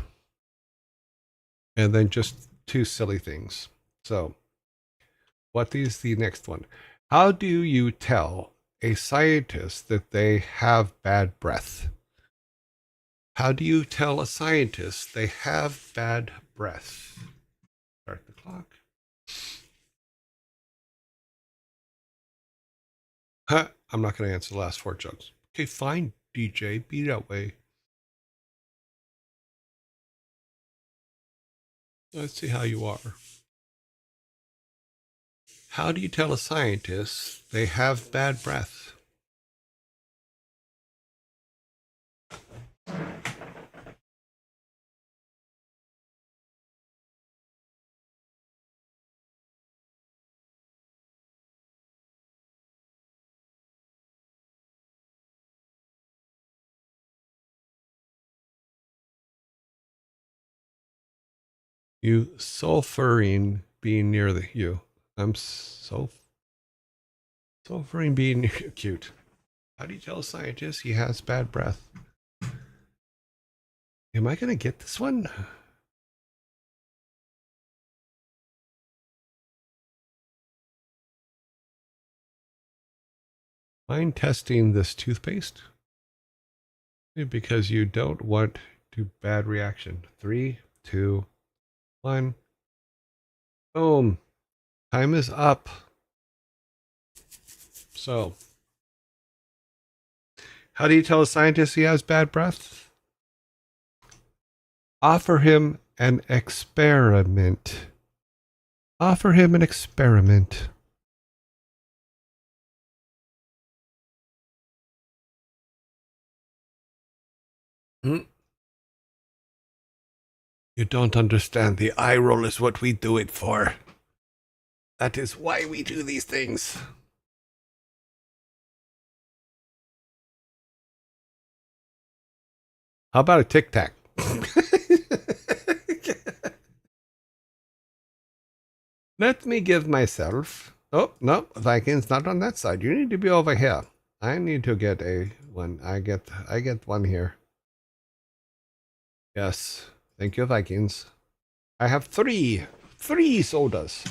And then just 2 silly things. So, what is the next one? How do you tell a scientist that they have bad breath? How do you tell a scientist they have bad breath? Start the clock. Huh, I'm not going to answer the last 4 jokes. Okay, fine, DJ, be that way. Let's see how you are. How do you tell a scientist they have bad breath? You sulfuring being near you. I'm sulfuring being near you. Cute. How do you tell a scientist he has bad breath? Am I going to get this one? Mind testing this toothpaste? Because you don't want to bad reaction. 3, 2, 1. Boom. Time is up. So, how do you tell a scientist he has bad breath? Offer him an experiment. Offer him an experiment. Hmm? You don't understand. The eye roll is what we do it for. That is why we do these things. How about a tic tac? Let me give myself. Oh, no, Vikings, not on that side. You need to be over here. I need to get a one. I get one here. Yes. Thank you, Vikings. I have three sodas.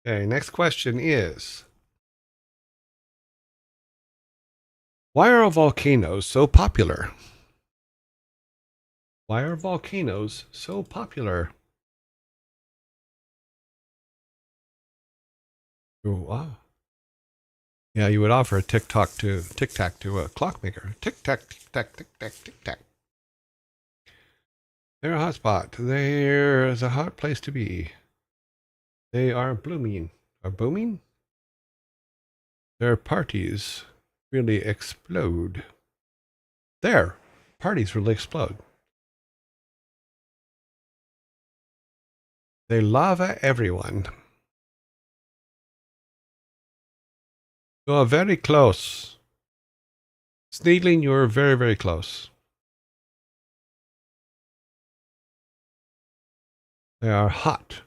Okay, next question is, why are volcanoes so popular? Why are volcanoes so popular? Oh, wow. Yeah, you would offer a tic tac to a clockmaker. Tic tac, tic tac, tic tac, tic tac. They're a hot spot. There's a hot place to be. They are blooming. Are booming? Their parties really explode. Their parties really explode. They lava everyone. You are very close. Sneedling, you are very, very close. They are hot.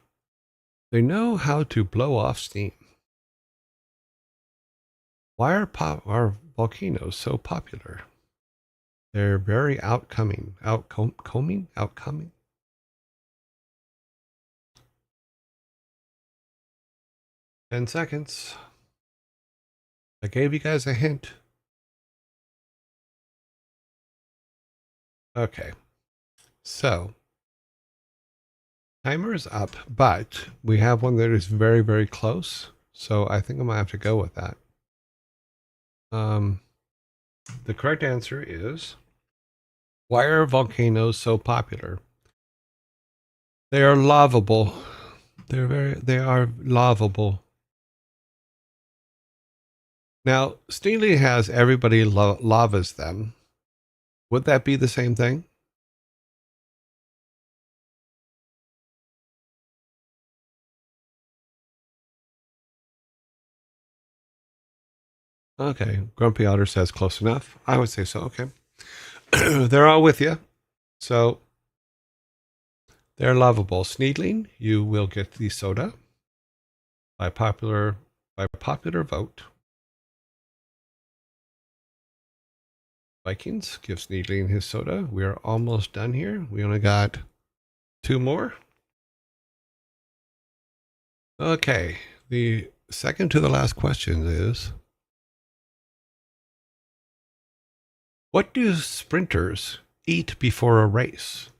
They know how to blow off steam. Why are volcanoes so popular? They're very outcoming. 10 seconds. I gave you guys a hint. Okay. So, timer is up, but we have one that is very, very close. So I think I'm going to have to go with that. The correct answer is, why are volcanoes so popular? They are lovable. They are lovable. Now, Steely has everybody lavas them. Would that be the same thing? Okay, Grumpy Otter says close enough. I would say so. Okay. They're all with you. So they're lovable. Sneedling, you will get the soda by popular vote. Vikings, give Sneedling his soda. We are almost done here. We only got 2 more. Okay, the second to the last question is, what do sprinters eat before a race?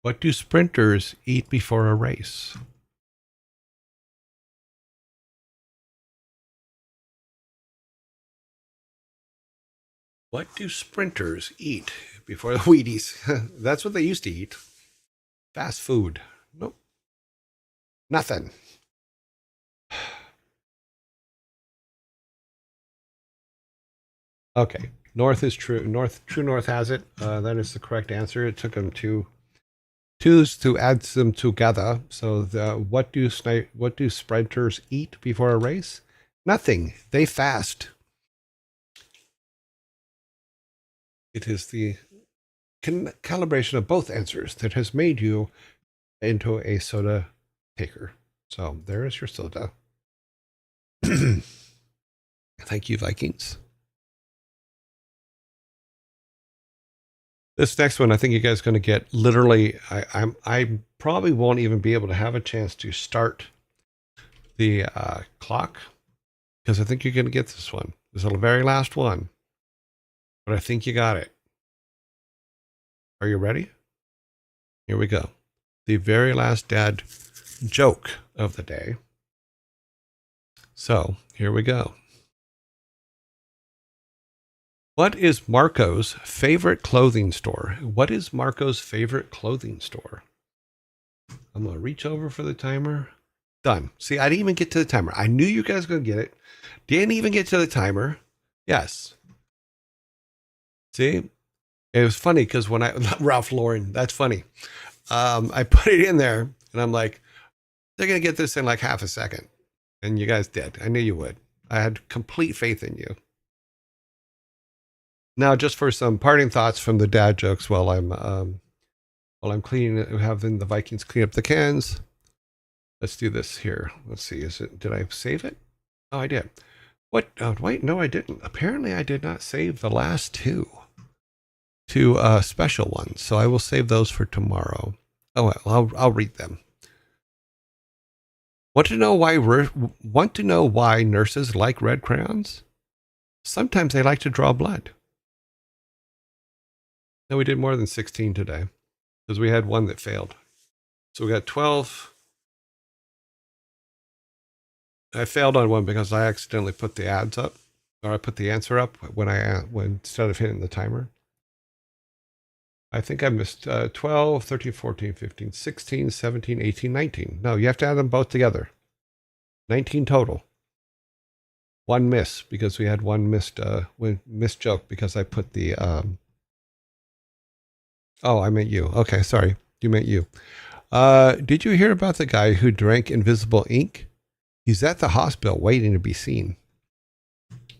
What do sprinters eat before a race? What do sprinters eat before the Wheaties? That's what they used to eat. Fast food. Nope. Nothing. Okay. North is true. True North has it. That is the correct answer. It took them two twos to add them together. So what do sprinters eat before a race? Nothing. They fast. It is the calibration of both answers that has made you into a soda taker. So there is your soda. Thank you, Vikings. This next one, I think you guys are going to get literally. I probably won't even be able to have a chance to start the clock because I think you're going to get this one. This is the very last one, but I think you got it. Are you ready? Here we go. the very last dad joke of the day. So here we go. What is Marco's favorite clothing store? What is Marco's favorite clothing store? I'm going to reach over for the timer. Done. See, I didn't even get to the timer. I knew you guys were going to get it. Didn't even get to the timer. Yes. See, it was funny because when Ralph Lauren, that's funny. I put it in there and I'm like, they're going to get this in like half a second. And you guys did. I knew you would. I had complete faith in you. Now, just for some parting thoughts from the dad jokes while I'm cleaning, having the Vikings clean up the cans. Let's do this here. Let's see. Did I save it? Oh, I did. What? Wait, no, I didn't. Apparently, I did not save the last two special ones. So I will save those for tomorrow. Oh, well, I'll read them. Want to know why nurses like red crayons? Sometimes they like to draw blood. No, we did more than 16 today because we had one that failed. So we got 12. I failed on one because I accidentally put the ads up, or I put the answer up when instead of hitting the timer. I think I missed 12, 13, 14, 15, 16, 17, 18, 19. No, you have to add them both together. 19 total. One miss because we had one missed joke because I put the oh, I meant you. Okay, sorry. You meant you. Did you hear about the guy who drank invisible ink? He's at the hospital waiting to be seen.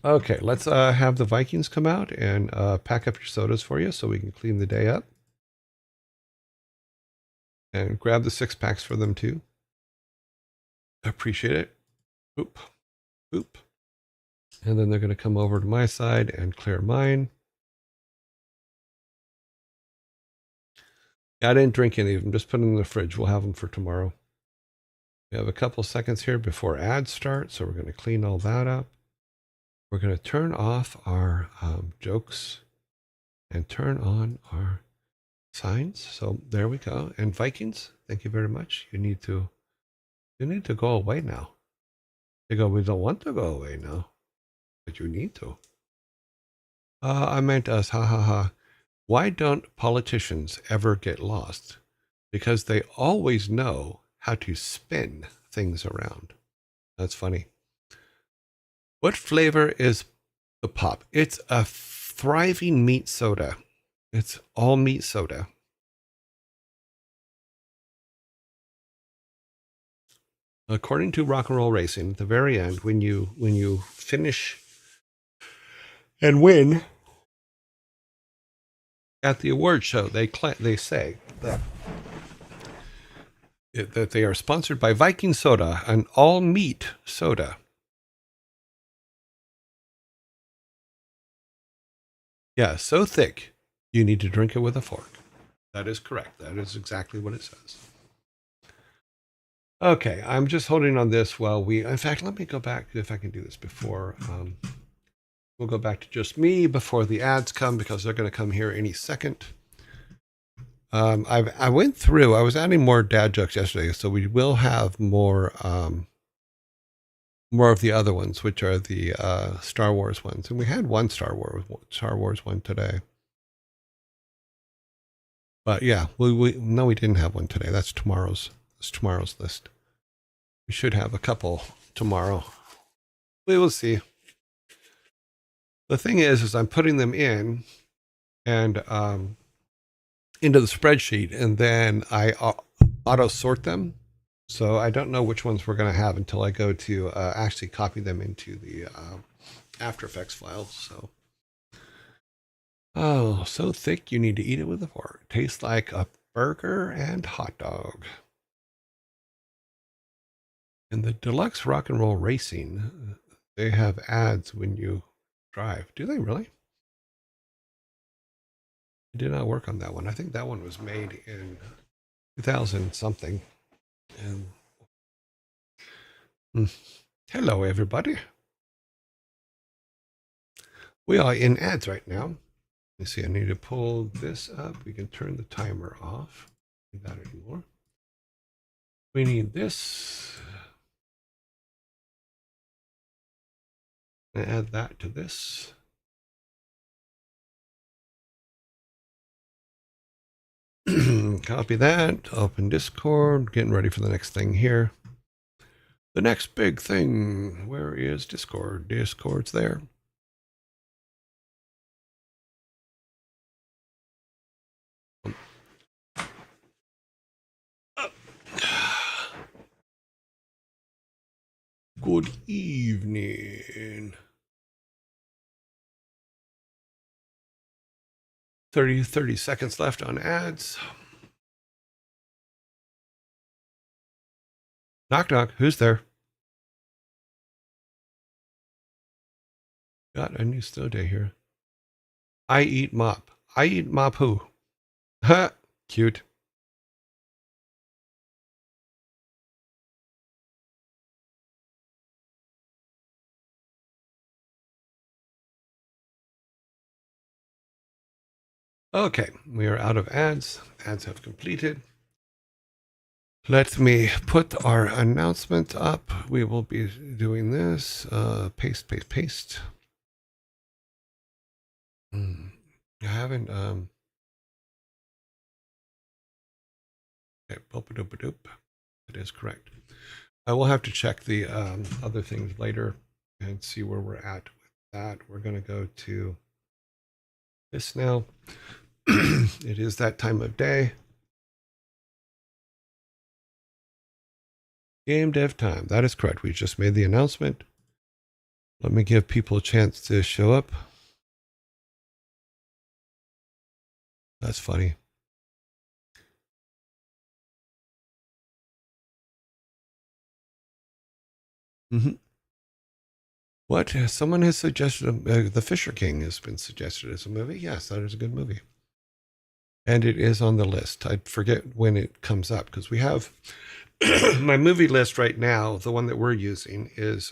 Okay, let's have the Vikings come out and pack up your sodas for you so we can clean the day up. And grab the 6-packs for them too. Appreciate it. Oop. Oop. And then they're going to come over to my side and clear mine. I didn't drink any of them. Just put them in the fridge. We'll have them for tomorrow. We have a couple seconds here before ads start, so we're going to clean all that up. We're going to turn off our jokes and turn on our signs. So there we go. And Vikings, thank you very much. You need to go away now. They go, we don't want to go away now, but you need to. I meant us, ha ha ha. Why don't politicians ever get lost? Because they always know how to spin things around. That's funny. What flavor is the pop? It's a thriving meat soda. It's all meat soda. According to Rock and Roll Racing, at the very end, when you finish and win at the award show, they say that they are sponsored by Viking Soda, an all meat soda. Yeah, so thick you need to drink it with a fork. That is correct. That is exactly what it says. Okay, I'm just holding on this while in fact, let me go back if I can do this before. We'll go back to just me before the ads come because they're going to come here any second. I went through, I was adding more dad jokes yesterday, so we will have more of the other ones, which are the Star Wars ones. And we had one Star Wars one today. But yeah, we didn't have one today. That's tomorrow's list. We should have a couple tomorrow. We will see. The thing is I'm putting them in and into the spreadsheet, and then I auto sort them. So I don't know which ones we're going to have until I go to actually copy them into the After Effects files. So, oh, so thick you need to eat it with a fork. Tastes like a burger and hot dog. And the Deluxe Rock and Roll Racing, they have ads when you drive. Do they really? I did not work on that one. I think that one was made in 2000 something. And hello, everybody. We are in ads right now. Let me see. I need to pull this up. We can turn the timer off. Do that anymore. We need this. Add that to this. Copy that. Open Discord. Getting ready for the next thing here. The next big thing. Where is Discord? Discord's there. Good evening. 30 seconds left on ads. Knock, knock. Who's there? Got a new snow day here. I eat mop. I eat mop who? Ha! Cute. Okay, we are out of ads. Ads have completed. Let me put our announcement up. We will be doing this. Paste, paste, paste. I haven't. Okay, boop-a-doop-a-doop. It is correct. I will have to check the other things later and see where we're at with that. We're going to go to this now. It is that time of day. Game dev time. That is correct. We just made the announcement. Let me give people a chance to show up. That's funny. What? Someone has suggested The Fisher King has been suggested as a movie. Yes, that is a good movie. And it is on the list. I forget when it comes up because we have my movie list right now. The one that we're using is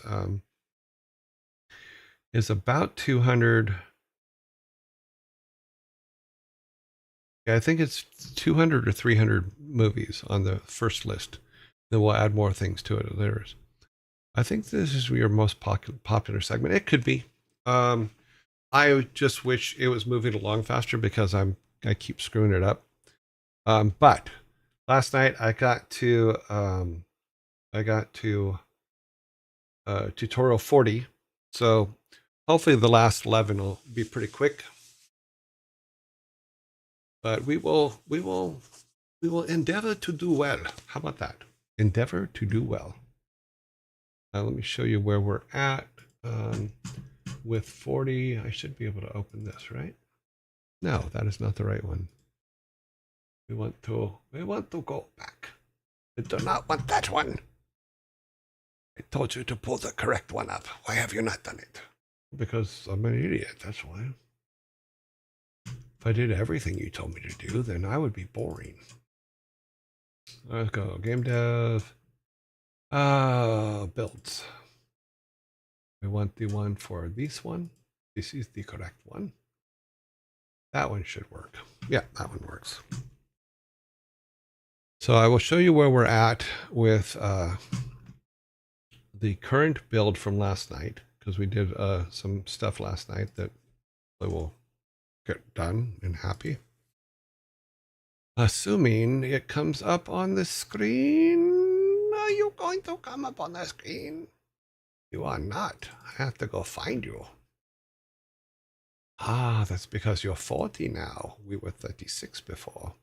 about 200. Yeah, I think it's 200 or 300 movies on the first list. Then we'll add more things to it. There's, I think this is your most popular segment. It could be. I just wish it was moving along faster because I keep screwing it up. But last night I got to tutorial 40. So hopefully the last 11 will be pretty quick. But we will endeavor to do well. How about that? Endeavor to do well. Let me show you where we're at. With 40, I should be able to open this, right? No, that is not the right one. We want to go back. I do not want that one. I told you to pull the correct one up. Why have you not done it? Because I'm an idiot, that's why. If I did everything you told me to do, then I would be boring. Let's go. Game dev. Builds. We want the one for this one. This is the correct one. That one should work. Yeah, that one works. So I will show you where we're at with the current build from last night, because we did some stuff last night that I will get done and happy. Assuming it comes up on the screen. Are you going to come up on the screen? You are not. I have to go find you. Ah, that's because you're 40 now. We were 36 before.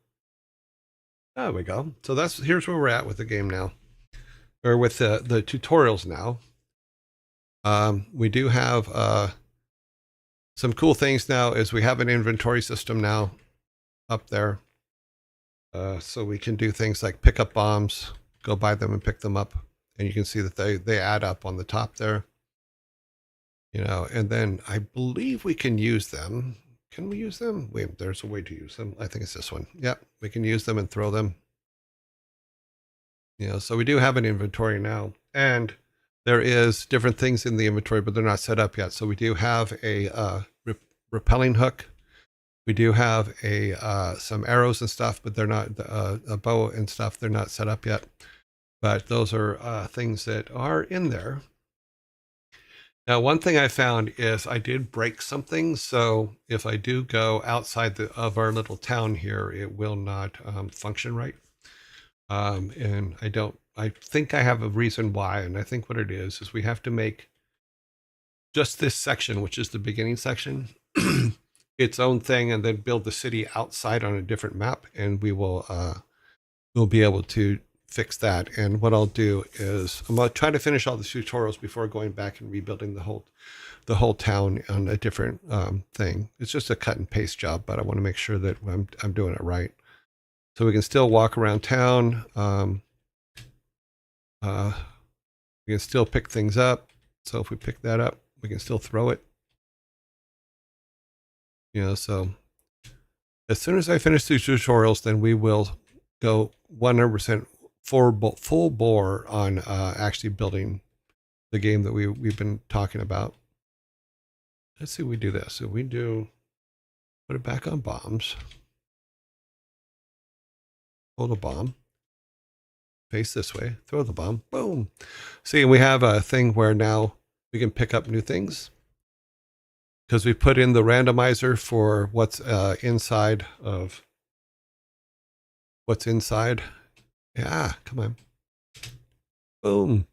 There we go. So here's where we're at with the game now. Or with the tutorials now. We do have some cool things now is we have an inventory system now up there. So we can do things like pick up bombs, go buy them and pick them up. And you can see that they add up on the top there. You know, and then I believe we can use them. Can we use them? Wait, there's a way to use them. I think it's this one. Yep, we can use them and throw them. You know, so we do have an inventory now. And there is different things in the inventory, but they're not set up yet. So we do have a repelling hook. We do have some arrows and stuff, but they're not, a bow and stuff, they're not set up yet. But those are things that are in there. Now, one thing I found is I did break something. So if I do go outside of our little town here, it will not function right. And I think I have a reason why. And I think what it is we have to make just this section, which is the beginning section, its own thing, and then build the city outside on a different map. And we'll be able to fix that. And what I'll do is I'm going to try to finish all the tutorials before going back and rebuilding the whole town on a different thing. It's just a cut and paste job, but I want to make sure that I'm doing it right. So we can still walk around town. We can still pick things up. So if we pick that up, we can still throw it. So as soon as I finish these tutorials, then we will go 100% full bore on actually building the game that we've been talking about. Let's see, we do this. So we do put it back on bombs. Hold a bomb. Face this way. Throw the bomb. Boom. See, we have a thing where now we can pick up new things because we put in the randomizer for what's inside of what's inside. Yeah, come on. Boom.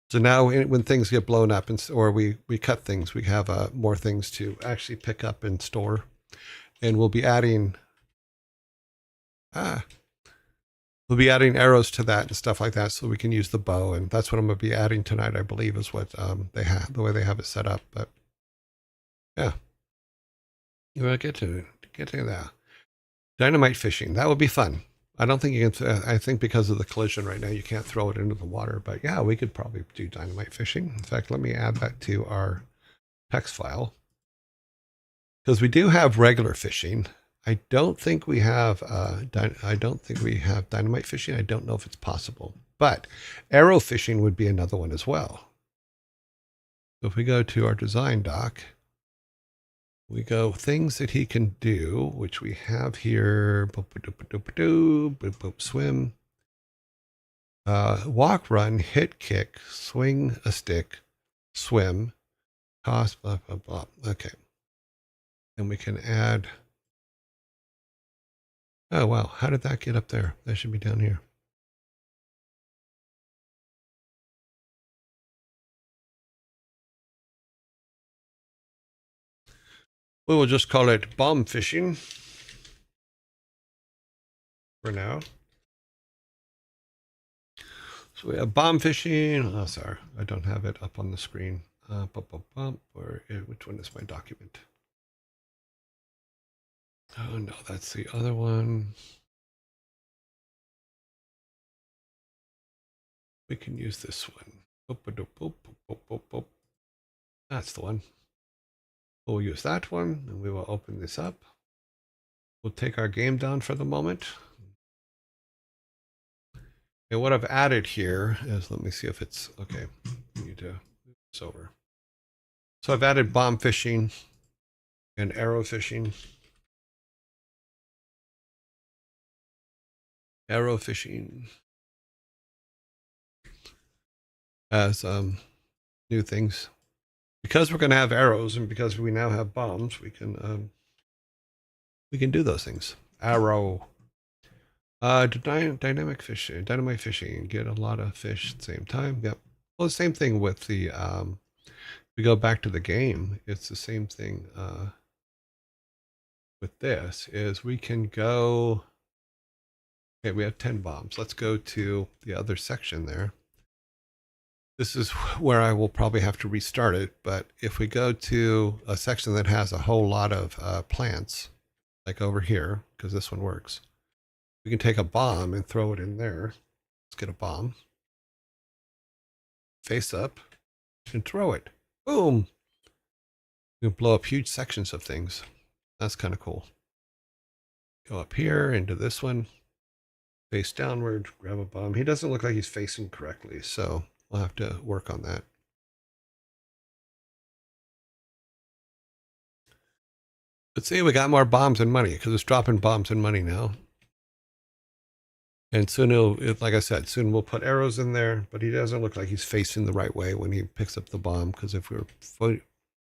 So now when things get blown up or we cut things, we have more things to actually pick up and store. And we'll be adding arrows to that and stuff like that so we can use the bow. And that's what I'm going to be adding tonight, I believe, is what they have, the way they have it set up. But yeah, you want to get to that. Dynamite fishing, that would be fun. I don't think you can, I think because of the collision right now, you can't throw it into the water, but yeah, we could probably do dynamite fishing. In fact, let me add that to our text file. Because we do have regular fishing. I don't think we have dynamite fishing. I don't know if it's possible, but arrow fishing would be another one as well. So if we go to our design doc, we go things that he can do, which we have here. Swim, walk, run, hit, kick, swing a stick, swim, toss, blah, blah, blah. Okay. And we can add. Oh, wow. How did that get up there? That should be down here. We will just call it bomb fishing for now. So we have bomb fishing. Oh, sorry. I don't have it up on the screen. Which one is my document? Oh, no, that's the other one. We can use this one. That's the one. We'll use that one, and we will open this up. We'll take our game down for the moment. And what I've added here is, let me see if it's, okay, we need to move this over. So I've added bomb fishing and arrow fishing. Arrow fishing as new things. Because we're going to have arrows and because we now have bombs, we can do those things. Arrow. Dynamite fishing, get a lot of fish at the same time. Yep. Well, the same thing with the, we go back to the game. It's the same thing with this is we can go, okay, we have 10 bombs. Let's go to the other section there. This is where I will probably have to restart it. But if we go to a section that has a whole lot of plants, like over here, because this one works, we can take a bomb and throw it in there. Let's get a bomb. Face up and throw it. Boom. You can blow up huge sections of things. That's kind of cool. Go up here into this one. Face downward, grab a bomb. He doesn't look like he's facing correctly, so we'll have to work on that. Let's see, we got more bombs and money because it's dropping bombs and money now. And soon like I said, soon we'll put arrows in there, but he doesn't look like he's facing the right way when he picks up the bomb. Because if we're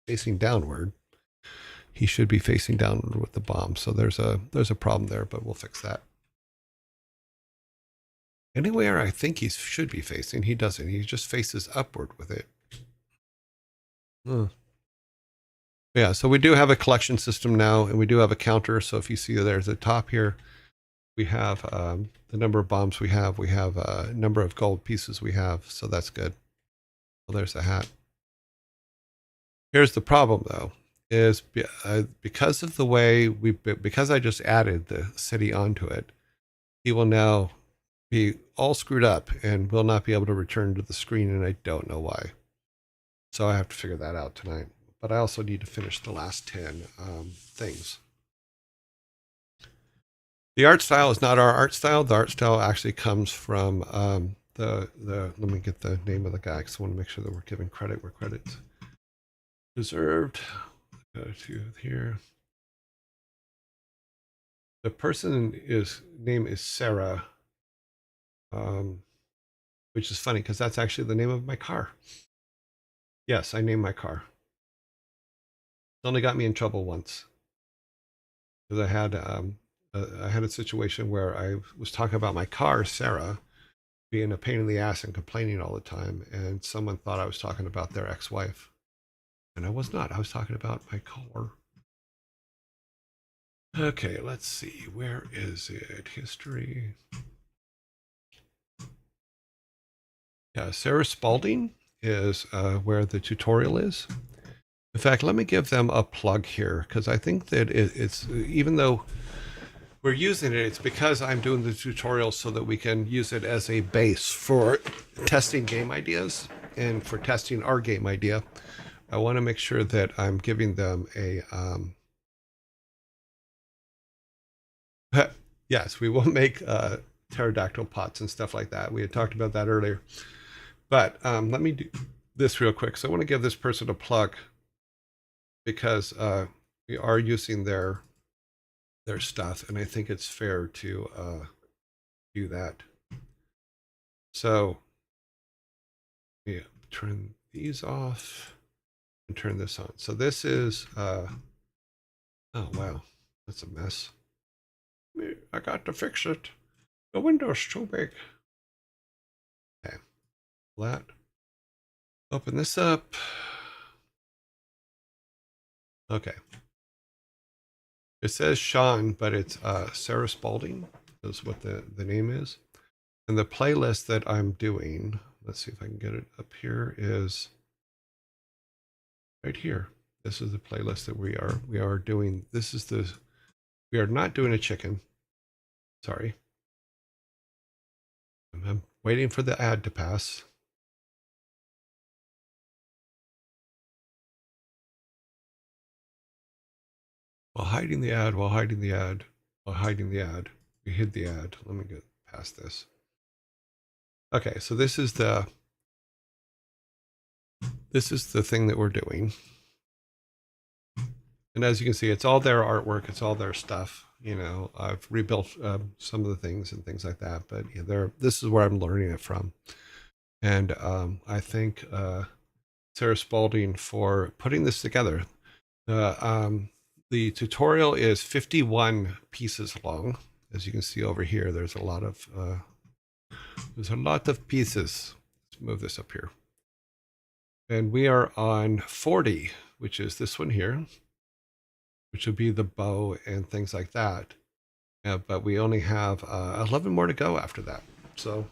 facing downward, he should be facing downward with the bomb. So there's a problem there, but we'll fix that. Anywhere I think he should be facing, he doesn't. He just faces upward with it. Yeah, so we do have a collection system now, and we do have a counter. So if you see there's a top here, we have the number of bombs we have a number of gold pieces we have, so that's good. Well, there's a hat. Here's the problem though, is because of the way because I just added the city onto it, he will now be all screwed up and will not be able to return to the screen, and I don't know why. So I have to figure that out tonight. But I also need to finish the last 10 things. The art style is not our art style. The art style actually comes from let me get the name of the guy because I want to make sure that we're giving credit where credit's deserved. Go to here. The person name is Sarah, which is funny because that's actually the name of my car. Yes, I named my car. It only got me in trouble once because I had a situation where I was talking about my car, Sarah, being a pain in the ass and complaining all the time, and someone thought I was talking about their ex-wife, and I was not. I was talking about my car. Okay, let's see. Where is it? History. Yeah, Sarah Spalding is where the tutorial is. In fact, let me give them a plug here because I think that it's even though we're using it, it's because I'm doing the tutorial so that we can use it as a base for testing game ideas and for testing our game idea. I want to make sure that I'm giving them a yes, we will make pterodactyl pots and stuff like that. We had talked about that earlier. But let me do this real quick. So I want to give this person a plug because we are using their stuff, and I think it's fair to do that. So yeah, turn these off and turn this on. So this is oh wow, that's a mess. I got to fix it. The window's too big. Okay, that. Open this up. Okay. It says Sean, but it's Sarah Spalding is what the name is. And the playlist that I'm doing, let's see if I can get it up here, is right here. This is the playlist that we are doing. We are not doing a chicken. Sorry. I'm waiting for the ad to pass. While hiding the ad, we hid the ad. Let me get past this. Okay, so this is the thing that we're doing. And as you can see, it's all their artwork. It's all their stuff. You know, I've rebuilt some of the things and things like that. But yeah, this is where I'm learning it from. And I thank Sarah Spalding for putting this together. The tutorial is 51 pieces long. As you can see over here, there's a lot of pieces. Let's move this up here. And we are on 40, which is this one here, which would be the bow and things like that. But we only have 11 more to go after that. So,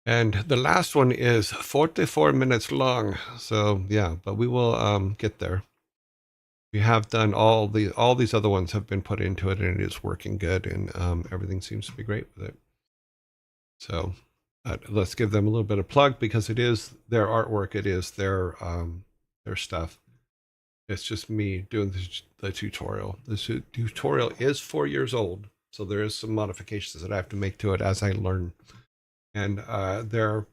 and the last one is 44 minutes long. So yeah, but we will get there. We have done all these other ones have been put into it, and it is working good, and everything seems to be great with it. So let's give them a little bit of plug because it is their artwork. It is their stuff. It's just me doing the tutorial. The tutorial is 4 years old, so there is some modifications that I have to make to it as I learn. And their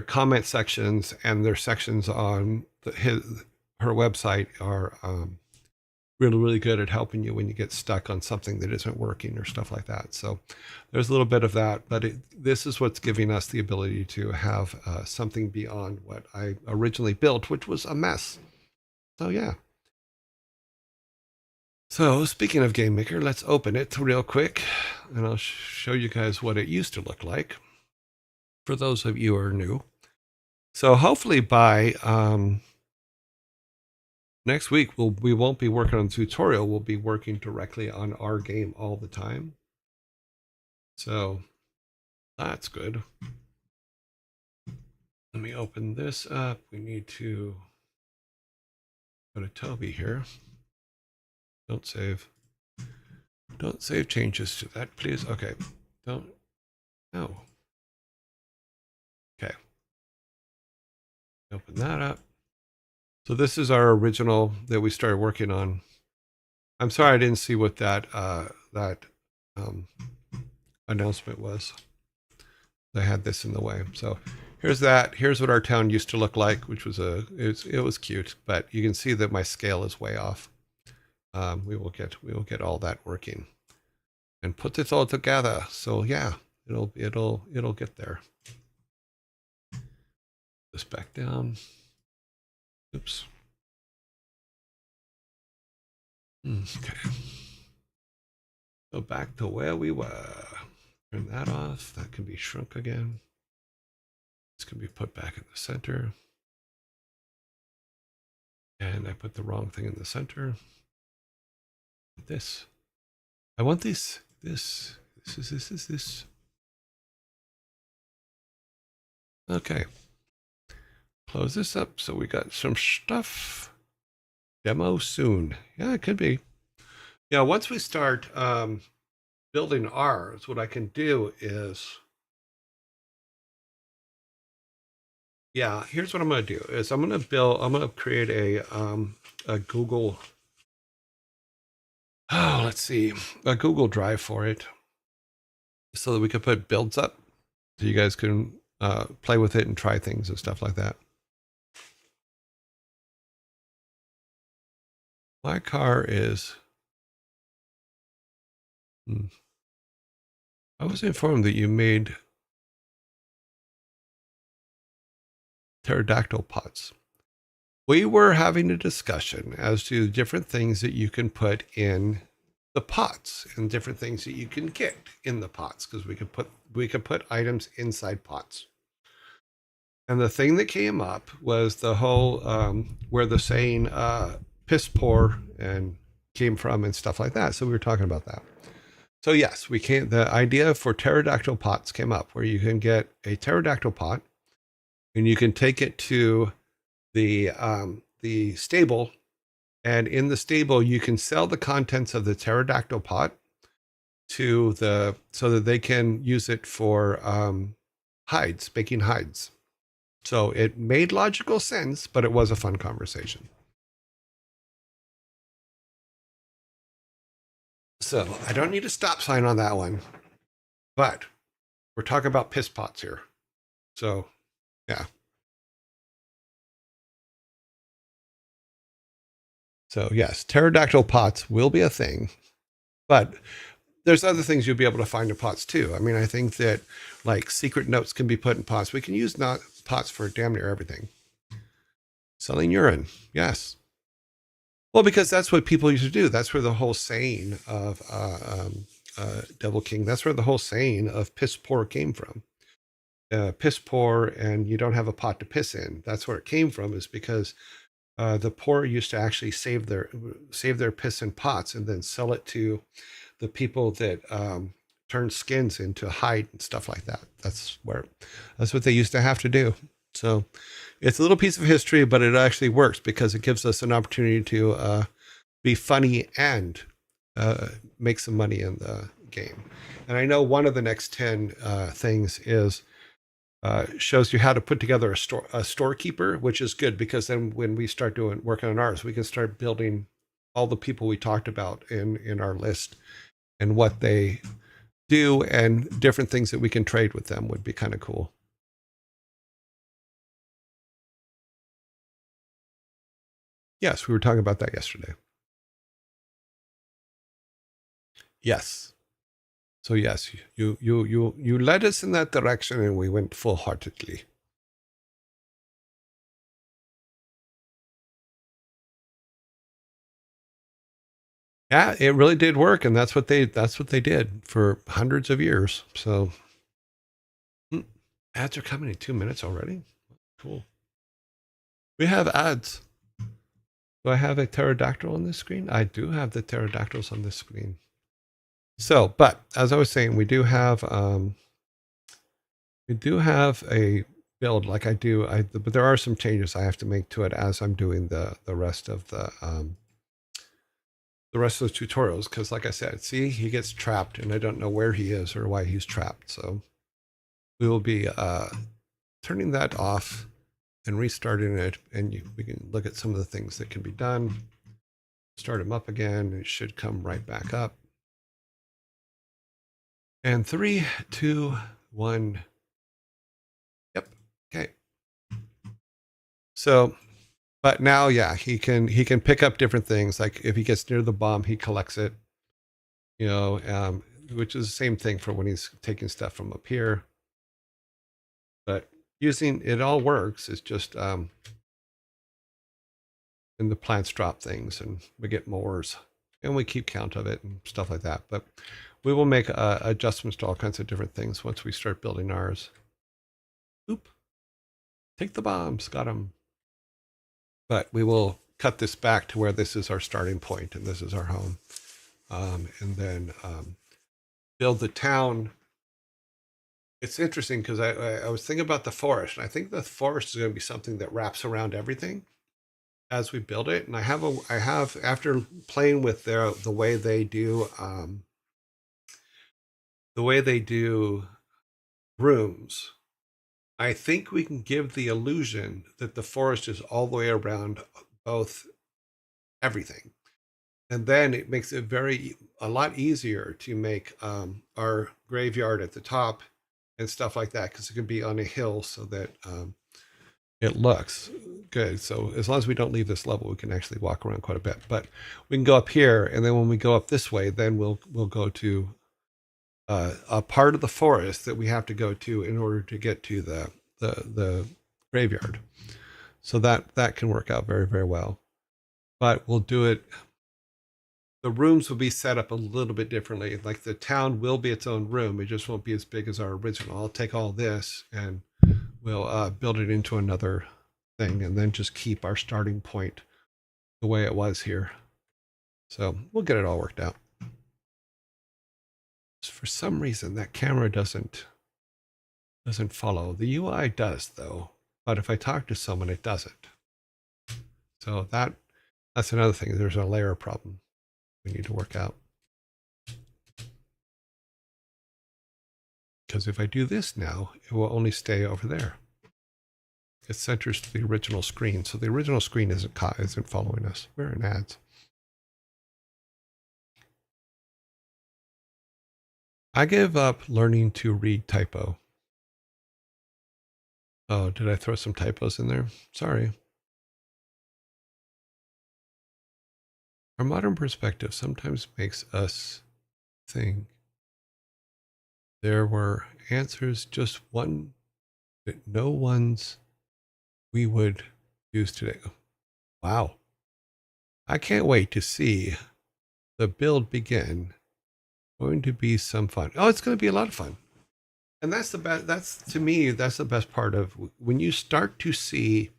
comment sections and their sections on her website are really good at helping you when you get stuck on something that isn't working or stuff like that. So there's a little bit of that, but this is what's giving us the ability to have something beyond what I originally built, which was a mess. So yeah. So speaking of Game Maker, let's open it real quick and I'll show you guys what it used to look like for those of you who are new. So hopefully by next week, we won't be working on the tutorial. We'll be working directly on our game all the time. So that's good. Let me open this up. We need to go to Toby here. Don't save. Don't save changes to that, please. Okay. Don't. No. Okay. Open that up. So this is our original that we started working on. I'm sorry I didn't see what that announcement was. I had this in the way. So here's that. Here's what our town used to look like, which was it was cute, but you can see that my scale is way off. We will get all that working and put this all together. So yeah, it'll get there. This back down. Oops. Okay. Go back to where we were. Turn that off. That can be shrunk again. This can be put back in the center. And I put the wrong thing in the center. This. I want this. This. Okay. Close this up so we got some stuff. Demo soon. Yeah, it could be. Yeah, once we start building ours, what I can do is, yeah, here's what I'm going to do is I'm going to create a Google, let's see, a Google Drive for it so that we could put builds up so you guys can play with it and try things and stuff like that. My car is, I was informed that you made pterodactyl pots. We were having a discussion as to different things that you can put in the pots and different things that you can get in the pots, because we could put items inside pots. And the thing that came up was the whole where the saying piss poor and came from and stuff like that. So we were talking about that. So yes, we can. The idea for pterodactyl pots came up where you can get a pterodactyl pot and you can take it to the stable, and in the stable you can sell the contents of the pterodactyl pot to so that they can use it for hides, making hides. So it made logical sense, but it was a fun conversation. So I don't need a stop sign on that one, but we're talking about piss pots here. So yeah. So yes, pterodactyl pots will be a thing, but there's other things you'll be able to find in pots too. I mean, I think that like secret notes can be put in pots. We can use pots for damn near everything. Selling urine, yes. Well, because that's what people used to do. That's where the whole saying of Devil King, that's where the whole saying of piss poor came from. Piss poor and you don't have a pot to piss in. That's where it came from, is because the poor used to actually save their piss in pots and then sell it to the people that turn skins into hide and stuff like that. That's what they used to have to do. So it's a little piece of history, but it actually works because it gives us an opportunity to be funny and make some money in the game. And I know one of the next 10 things is shows you how to put together a storekeeper, which is good because then when we start working on ours, we can start building all the people we talked about in our list and what they do and different things that we can trade with them would be kind of cool. Yes, we were talking about that yesterday. Yes. So yes, you led us in that direction, and we went full-heartedly. Yeah, it really did work, and that's what they did for hundreds of years. So ads are coming in 2 minutes already. Cool. We have ads. Do I have a pterodactyl on this screen? I do have the pterodactyls on this screen. So, but as I was saying, we do have a build like I do. But there are some changes I have to make to it as I'm doing the rest of the rest of the tutorials. Because like I said, see, he gets trapped, and I don't know where he is or why he's trapped. So we will be turning that off and restarting it, and we can look at some of the things that can be done. Start him up again. It should come right back up. And 3, 2, 1. Yep. Okay. So, but now, yeah, he can pick up different things. Like if he gets near the bomb, he collects it. You know, which is the same thing for when he's taking stuff from up here. But using it all works. It's just and the plants drop things, and we get mores, and we keep count of it and stuff like that. But we will make adjustments to all kinds of different things once we start building ours. Oop. Take the bombs. Got them. But we will cut this back to where this is our starting point, and this is our home. And then build the town. It's interesting because I was thinking about the forest, and I think the forest is going to be something that wraps around everything as we build it. And I have after playing with the way they do rooms, I think we can give the illusion that the forest is all the way around both everything. And then it makes it a lot easier to make our graveyard at the top and stuff like that, because it can be on a hill so that it looks good. So as long as we don't leave this level, we can actually walk around quite a bit. But we can go up here, and then when we go up this way, then we'll go to a part of the forest that we have to go to in order to get to the graveyard. So that can work out very, very well. But we'll do it. The rooms will be set up a little bit differently. Like the town will be its own room. It just won't be as big as our original. I'll take all this and we'll build it into another thing, and then just keep our starting point the way it was here. So we'll get it all worked out. For some reason, that camera doesn't follow. The UI does, though. But if I talk to someone, it doesn't. So that's another thing. There's a layer problem we need to work out. Because if I do this now, it will only stay over there. It centers to the original screen. So the original screen isn't following us. We're in ads. I give up learning to read typo. Oh, did I throw some typos in there? Sorry. Our modern perspective sometimes makes us think there were answers, just one that no ones we would use today. Wow. I can't wait to see the build begin. Going to be some fun. Oh, it's going to be a lot of fun. And that's the best. To me, that's the best part of when you start to see.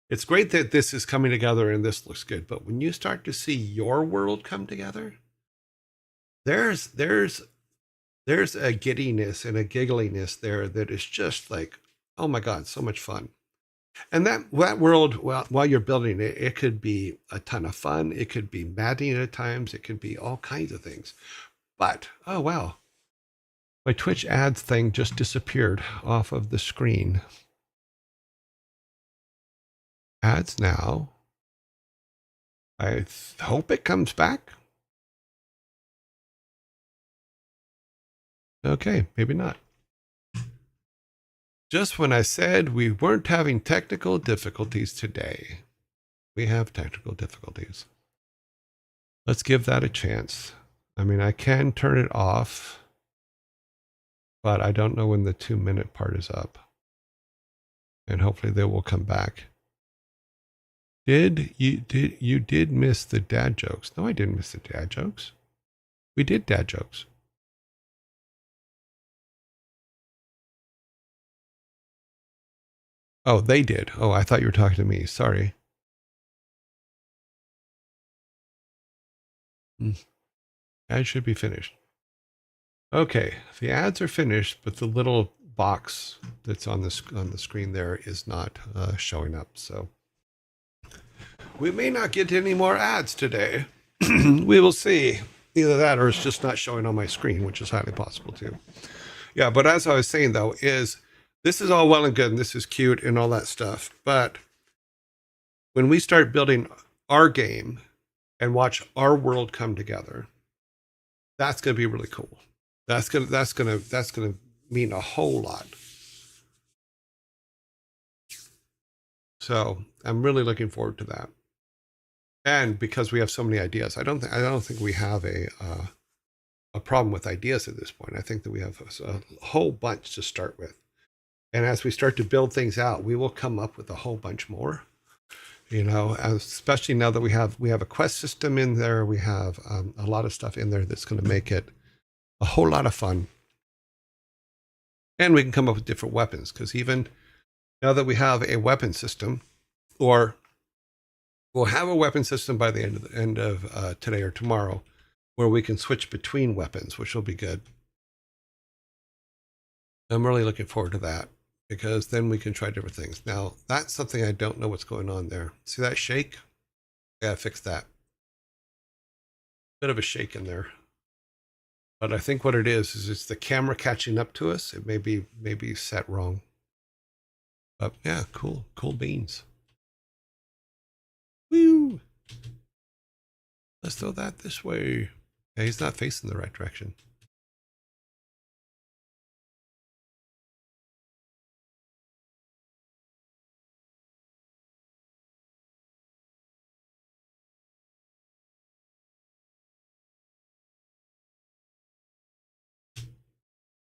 It's great that this is coming together and this looks good, but when you start to see your world come together, there's a giddiness and a giggliness there that is just like, oh my God, so much fun. And that world, while you're building it, it could be a ton of fun. It could be maddening at times. It could be all kinds of things. But, oh wow, my Twitch ads thing just disappeared off of the screen. Ads now. I hope it comes back. Okay, maybe not. Just when I said we weren't having technical difficulties today, we have technical difficulties. Let's give that a chance. I mean, I can turn it off, but I don't know when the 2-minute part is up. And hopefully they will come back. You did miss the dad jokes? No, I didn't miss the dad jokes. We did dad jokes. Oh, they did. Oh, I thought you were talking to me. Sorry. Ads should be finished. Okay, the ads are finished, but the little box that's on the screen there is not showing up. So we may not get any more ads today. We will see. Either that or it's just not showing on my screen, which is highly possible too. Yeah, but as I was saying though, is this is all well and good and this is cute and all that stuff. But when we start building our game and watch our world come together, that's going to be really cool. That's gonna mean a whole lot. So I'm really looking forward to that. And because we have so many ideas, I don't think we have a problem with ideas at this point. I think that we have a whole bunch to start with. And as we start to build things out, we will come up with a whole bunch more. You know, especially now that we have a quest system in there, we have a lot of stuff in there that's going to make it a whole lot of fun. And we can come up with different weapons, because even now that we have a weapon system, or we'll have a weapon system by the end of today or tomorrow, where we can switch between weapons, which will be good. I'm really looking forward to that, because then we can try different things. Now, that's something I don't know what's going on there. See that shake? I gotta fix that. Bit of a shake in there. But I think what it is it's the camera catching up to us. It may be set wrong. But yeah, cool beans. Woo! Let's throw that this way. Yeah, he's not facing the right direction.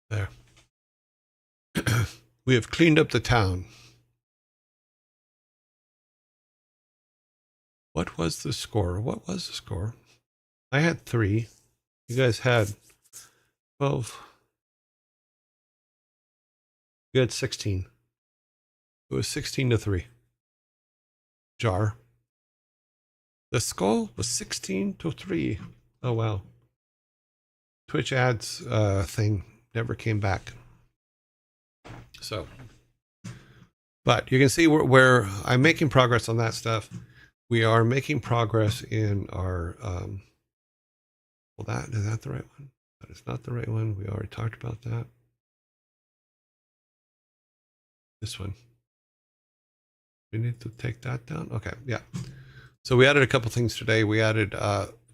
There. We have cleaned up the town. What was the score? What was the score? I had 3. You guys had 12. You had 16. It was 16-3. Jar. The score was 16-3. Oh wow. Twitch ads thing never came back. So, but you can see where I'm making progress on that stuff. We are making progress in our well, is that the right one? That is not the right one. We already talked about that. This one. We need to take that down. Okay, yeah. So we added a couple things today. We added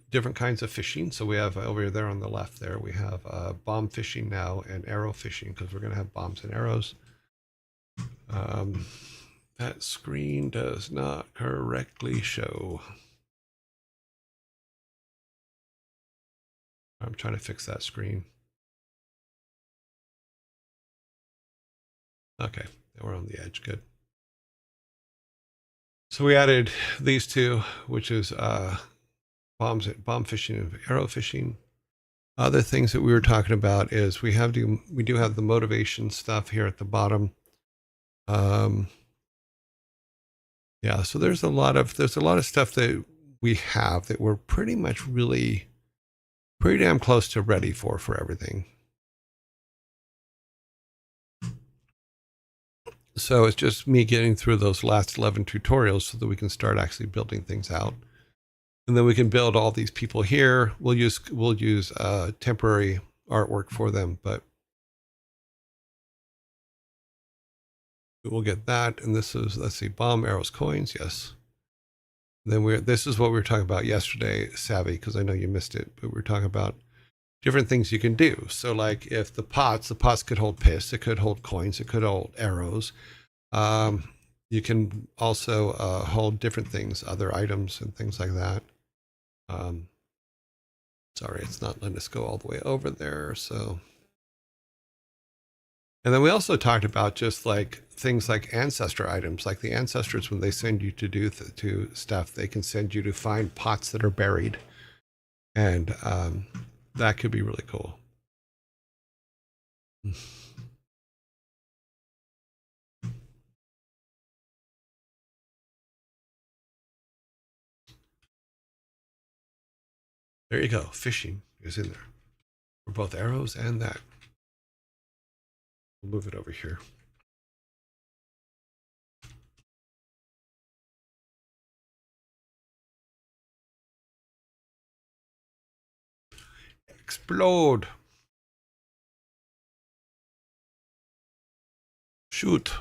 different kinds of fishing. So we have over there on the left there, we have bomb fishing now and arrow fishing, because we're going to have bombs and arrows. That screen does not correctly show. I'm trying to fix that screen. Okay, we're on the edge. Good. So we added these two, which is bomb fishing and arrow fishing. Other things that we were talking about is we do have the motivation stuff here at the bottom. Yeah, so there's a lot of stuff that we have that we're pretty much pretty damn close to ready for everything. So it's just me getting through those last 11 tutorials so that we can start actually building things out. And then we can build all these people here. We'll use temporary artwork for them, but we'll get that. And this is, let's see, bomb, arrows, coins. Yes. And then this is what we were talking about yesterday, Savvy, because I know you missed it, but we were talking about different things you can do. So like if the pots could hold piss, it could hold coins, it could hold arrows. You can also hold different things, other items and things like that. Sorry, it's not letting us go all the way over there. So, and then we also talked about just like things like ancestor items, like the ancestors, when they send you to do to stuff, they can send you to find pots that are buried. And that could be really cool. There you go. Fishing is in there for both arrows and that. We'll move it over here. Explode. Shoot.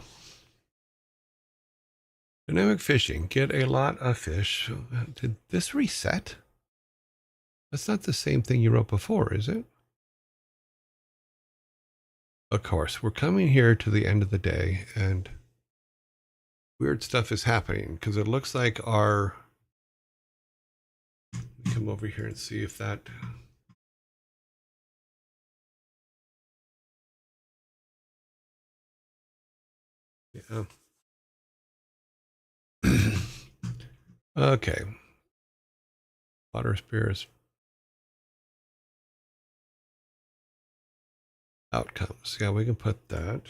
Dynamic fishing. Get a lot of fish. Did this reset? That's not the same thing you wrote before, is it? Of course, we're coming here to the end of the day and weird stuff is happening because it looks like our... Come over here and see if that... Yeah. Okay. Water spirits. Outcomes. Yeah, we can put that.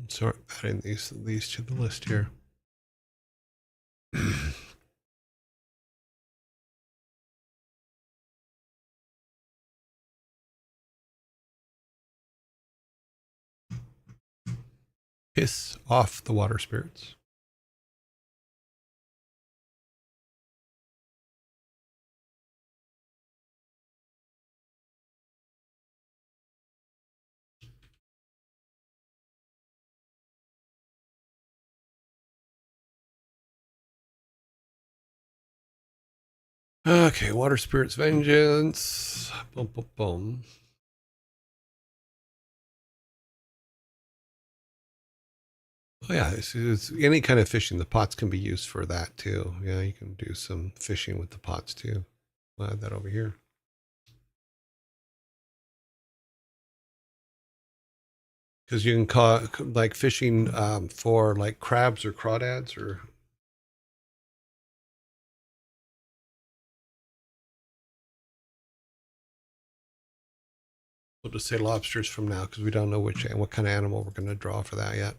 So adding these to the list here. Piss off the water spirits. Okay, water spirits vengeance. Boom, boom, boom. Oh yeah, it's any kind of fishing. The pots can be used for that too. Yeah, you can do some fishing with the pots too. I'll add that over here. Because you can call like fishing for like crabs or crawdads or... We'll just say lobsters from now because we don't know what kind of animal we're going to draw for that yet.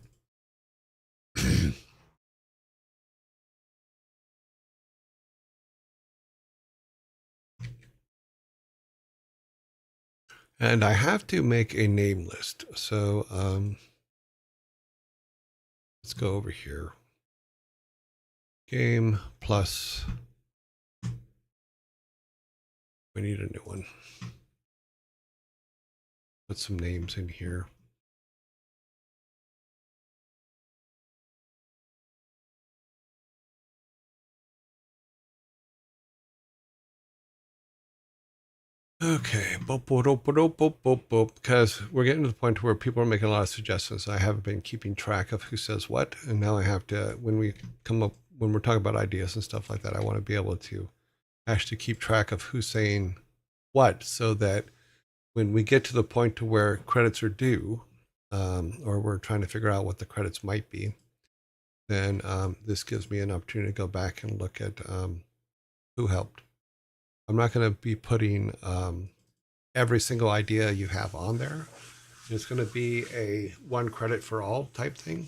And I have to make a name list. So let's go over here. Game plus. We need a new one. Put some names in here. Okay, because we're getting to the point where people are making a lot of suggestions. I haven't been keeping track of who says what, and now I have to. When we're talking about ideas and stuff like that, I want to be able to actually keep track of who's saying what, so that when we get to the point to where credits are due, or we're trying to figure out what the credits might be, then this gives me an opportunity to go back and look at who helped. I'm not going to be putting every single idea you have on there. It's going to be a one credit for all type thing.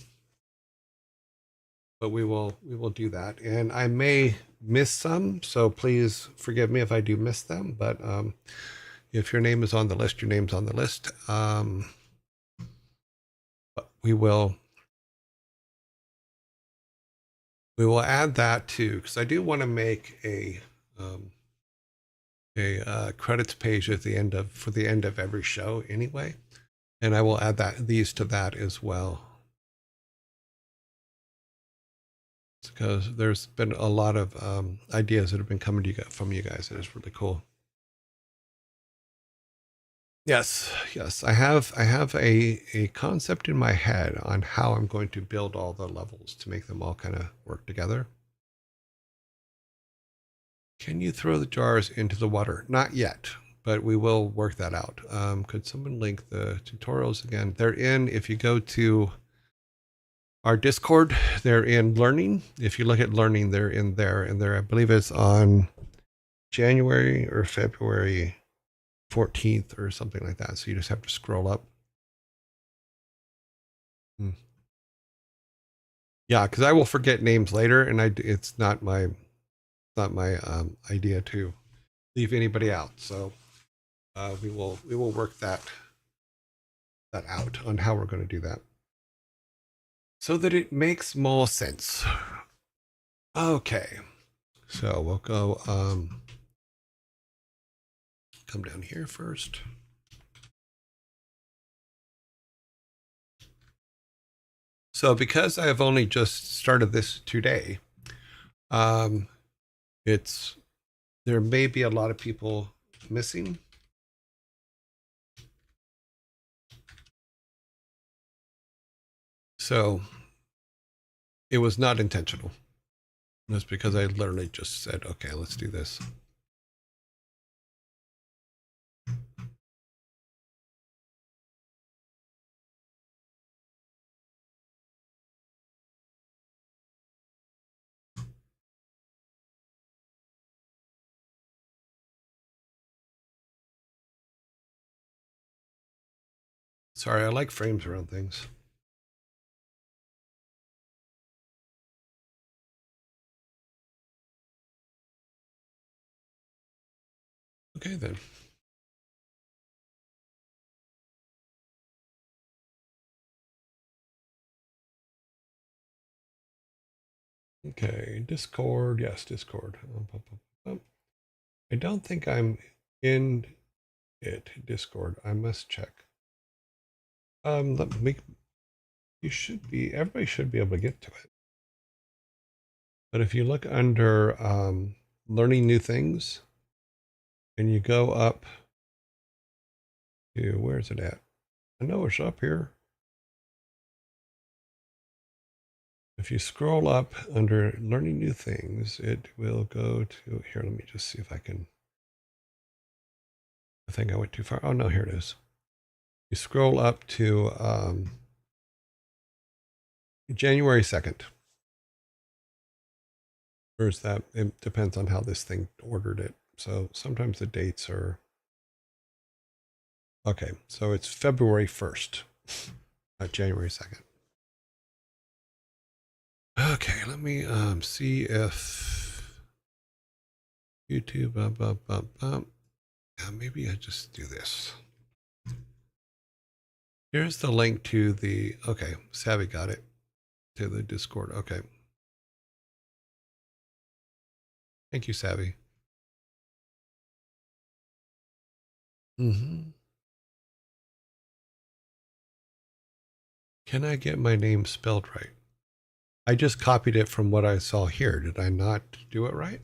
But we will do that. And I may miss some, so please forgive me if I do miss them. But if your name is on the list, your name's on the list. We will We will add that too, because I do want to make a credits page at the end of for the end of every show anyway, and I will add these to that as well, because there's been a lot of ideas that have been coming to from you guys, and it's really cool. Yes, I have a concept in my head on how I'm going to build all the levels to make them all kind of work together. Can you throw the jars into the water? Not yet, but we will work that out. Could someone link the tutorials again? They're in, if you go to our Discord, they're in learning. If you look at learning, they're in there, and there, I believe it's on January or February 14th or something like that. So you just have to scroll up. Yeah, because I will forget names later, and it's not my idea to leave anybody out. So we will work that out on how we're going to do that so that it makes more sense. Okay, so we'll go come down here first. So because I have only just started this today, there may be a lot of people missing. So it was not intentional. It was because I literally just said, okay, let's do this. Sorry, I like frames around things. Okay, then. Okay, Discord. Yes, Discord. I don't think I'm in it. Discord. I must check. Let me. You should be. Everybody should be able to get to it. But if you look under learning new things, and you go up to where's it at? I know it's up here. If you scroll up under learning new things, it will go to here. Let me just see if I can. I think I went too far. Oh no, here it is. You scroll up to January 2nd. Where's that? It depends on how this thing ordered it. So sometimes the dates are okay. So it's February 1st, not January 2nd. Okay, let me see if YouTube. Maybe I just do this. Here's the link to the. Okay, Savvy got it to the Discord. Okay. Thank you, Savvy. Can I get my name spelled right? I just copied it from what I saw here. Did I not do it right?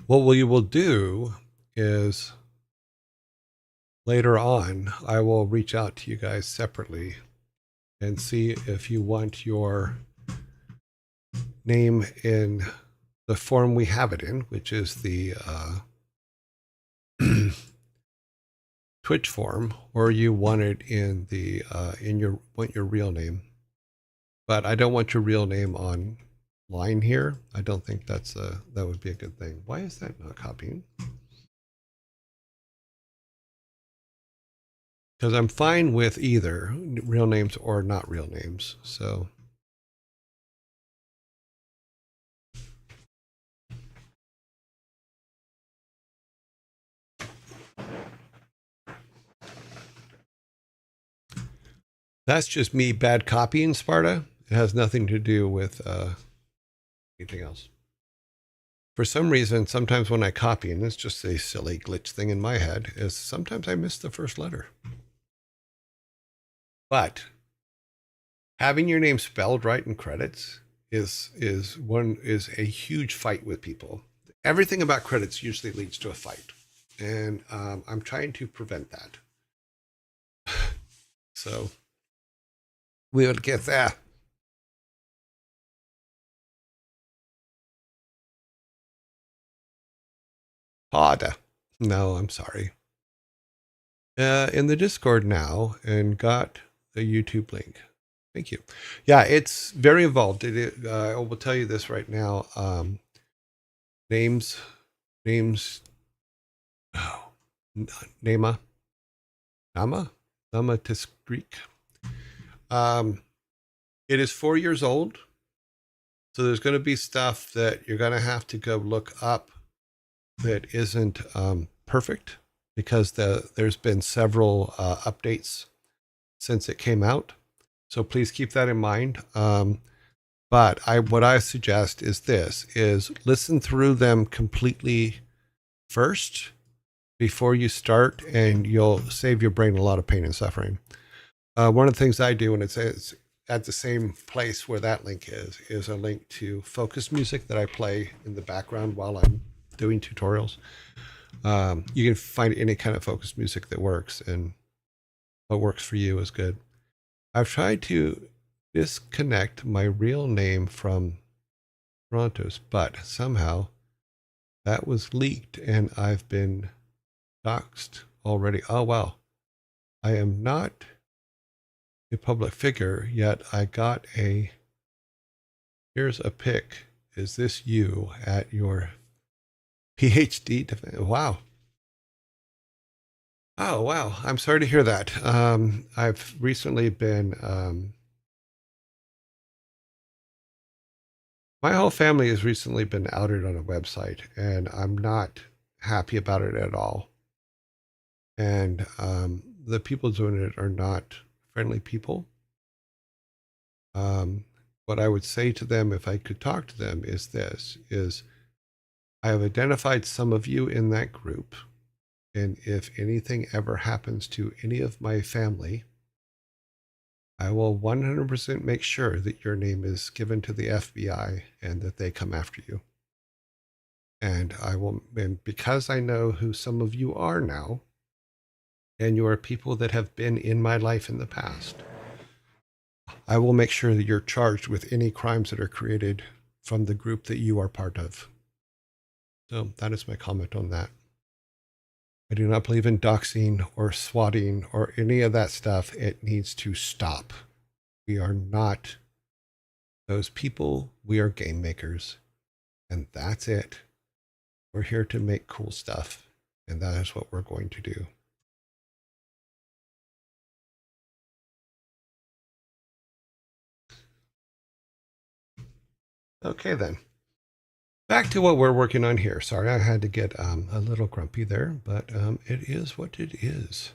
What we will do is later on, I will reach out to you guys separately and see if you want your name in the form we have it in, which is the Twitch form, or you want it in the want your real name. But I don't want your real name on line here. I don't think that would be a good thing. Why is that not copying? Because I'm fine with either real names or not real names. So that's just me bad copying, Sparta. It has nothing to do with anything else. For some reason, sometimes when I copy, and it's just a silly glitch thing in my head, is sometimes I miss the first letter. But having your name spelled right in credits is a huge fight with people. Everything about credits usually leads to a fight, and I'm trying to prevent that. So we would get that. Harder. No, I'm sorry. In the Discord now, and got the YouTube link. Thank you. Yeah, it's very involved. I will tell you this right now. Names. Oh, Nama Tis Greek. It is 4 years old, so there's going to be stuff that you're going to have to go look up that isn't perfect, because there's been several updates since it came out. So please keep that in mind. But what I suggest is listen through them completely first before you start, and you'll save your brain a lot of pain and suffering. One of the things I do, and it's at the same place where that link is a link to focus music that I play in the background while I'm doing tutorials. You can find any kind of focus music that works, and what works for you is good. I've tried to disconnect my real name from Toronto's, but somehow that was leaked and I've been doxxed already. Oh, wow. I am not a public figure, yet I got here's a pic. Is this you at your PhD? Wow. Oh, wow. I'm sorry to hear that. I've recently been, my whole family has recently been outed on a website, and I'm not happy about it at all. And the people doing it are not friendly people. What I would say to them, if I could talk to them, is I have identified some of you in that group, and if anything ever happens to any of my family, I will 100% make sure that your name is given to the FBI and that they come after you. And because I know who some of you are now, and you are people that have been in my life in the past, I will make sure that you're charged with any crimes that are created from the group that you are part of. So that is my comment on that. I do not believe in doxing or swatting or any of that stuff. It needs to stop. We are not those people. We are game makers, and that's it. We're here to make cool stuff, and that is what we're going to do. Okay, then. Back to what we're working on here. Sorry, I had to get a little grumpy there, but it is what it is.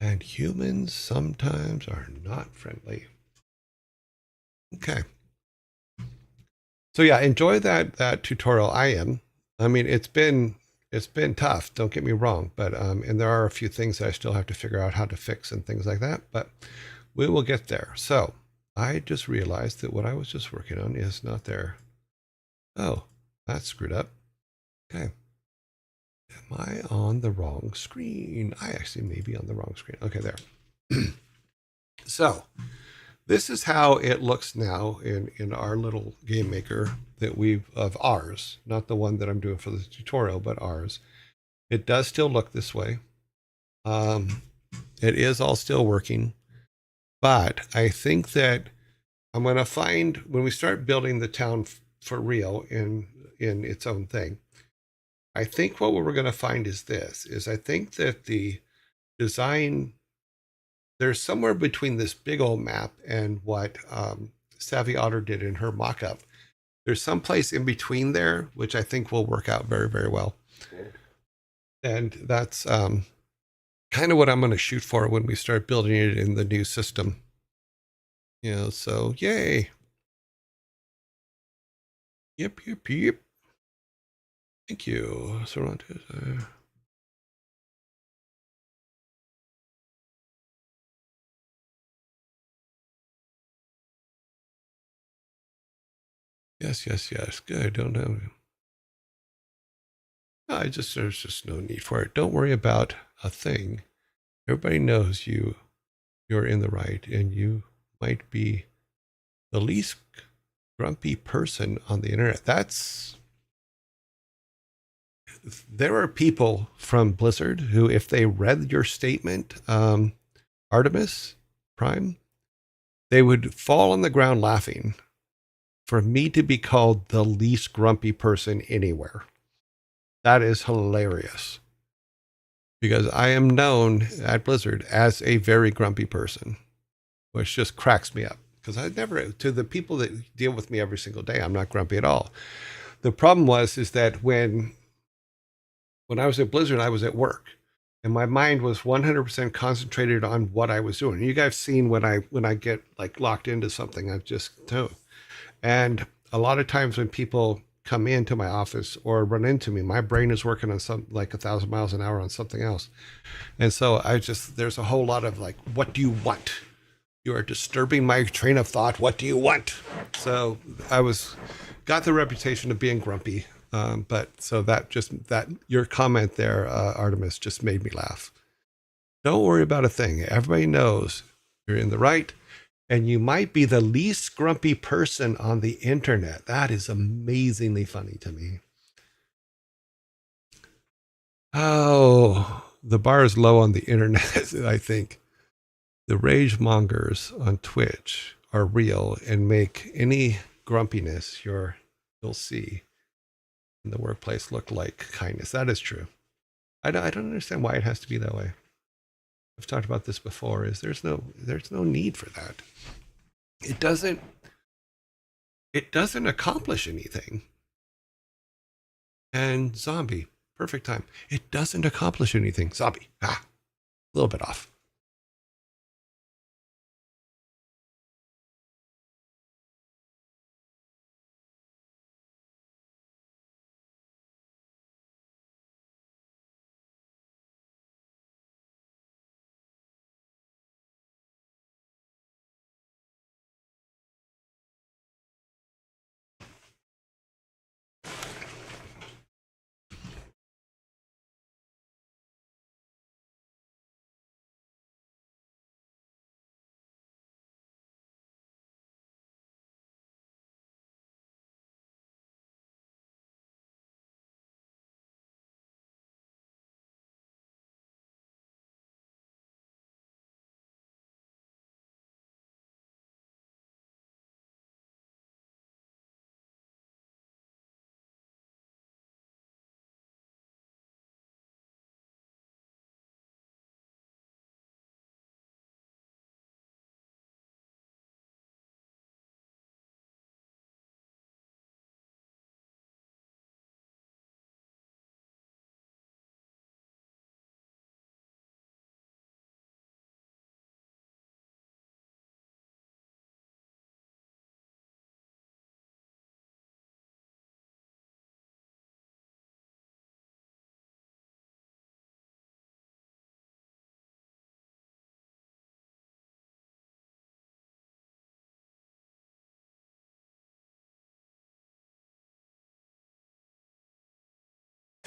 And humans sometimes are not friendly. Okay. So yeah, enjoy that tutorial. I mean, it's been tough. Don't get me wrong, but and there are a few things that I still have to figure out how to fix and things like that. But we will get there. So I just realized that what I was just working on is not there. Oh, that's screwed up. Okay. Am I on the wrong screen? I actually may be on the wrong screen. Okay, there. So this is how it looks now in our little game maker that of ours, not the one that I'm doing for the tutorial, but ours. It does still look this way. It is all still working, but I think that I'm going to find, when we start building the town for real in its own thing, I think what we're going to find is I think that the design, there's somewhere between this big old map and what Savvy Otter did in her mock-up. There's some place in between there, which I think will work out very, very well. And that's kind of what I'm going to shoot for when we start building it in the new system. You know, so yay. Yep, yep, yep. Thank you. So, yes, yes, yes. Good. Don't know. There's just no need for it. Don't worry about a thing. Everybody knows you're in the right, and you might be the least grumpy person on the internet. There are people from Blizzard who, if they read your statement, Artemis Prime, they would fall on the ground laughing for me to be called the least grumpy person anywhere. That is hilarious because I am known at Blizzard as a very grumpy person, which just cracks me up because I never, to the people that deal with me every single day, I'm not grumpy at all. The problem is that when I was at Blizzard, I was at work and my mind was 100% concentrated on what I was doing. You guys seen when I get like locked into something, I've just do. And a lot of times when people come into my office or run into me, my brain is working on some like 1,000 miles an hour on something else. And so there's a whole lot of like, what do you want? You are disturbing my train of thought. What do you want? So got the reputation of being grumpy. But so that your comment there, Artemis, just made me laugh. Don't worry about a thing. Everybody knows you're in the right, and you might be the least grumpy person on the internet. That is amazingly funny to me. Oh, the bar is low on the internet, I think. The rage mongers on Twitch are real and make any grumpiness you'll see in the workplace look like kindness. That is true. I don't understand why it has to be that way. I've talked about this before. Is there's no need for that. It doesn't accomplish anything. And zombie, perfect time. It doesn't accomplish anything. Zombie, a little bit off.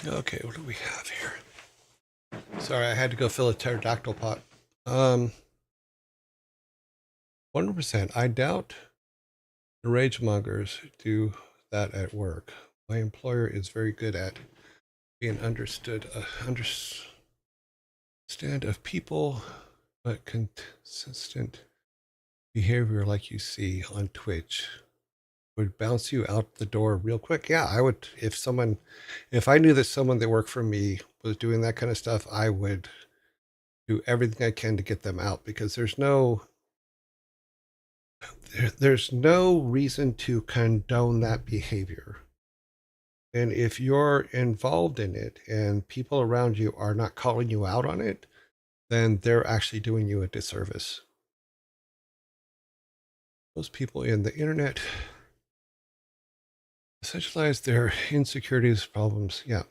Okay, what do we have here? Sorry, I had to go fill a pterodactyl pot. 100%. I doubt the rage mongers do that at work. My employer is very good at being understand of people, but consistent behavior like you see on Twitch would bounce you out the door real quick. Yeah, I would. If I knew that someone that worked for me was doing that kind of stuff, I would do everything I can to get them out because there's no reason to condone that behavior. And if you're involved in it and people around you are not calling you out on it, then they're actually doing you a disservice. Those people in the internet essentialize their insecurities, problems. Yeah.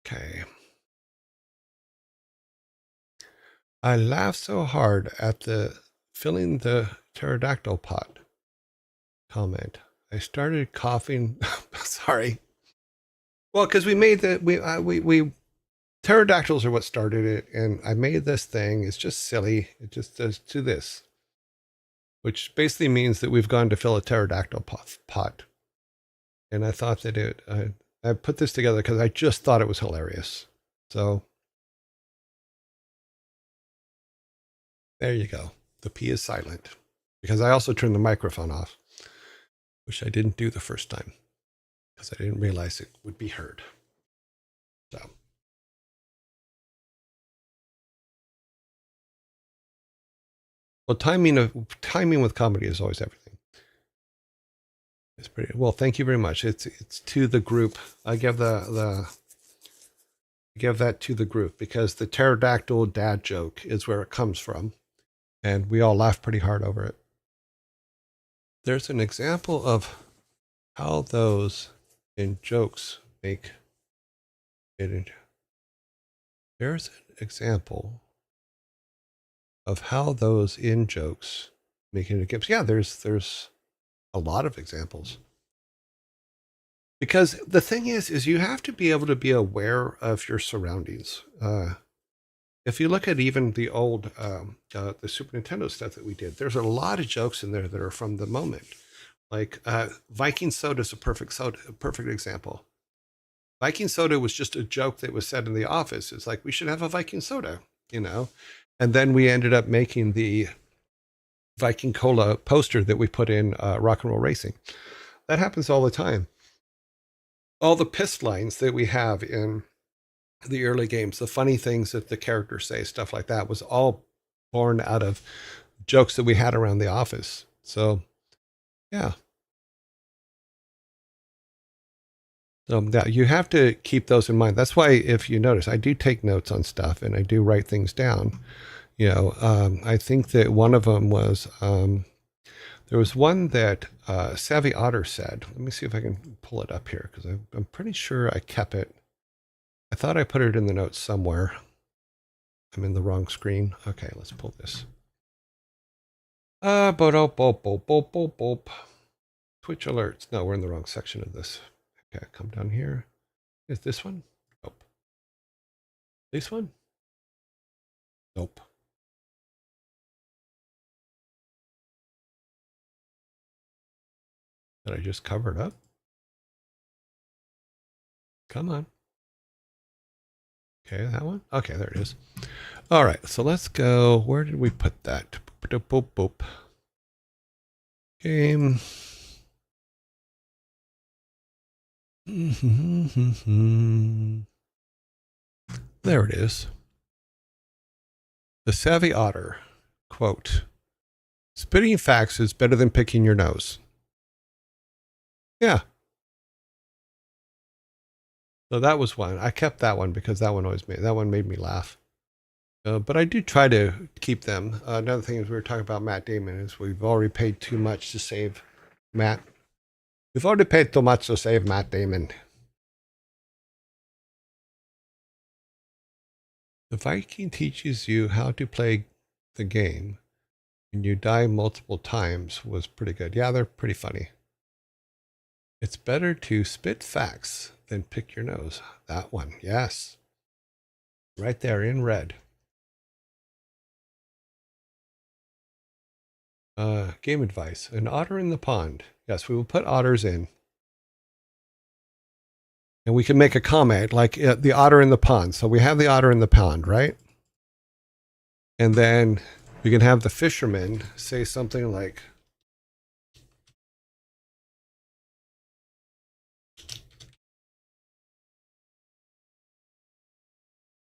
Okay. I laughed so hard at the filling the pterodactyl pot comment. I started coughing. Sorry. Well, because we made the we pterodactyls are what started it, and I made this thing. It's just silly. It just does to this, which basically means that we've gone to fill a pterodactyl pot. And I thought that I put this together because I just thought it was hilarious. So there you go. The P is silent because I also turned the microphone off, which I didn't do the first time because I didn't realize it would be heard. So. Well, timing with comedy is always everything. It's pretty well. Thank you very much. It's to the group. I give give that to the group because the pterodactyl dad joke is where it comes from, and we all laugh pretty hard over it. There's an example of how those in jokes make it. There's an example of how those in jokes make it a gift. Yeah, there's a lot of examples. Because the thing is you have to be able to be aware of your surroundings. If you look at even the old, the Super Nintendo stuff that we did, there's a lot of jokes in there that are from the moment. Like Viking soda is a perfect example. Viking soda was just a joke that was said in the office. It's like, we should have a Viking soda, you know? And then we ended up making the Viking Cola poster that we put in Rock and Roll Racing. That happens all the time. All the piss lines that we have in the early games, the funny things that the characters say, stuff like that, was all born out of jokes that we had around the office. So, yeah. So that you have to keep those in mind. That's why, if you notice, I do take notes on stuff and I do write things down. You know, I think that one of them was there was one that Savvy Otter said. Let me see if I can pull it up here because I'm pretty sure I kept it. I thought I put it in the notes somewhere. I'm in the wrong screen. Okay, let's pull this. Twitch alerts. No, we're in the wrong section of this. Okay, come down here. Is this one? Nope. This one? Nope. Did I just cover it up? Come on. Okay, that one? Okay, there it is. All right, so let's go. Where did we put that? Boop, boop, boop. Game. There it is. The Savvy Otter, quote, spitting facts is better than picking your nose. Yeah. So that was one. I kept that one because that one made me laugh. But I do try to keep them. Another thing is we were talking about Matt Damon is we've already paid too much to save Matt. We've already paid too much to save Matt Damon. The Viking teaches you how to play the game and you die multiple times was pretty good. Yeah, they're pretty funny. It's better to spit facts than pick your nose. That one, yes. Right there in red. Game advice. An otter in the pond. Yes, we will put otters in. And we can make a comment like the otter in the pond. So we have the otter in the pond, right? And then we can have the fisherman say something like,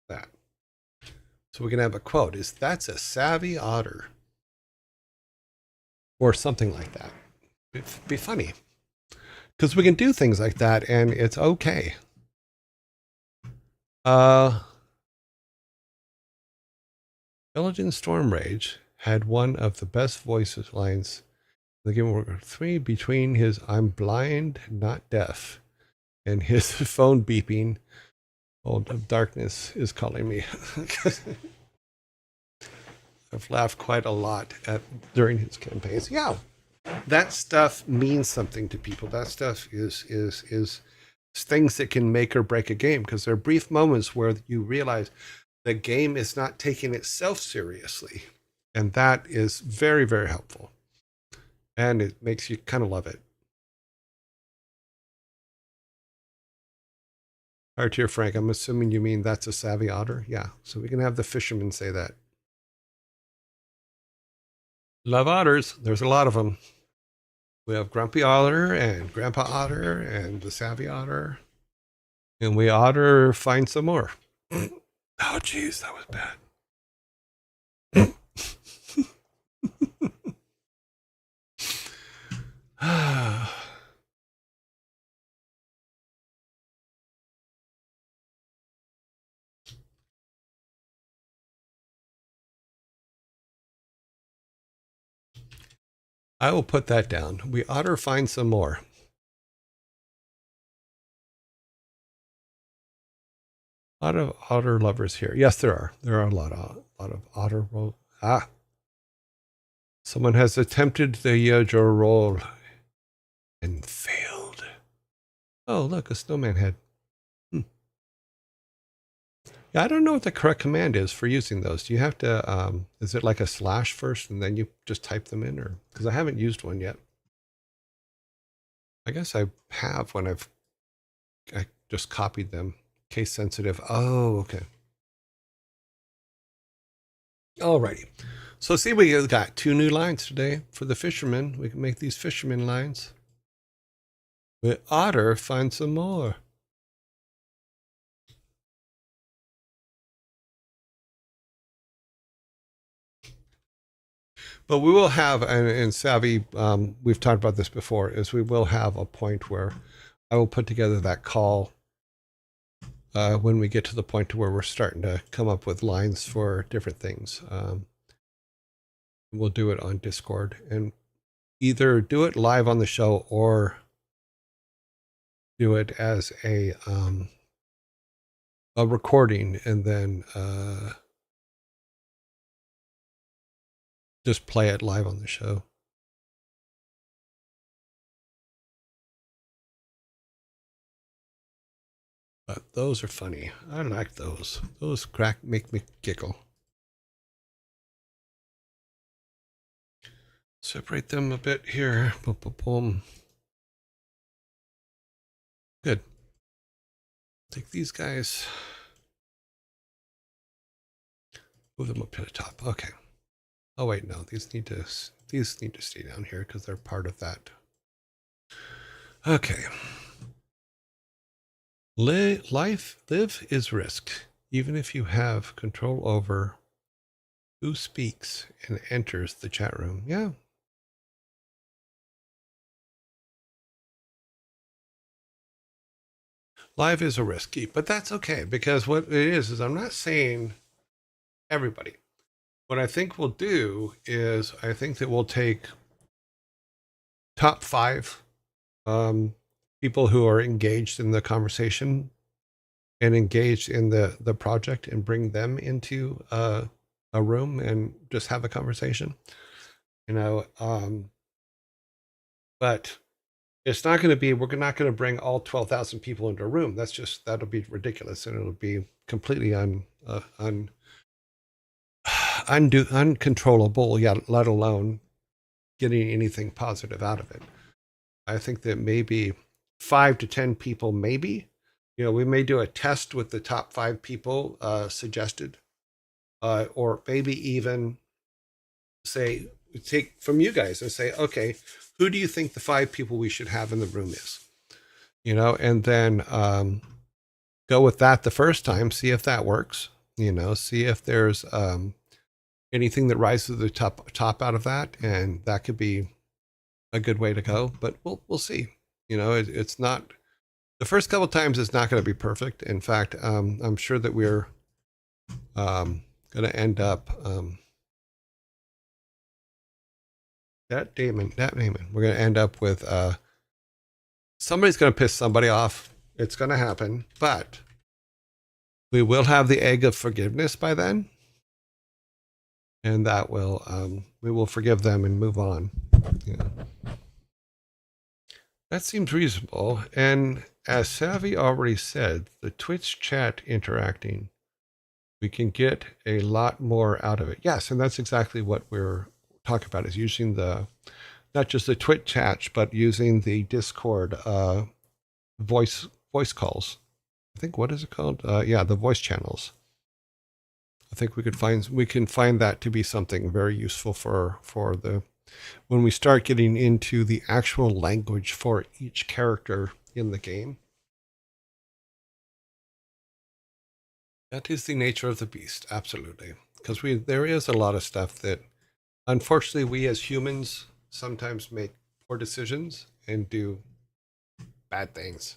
that. So we can have a quote is, that's a savvy otter. Or something like that. It'd be funny. Because we can do things like that and it's okay. Village in Storm Rage had one of the best voices lines in the game. World 3 between his "I'm blind, not deaf" and his phone beeping. "Old of darkness is calling me." I've laughed quite a lot during his campaigns. Yeah, that stuff means something to people. That stuff is things that can make or break a game, because there are brief moments where you realize the game is not taking itself seriously, and that is very, very helpful, and it makes you kind of love it. All right, dear Frank, I'm assuming you mean that's a savvy otter. Yeah, so we can have the fisherman say that. Love otters. There's a lot of them. We have Grumpy Otter and Grandpa Otter and the Savvy Otter. And we oughter find some more. Oh, geez, that was bad. I will put that down. We oughter find some more. A lot of otter lovers here. Yes, there are. There are a lot of otter roll. Someone has attempted the Yojo roll and failed. Oh, look, a snowman head. Yeah, I don't know what the correct command is for using those. Do you have to, is it like a slash first and then you just type them in? Or because I haven't used one yet. I guess I have when I just copied them. Case sensitive. Oh, okay. Alrighty. So see, we got 2 new lines today for the fishermen. We can make these fisherman lines. We oughter find some more. But we will have, and Savvy, we've talked about this before, is we will have a point where I will put together that call when we get to the point to where we're starting to come up with lines for different things. We'll do it on Discord and either do it live on the show or do it as a recording and then just play it live on the show. But those are funny. I like those. Those make me giggle. Separate them a bit here. Boom, boom, boom. Good. Take these guys. Move them up to the top. Okay. Oh wait, no. These need to stay down here because they're part of that. Okay. Live is risk, even if you have control over who speaks and enters the chat room. Yeah. Live is a risky, but that's okay, because what it is I'm not saying everybody. What I think we'll do is I think that we'll take top 5 people who are engaged in the conversation and engaged in the project and bring them into a room and just have a conversation, but it's not going to be, we're not going to bring all 12,000 people into a room. That'll be ridiculous. And it'll be completely uncontrollable, let alone getting anything positive out of it. I think that maybe 5 to 10 people, maybe, we may do a test with the top 5 people suggested, or maybe even say, take from you guys and say, okay, who do you think the 5 people we should have in the room is? And then go with that the first time, see if that works, see if there's anything that rises to the top out of that. And that could be a good way to go, but we'll see. It's not, the first couple of times it's not going to be perfect. In fact, I'm sure that we're going to end up that Damon. We're going to end up with somebody's going to piss somebody off. It's going to happen, but we will have the egg of forgiveness by then, and that will we will forgive them and move on. Yeah. That seems reasonable. And as Savvy already said, the Twitch chat interacting, we can get a lot more out of it. Yes, and that's exactly what we're talking about, is using the, not just the Twitch chat, but using the Discord voice calls. I think, what is it called? Yeah, the voice channels. I think we can find that to be something very useful for the, when we start getting into the actual language for each character in the game. That is the nature of the beast, absolutely. Because there is a lot of stuff that, unfortunately, we as humans sometimes make poor decisions and do bad things.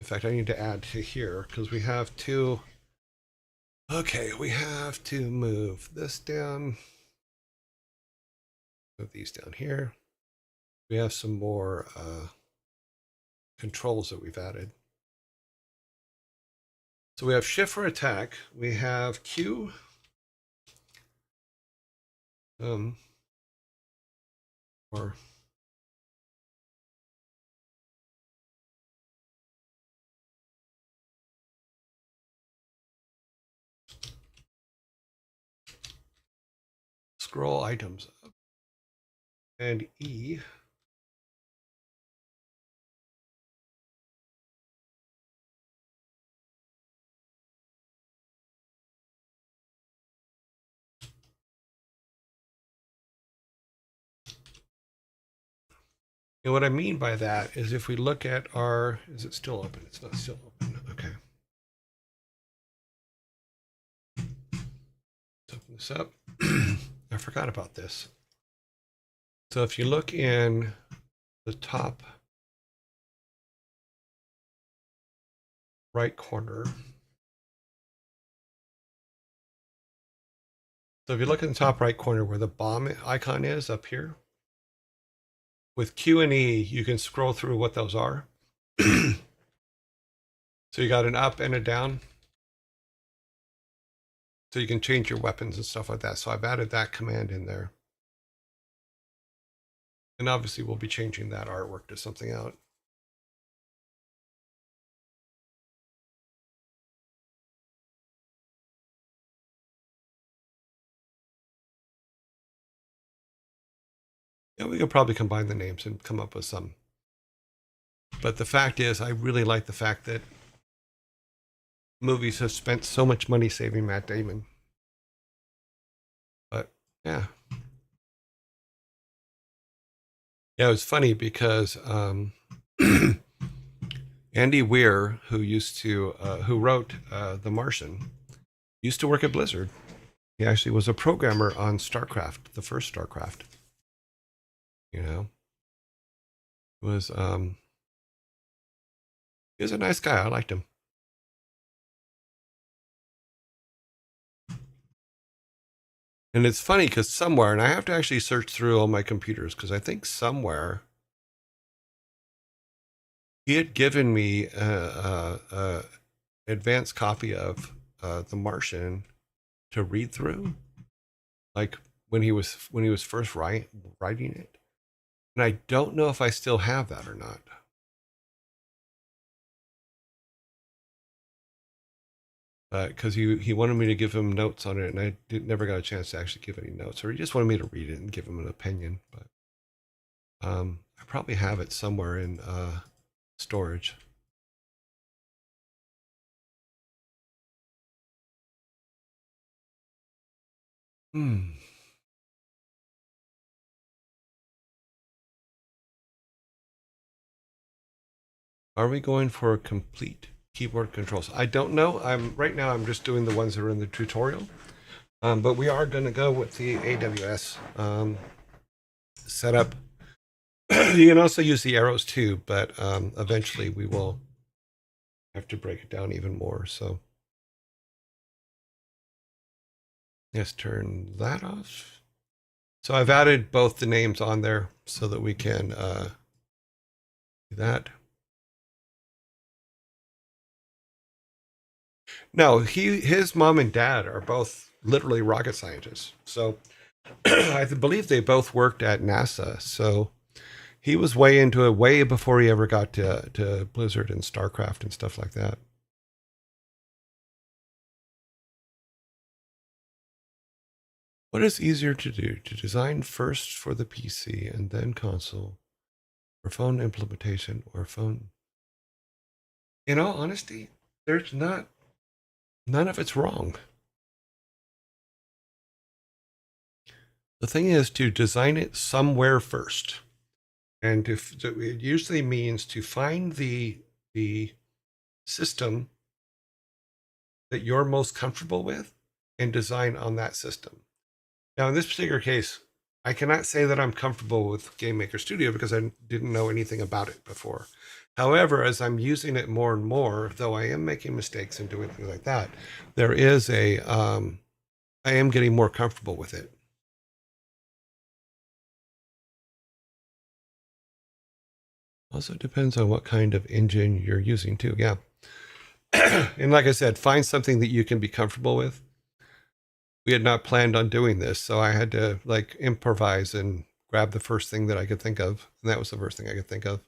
In fact, I need to add to here because we have to. Okay, we have to move this down. Move these down here. We have some more controls that we've added. So we have shift for attack. We have Q. Or scroll items up. And E. And what I mean by that is if we look at our, is it still open? It's not still open. Okay. Let's open this up. I forgot about this. So if you look in the top right corner, so if you look in the top right corner where the bomb icon is up here, with Q and E, you can scroll through what those are. So you got an up and a down. So you can change your weapons and stuff like that. So I've added that command in there. And obviously we'll be changing that artwork to something out. Yeah, we could probably combine the names and come up with some. But the fact is, I really like the fact that movies have spent so much money saving Matt Damon. But yeah. Yeah, it was funny because Andy Weir, who wrote The Martian, used to work at Blizzard. He actually was a programmer on StarCraft, the first StarCraft. You know, he was a nice guy. I liked him. And it's funny because somewhere, and I have to actually search through all my computers because I think somewhere he had given me a advanced copy of The Martian to read through, like when he was first writing it. And I don't know if I still have that or not. Because he wanted me to give him notes on it, and I never got a chance to actually give any notes, or he just wanted me to read it and give him an opinion. But I probably have it somewhere in storage. Are we going for complete keyboard controls? I don't know. Right now I'm just doing the ones that are in the tutorial. But we are going to go with the AWS setup. You can also use the arrows too, but eventually we will have to break it down even more. So let's turn that off. So I've added both the names on there so that we can do that. No, his mom and dad are both literally rocket scientists. So I believe they both worked at NASA. So he was way into it way before he ever got to Blizzard and StarCraft and stuff like that. What is easier to do? To design first for the PC and then console, or phone implementation, or phone? In all honesty, there's not, none of it's wrong. The thing is to design it somewhere first. And it usually means to find the system that you're most comfortable with and design on that system. Now, in this particular case, I cannot say that I'm comfortable with Game Maker Studio because I didn't know anything about it before. However, as I'm using it more and more, though I am making mistakes and doing things like that, there is I am getting more comfortable with it. Also depends on what kind of engine you're using too. Yeah. And like I said, find something that you can be comfortable with. We had not planned on doing this, so I had to like improvise and grab the first thing that I could think of. And that was the first thing I could think of.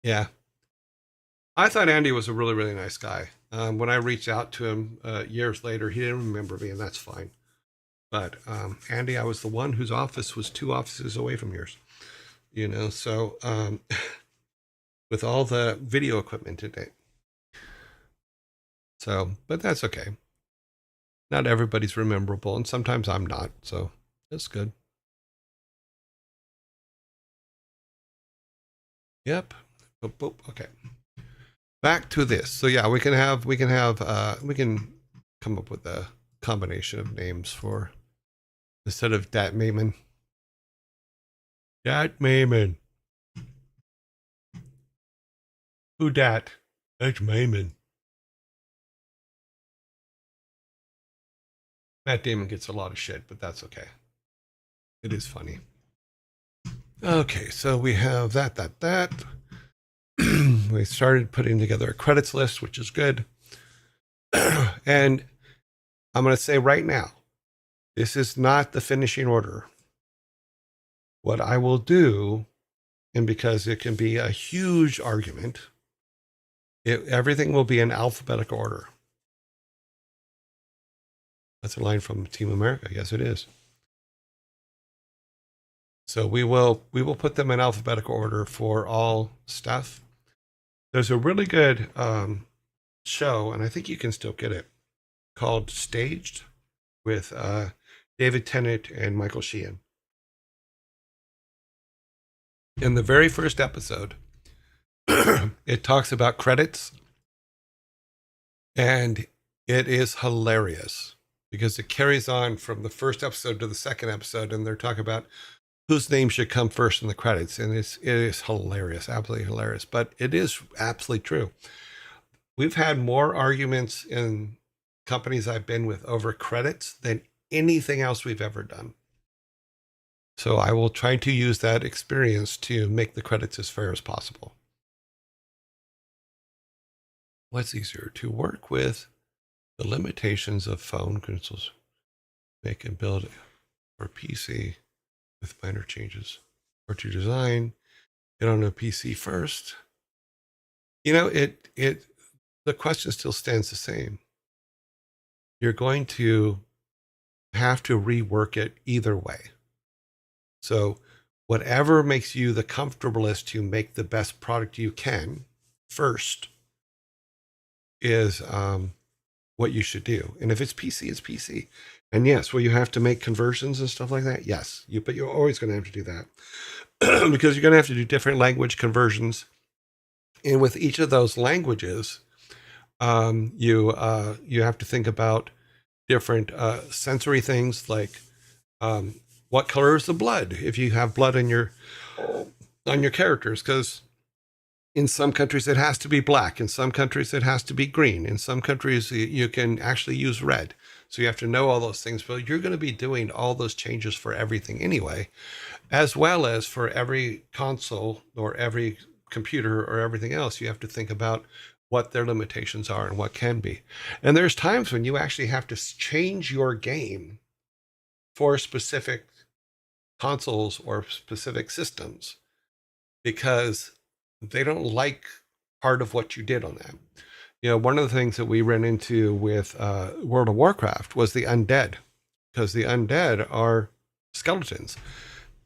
Yeah. I thought Andy was a really, really nice guy. When I reached out to him years later, he didn't remember me, and that's fine. But Andy, I was the one whose office was 2 offices away from yours. So with all the video equipment today. So, but that's okay. Not everybody's rememberable, and sometimes I'm not. So that's good. Yep. Boop, boop. Okay. Back to this. So yeah, we can come up with a combination of names for instead of Dat Mayman. Dat Mayman. Who dat? That's Mayman. Matt Damon gets a lot of shit, but that's okay. It is funny. Okay, so we have that. We started putting together a credits list, which is good. And I'm going to say right now, this is not the finishing order. What I will do, and because it can be a huge argument, everything will be in alphabetical order. That's a line from Team America. Yes, it is. So we will put them in alphabetical order for all stuff. There's a really good show, and I think you can still get it, called Staged with David Tennant and Michael Sheehan. In the very first episode, it talks about credits, and it is hilarious because it carries on from the first episode to the second episode, and they're talking about whose name should come first in the credits, and it is hilarious, absolutely hilarious. But it is absolutely true. We've had more arguments in companies I've been with over credits than anything else we've ever done. So I will try to use that experience to make the credits as fair as possible. What's easier to work with the limitations of phone consoles, make and build for PC with minor changes, or to design it on a PC first? The question still stands the same. You're going to have to rework it either way. So whatever makes you the comfortablest to make the best product you can first is what you should do. And if it's PC, it's PC. And yes, will you have to make conversions and stuff like that? Yes, but you're always going to have to do that because you're going to have to do different language conversions. And with each of those languages, you have to think about different sensory things like what color is the blood if you have blood on your characters, because In some countries, it has to be black. In some countries, it has to be green. In some countries, you can actually use red. So you have to know all those things. But you're going to be doing all those changes for everything anyway, as well as for every console or every computer or everything else. You have to think about what their limitations are and what can be. And there's times when you actually have to change your game for specific consoles or specific systems because they don't like part of what you did on them. You know, one of the things that we ran into with World of Warcraft was the undead, because the undead are skeletons.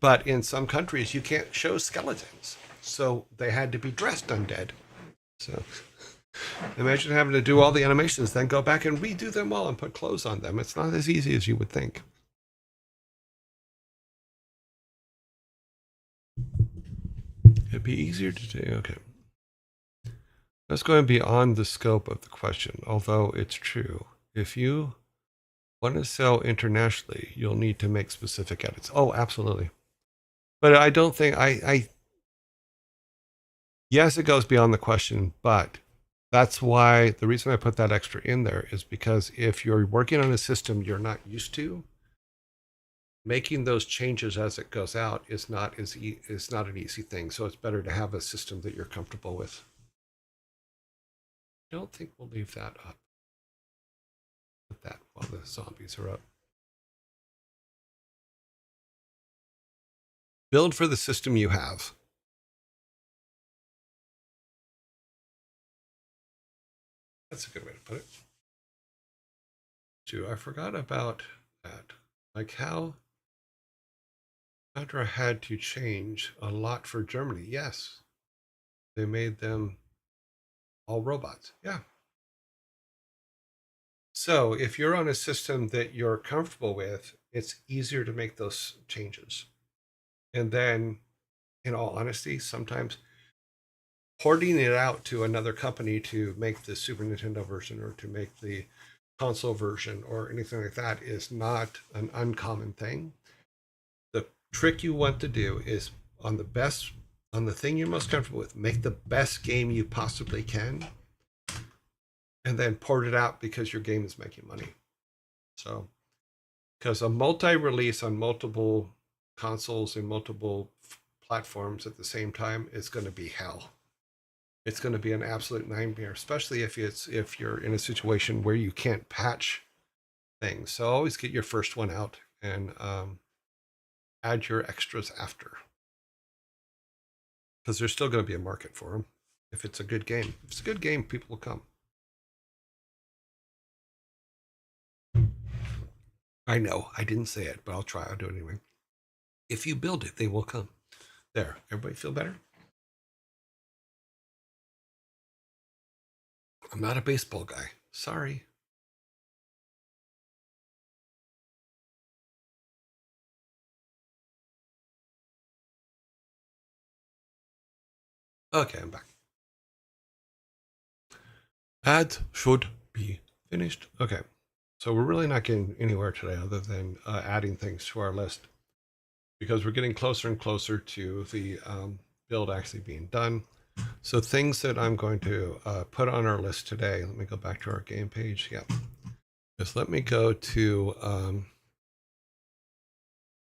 But in some countries, you can't show skeletons. So they had to be dressed undead. So imagine having to do all the animations, then go back and redo them all and put clothes on them. It's not as easy as you would think. It'd be easier to do. Okay. That's going beyond the scope of the question, although it's true. If you want to sell internationally, you'll need to make specific edits. Oh, absolutely. But I don't think yes, it goes beyond the question, but that's why the reason I put that extra in there is because if you're working on a system you're not used to, making those changes as it goes out is not an easy thing. So it's better to have a system that you're comfortable with. I don't think we'll leave that up. Put that while the zombies are up. Build for the system you have. That's a good way to put it. Too, I forgot about that. Like how Contra had to change a lot for Germany. Yes. They made them all robots. Yeah. So if you're on a system that you're comfortable with, it's easier to make those changes. And then, in all honesty, sometimes porting it out to another company to make the Super Nintendo version or to make the console version or anything like that is not an uncommon thing. The trick you want to do is on the thing you're most comfortable with, make the best game you possibly can, and then port it out because your game is making money. So, because a multi-release on multiple consoles and multiple platforms at the same time is going to be hell. It's going to be an absolute nightmare, especially if you're in a situation where you can't patch things. So always get your first one out and add your extras after, because there's still going to be a market for them if it's a good game. If it's a good game, people will come. I know I didn't say it, but I'll try. I'll do it anyway. If you build it, they will come. There, everybody feel better? I'm not a baseball guy. Sorry. Okay, I'm back. Ads should be finished. Okay, so we're really not getting anywhere today other than adding things to our list, because we're getting closer and closer to the build actually being done. So things that I'm going to put on our list today, let me go back to our game page. Yeah, just let me go to,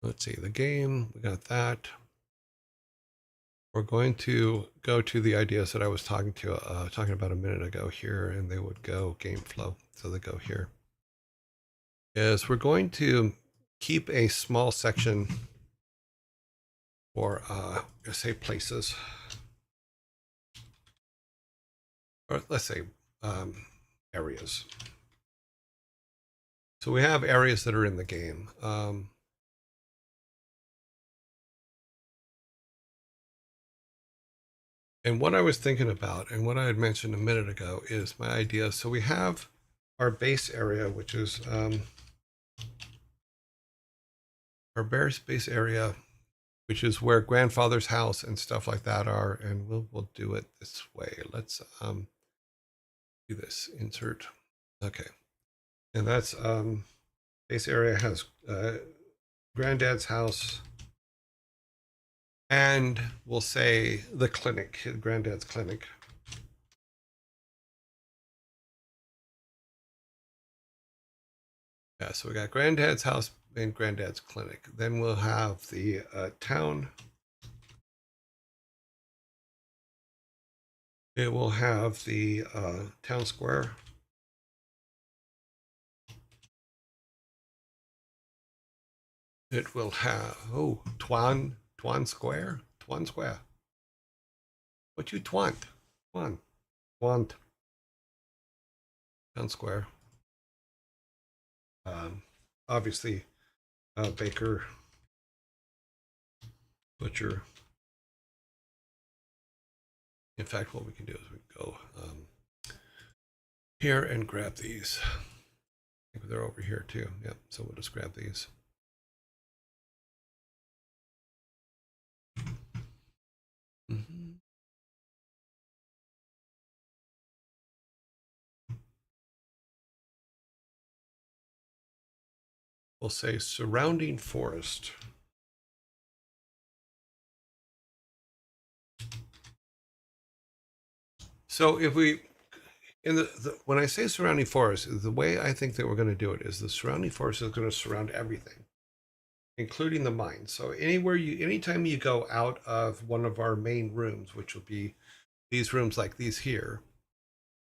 let's see, the game, we got that. We're going to go to the ideas that I was talking about a minute ago here, and they would go game flow. So they go here. Is we're going to keep a small section for, say, places, or let's say areas. So we have areas that are in the game. And what I was thinking about, and what I had mentioned a minute ago, is my idea. So we have our base area, which is our base area, which is where grandfather's house and stuff like that are. And we'll do it this way. Let's do this. Insert. Okay. And that's base area has granddad's house And we'll say the clinic, Granddad's clinic. Yeah, so we got Granddad's house and Granddad's clinic. Then we'll have the town. It will have the town square. It will have, oh, Twan Square? Twan Square. What you twant? Twan. Twant. Town square. Obviously, baker, butcher. In fact, what we can do is we can go here and grab these. I think they're over here too. Yep, so we'll just grab these. Mm-hmm. We'll say surrounding forest. So if we, when I say surrounding forest, the way I think that we're going to do it is the surrounding forest is going to surround everything, including the mine. So anytime you go out of one of our main rooms, which will be these rooms like these here,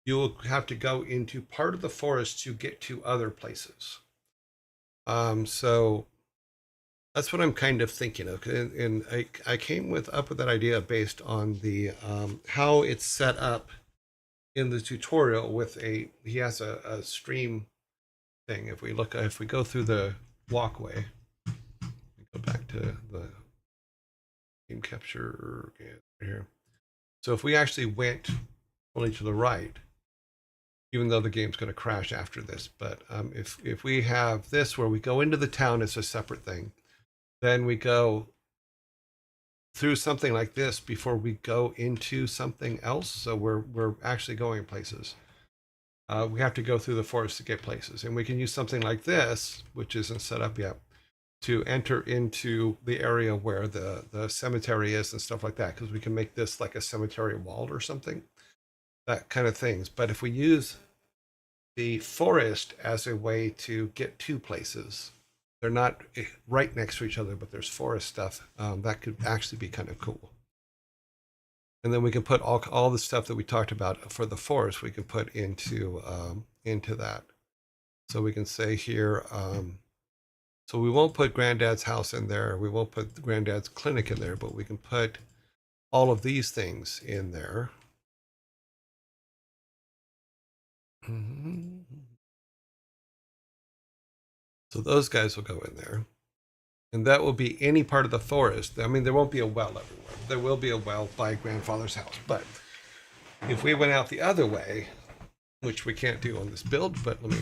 you will have to go into part of the forest to get to other places. So that's what I'm kind of thinking of, and I came up with that idea based on the how it's set up in the tutorial. He has a stream thing. If we go through the walkway, go back to the game capture here. So if we actually went only to the right, even though the game's going to crash after this, but if we have this where we go into the town, it's a separate thing. Then we go through something like this before we go into something else. So we're actually going places. We have to go through the forest to get places, and we can use something like this, which isn't set up yet, to enter into the area where the cemetery is and stuff like that, because we can make this like a cemetery wall or something, that kind of things. But if we use the forest as a way to get to places, they're not right next to each other, but there's forest stuff, that could actually be kind of cool. And then we can put all the stuff that we talked about for the forest, we can put into that. So we can say here, so we won't put Granddad's house in there. We won't put Granddad's clinic in there, but we can put all of these things in there. Mm-hmm. So those guys will go in there. And that will be any part of the forest. I mean, there won't be a well everywhere. There will be a well by Grandfather's house. But if we went out the other way, which we can't do on this build, but let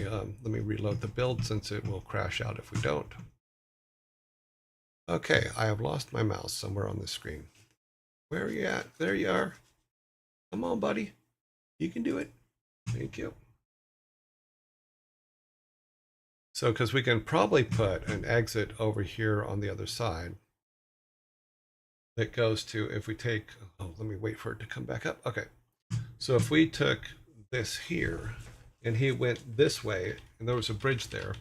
me reload the build since it will crash out if we don't. Okay, I have lost my mouse somewhere on the screen. Where are you at? There you are. Come on, buddy. You can do it. Thank you. So, because we can probably put an exit over here on the other side that goes to, if we take, oh, let me wait for it to come back up. Okay. So if we took this here and he went this way and there was a bridge there,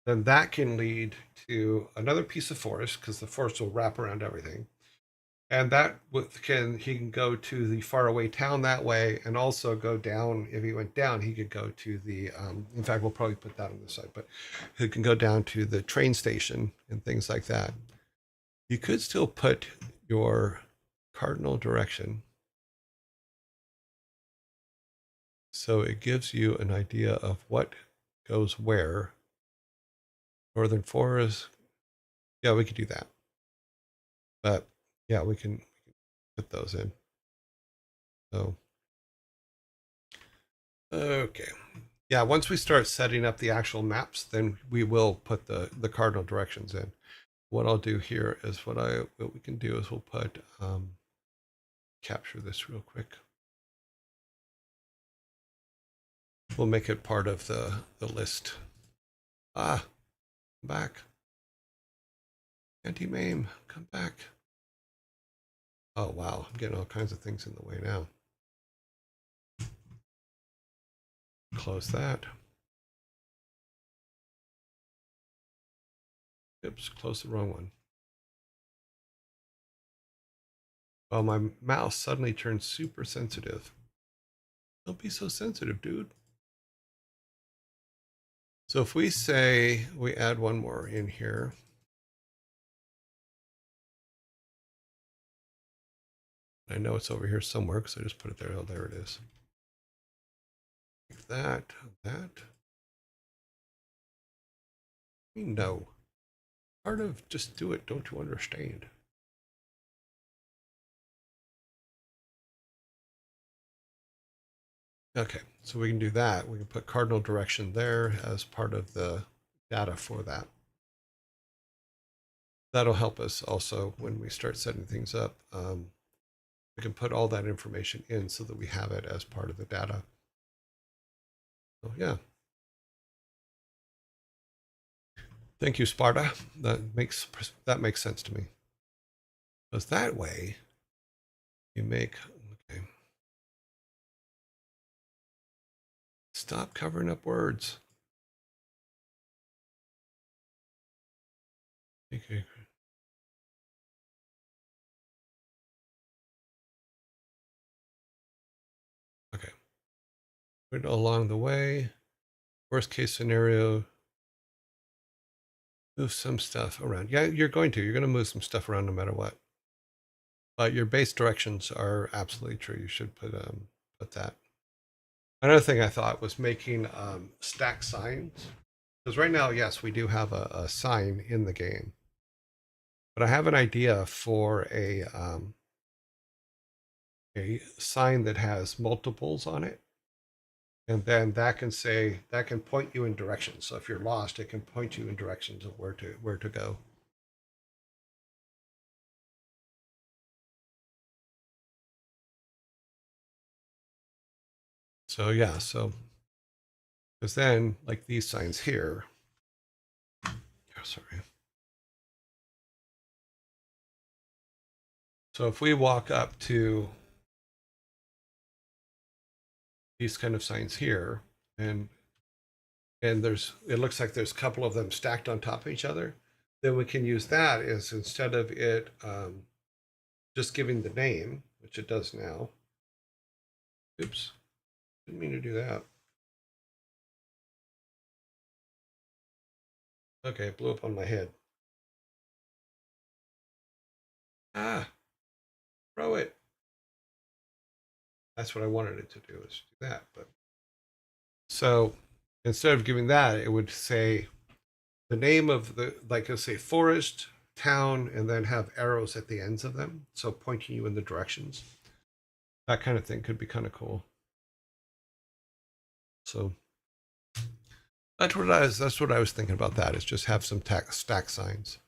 then that can lead to another piece of forest, because the forest will wrap around everything. And that he can go to the faraway town that way, and also go down. If he went down, he could go to the, in fact, we'll probably put that on the side, but he can go down to the train station and things like that. You could still put your cardinal direction, so it gives you an idea of what goes where. Northern forest. Yeah, we could do that. But yeah, we can put those in. So, okay. Yeah, once we start setting up the actual maps, then we will put the cardinal directions in. What I'll do here is what we can do is we'll put, capture this real quick. We'll make it part of the list. Ah, come back. Anti-Mame, come back. Oh, wow. I'm getting all kinds of things in the way now. Close that. Oops, close the wrong one. Well, my mouse suddenly turned super sensitive. Don't be so sensitive, dude. So if we say we add one more in here, I know it's over here somewhere because I just put it there. Oh, there it is. Like that, that. No. Part of just do it, don't you understand? Okay, so we can do that. We can put cardinal direction there as part of the data for that. That'll help us also when we start setting things up. We can put all that information in so that we have it as part of the data. So yeah. Thank you, Sparta. That makes sense to me. Because that way you make, okay. Stop covering up words. Okay. Okay. Put it along the way. Worst case scenario, move some stuff around. Yeah, you're going to move some stuff around no matter what. But your base directions are absolutely true. You should put that. Another thing I thought was making stack signs. Because right now, yes, we do have a sign in the game. But I have an idea for a sign that has multiples on it. And then that can point you in directions. So if you're lost, it can point you in directions of where to go. So yeah, so because then like these signs here, oh, sorry. So if we walk up to these kind of signs here, and it looks like there's a couple of them stacked on top of each other, then we can use that as instead of it just giving the name, which it does now. Oops, didn't mean to do that. Okay, it blew up on my head. Ah, throw it. That's what I wanted it to do, is do that. But so instead of giving that, it would say the name of the, like, let's say forest, town, and then have arrows at the ends of them, so pointing you in the directions. That kind of thing could be kind of cool. So that's what I was thinking about. That is just have some stack signs.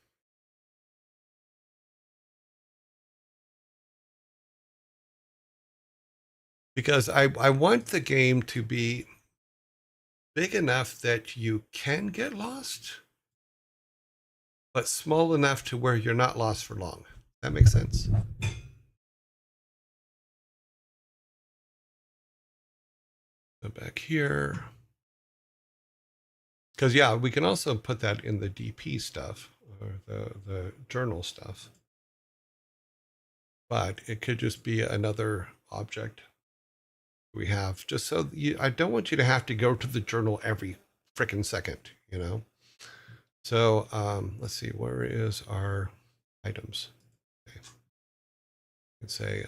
Because I want the game to be big enough that you can get lost, but small enough to where you're not lost for long. That makes sense. Go back here. Because yeah, we can also put that in the DP stuff or the journal stuff. But it could just be another object we have, just so I don't want you to have to go to the journal every freaking second, you know? So let's see, where is our items? Okay. Let's say,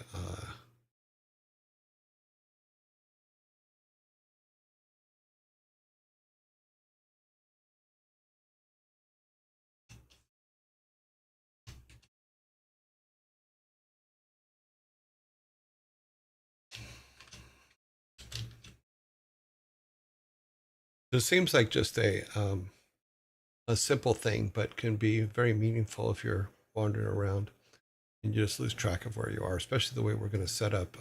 it seems like just a simple thing, but can be very meaningful if you're wandering around and you just lose track of where you are, especially the way we're going to set up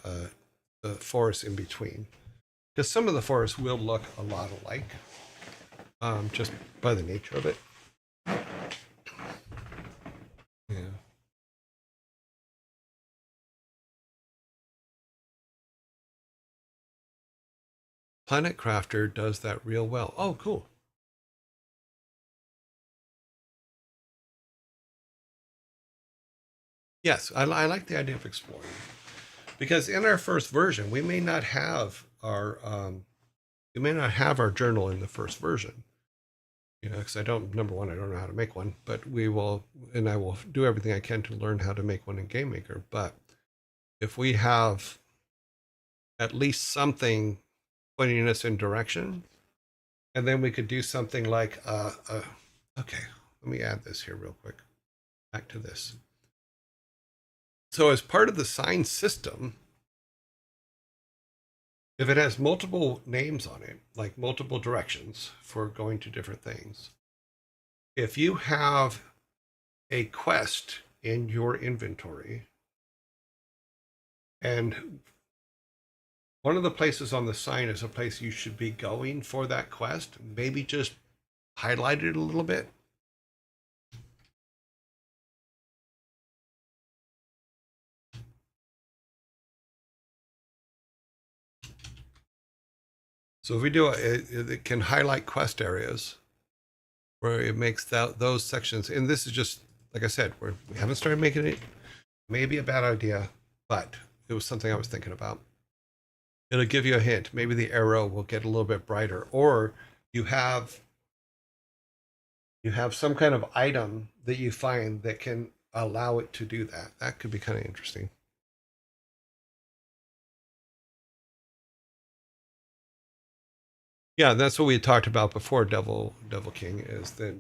the forest in between. Because some of the forests will look a lot alike, just by the nature of it. Yeah. Planet Crafter does that real well. Oh, cool. Yes, I like the idea of exploring, because in our first version, we may not have our journal in the first version. You know, because number one, I don't know how to make one, but I will do everything I can to learn how to make one in Game Maker. But if we have at least something pointing us in direction, and then we could do something like, okay, let me add this here real quick. Back to this. So as part of the sign system, if it has multiple names on it, like multiple directions for going to different things, if you have a quest in your inventory, and one of the places on the sign is a place you should be going for that quest, maybe just highlight it a little bit. So if we do it can highlight quest areas where it makes those sections. And this is just, like I said, we haven't started making it. Maybe a bad idea, but it was something I was thinking about. It'll give you a hint. Maybe the arrow will get a little bit brighter, or you have some kind of item that you find that can allow it to do that. That could be kind of interesting. Yeah, that's what we had talked about before, Devil King, is that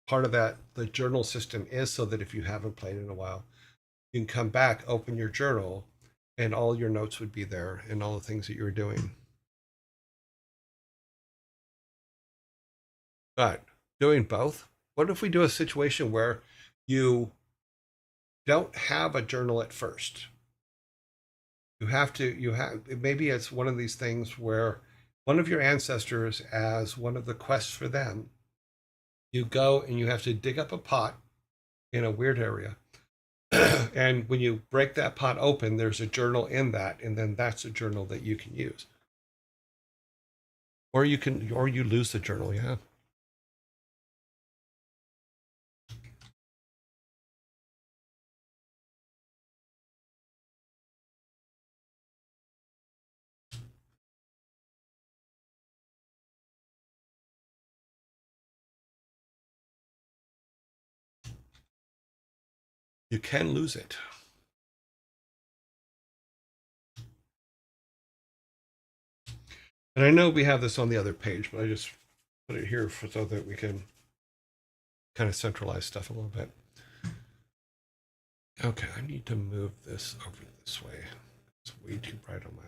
part of that, the journal system is so that if you haven't played in a while, you can come back, open your journal, and all your notes would be there and all the things that you were doing. But doing both, what if we do a situation where you don't have a journal at first? Maybe it's one of these things where one of your ancestors, as one of the quests for them, you go and you have to dig up a pot in a weird area. And when you break that pot open, there's a journal in that, and then that's a journal that you can use. Or you lose the journal, yeah. You can lose it. And I know we have this on the other page, but I just put it here so that we can kind of centralize stuff a little bit. Okay, I need to move this over this way. It's way too bright on my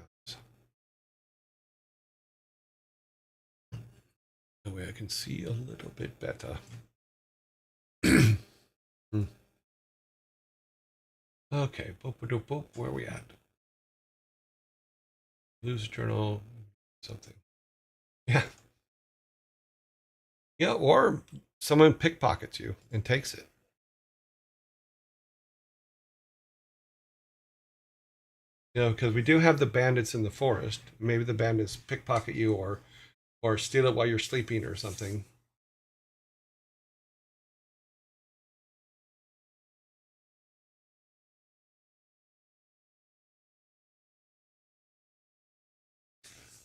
eyes. That way I can see a little bit better. Okay, boop, boop, boop, where are we at? Lose journal, something. Yeah. Yeah, or someone pickpockets you and takes it. You know, because we do have the bandits in the forest. Maybe the bandits pickpocket you or steal it while you're sleeping or something.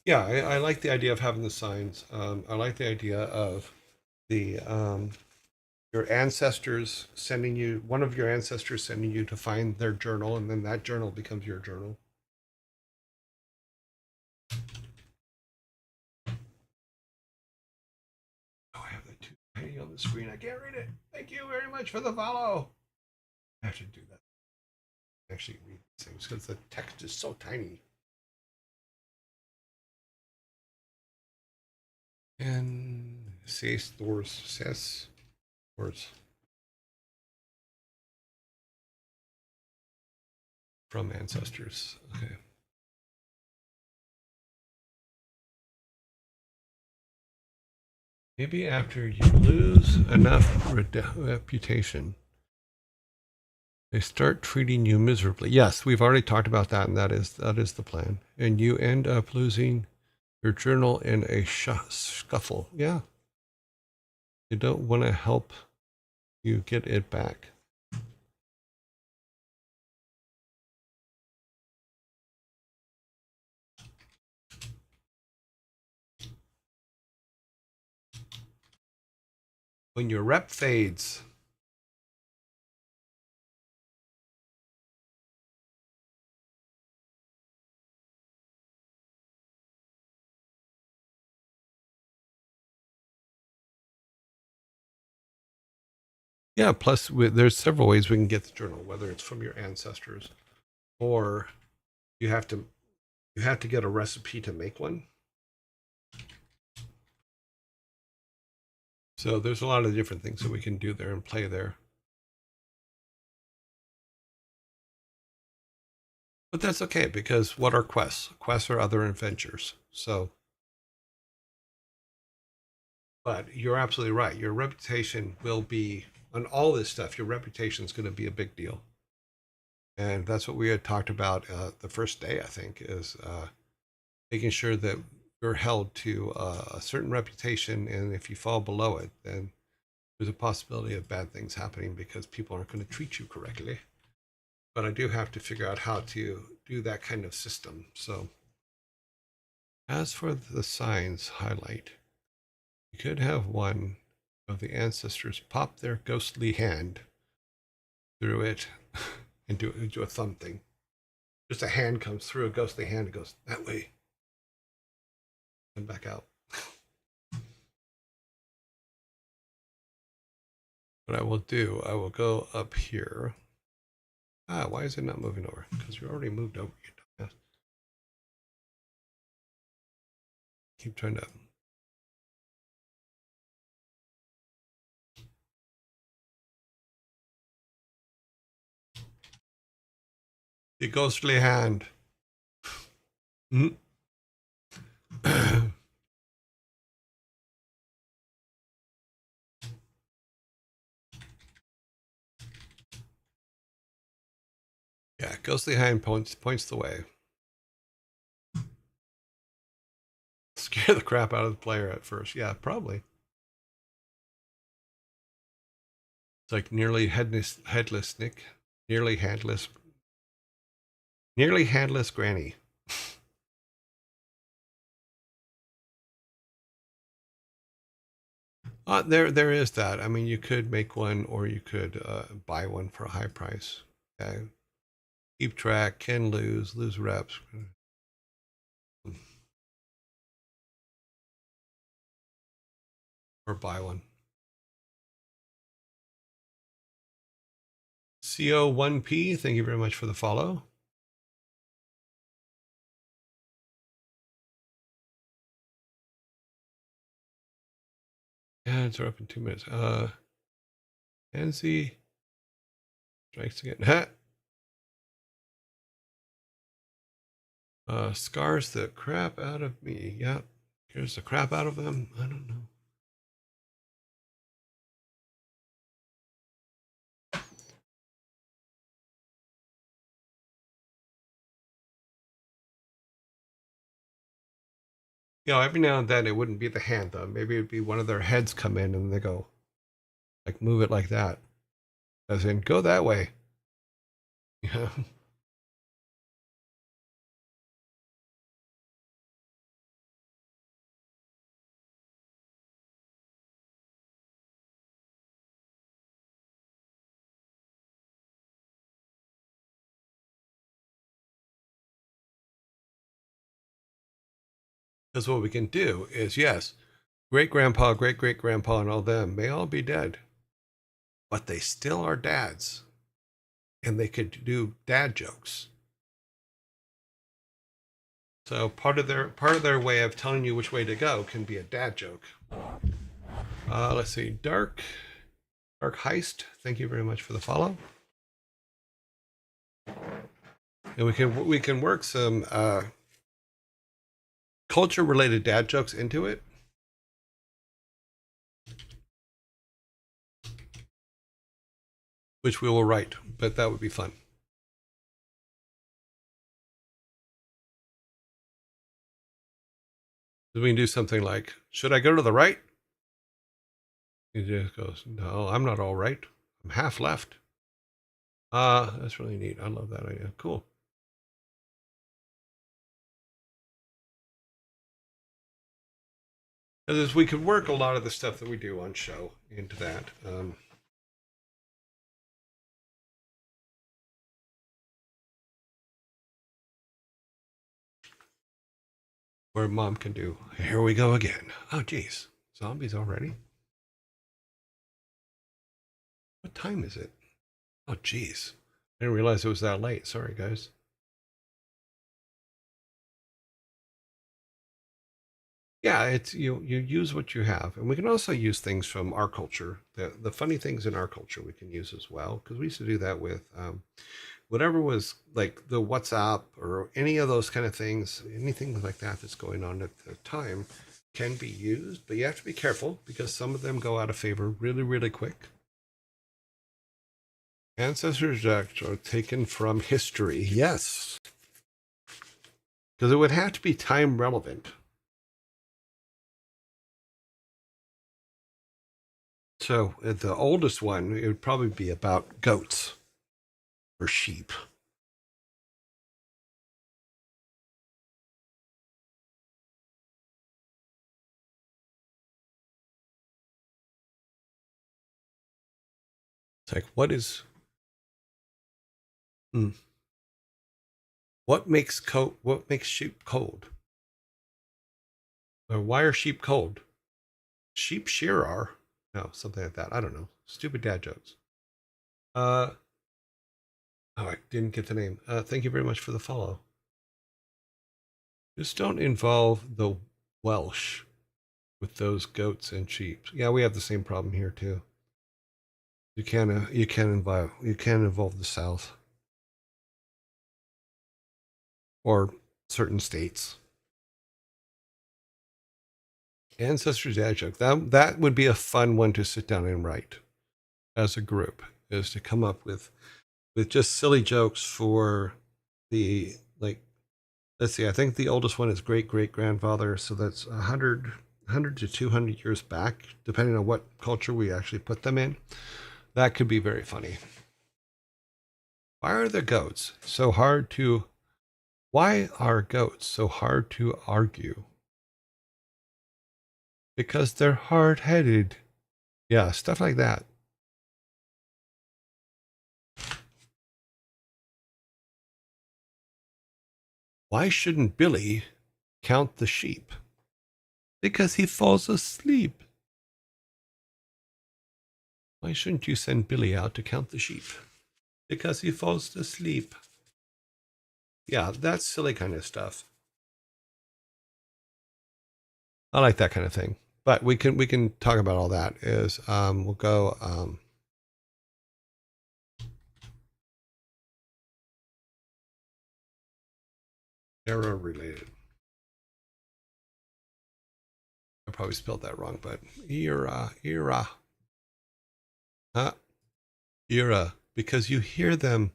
Yeah, I like the idea of having the signs. I like the idea of the your ancestors sending you, one of your ancestors sending you to find their journal, and then that journal becomes your journal. Oh, I have that too tiny on the screen. I can't read it. Thank you very much for the follow. I have to do that. Actually, read these things because the text is so tiny. And says words from ancestors. Okay. Maybe after you lose enough reputation, they start treating you miserably. Yes, we've already talked about that, and that is the plan. And you end up losing your journal in a scuffle. Yeah. You don't want to help you get it back. When your rep fades. Yeah, plus there's several ways we can get the journal, whether it's from your ancestors or you have to get a recipe to make one. So there's a lot of different things that we can do there and play there. But that's okay, because what are quests? Quests are other adventures. So, but you're absolutely right. Your reputation will be, on all this stuff, your reputation is going to be a big deal. And that's what we had talked about the first day, I think, is making sure that you're held to a certain reputation. And if you fall below it, then there's a possibility of bad things happening because people aren't going to treat you correctly. But I do have to figure out how to do that kind of system. So as for the signs highlight, you could have one of the ancestors pop their ghostly hand through it and do a thumb thing. Just a hand comes through, a ghostly hand, and goes that way and back out. What I will do, I will go up here. Why is it not moving over? Because you already moved over. You keep trying to. The ghostly hand. Mm. Yeah, ghostly hand points the way. Scare the crap out of the player at first. Yeah, probably. It's like headless Nick, nearly handless Granny. There is that. I mean, you could make one, or you could buy one for a high price. Keep track, can lose reps, or buy one. CO1P, thank you very much for the follow. Ads are up in 2 minutes. Nancy strikes again. Scars the crap out of me. Yep. Here's the crap out of them. I don't know. You know, every now and then it wouldn't be the hand though. Maybe it'd be one of their heads come in and they go, like, move it like that. As in, go that way. Yeah. Because what we can do is, yes, great grandpa, great great grandpa, and all them may all be dead, but they still are dads, and they could do dad jokes. So part of their way of telling you which way to go can be a dad joke. Let's see, Dark Heist. Thank you very much for the follow. And we can work some culture related dad jokes into it. Which we will write, but that would be fun. We can do something like, should I go to the right? He just goes, no, I'm not all right. I'm half left. That's really neat. I love that idea. Cool. As we could work a lot of the stuff that we do on show into that. Where mom can do, here we go again. Oh, geez. Zombies already? What time is it? Oh, geez. I didn't realize it was that late. Sorry, guys. Yeah, it's you use what you have, and we can also use things from our culture. The funny things in our culture we can use as well, because we used to do that with whatever was like the WhatsApp or any of those kind of things. Anything like that that's going on at the time can be used, but you have to be careful because some of them go out of favor really, really quick. Ancestors Act are taken from history, yes, because it would have to be time relevant. So the oldest one, it would probably be about goats or sheep. It's like, hmm, what makes sheep cold? Or why are sheep cold? Sheep shear are. No, something like that. I don't know. Stupid dad jokes. Uh, oh, I didn't get the name. Thank you very much for the follow. Just don't involve the Welsh with those goats and sheep. Yeah, we have the same problem here too. You can't involve the South or certain states. Ancestors Dad joke. That would be a fun one to sit down and write as a group, is to come up with just silly jokes for the like. Let's see. I think the oldest one is great great grandfather, so that's 100 to 200 years back, depending on what culture we actually put them in. That could be very funny. Why are the goats so hard to? Why are goats so hard to argue? Because they're hard headed. Yeah, stuff like that. Why shouldn't Billy count the sheep? Because he falls asleep. Why shouldn't you send Billy out to count the sheep? Because he falls asleep. Yeah, that's silly kind of stuff. I like that kind of thing. But we can talk about all that. Is we'll go era related. I probably spelled that wrong, but era, huh? Era, because you hear them.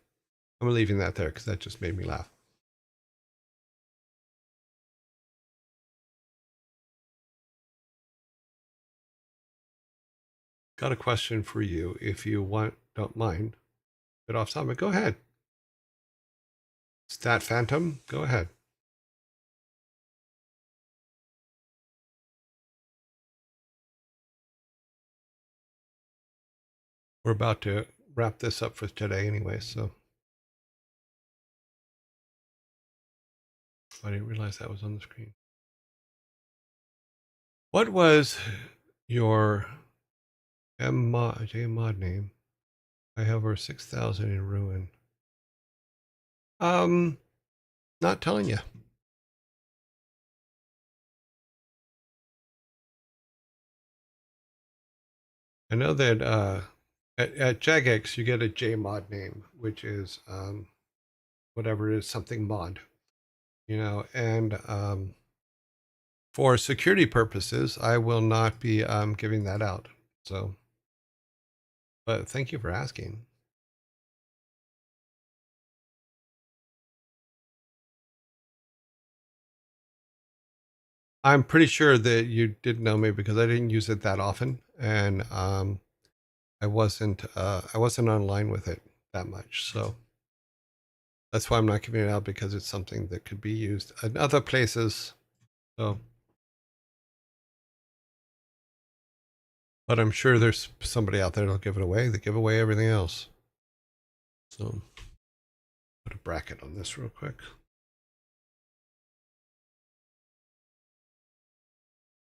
I'm leaving that there because that just made me laugh. Got a question for you. If you don't mind, bit off topic. Go ahead. Stat Phantom, go ahead. We're about to wrap this up for today anyway, so I didn't realize that was on the screen. What was your Mod name? I have over 6,000 in ruin. Um, not telling you. I know that at Jagex you get a JMod name, which is whatever it is, something mod, and for security purposes, I will not be giving that out. So, but thank you for asking. I'm pretty sure that you did know me because I didn't use it that often, and I wasn't online with it that much. So that's why I'm not giving it out, because it's something that could be used in other places. So, but I'm sure there's somebody out there that'll give it away. They give away everything else. So put a bracket on this real quick.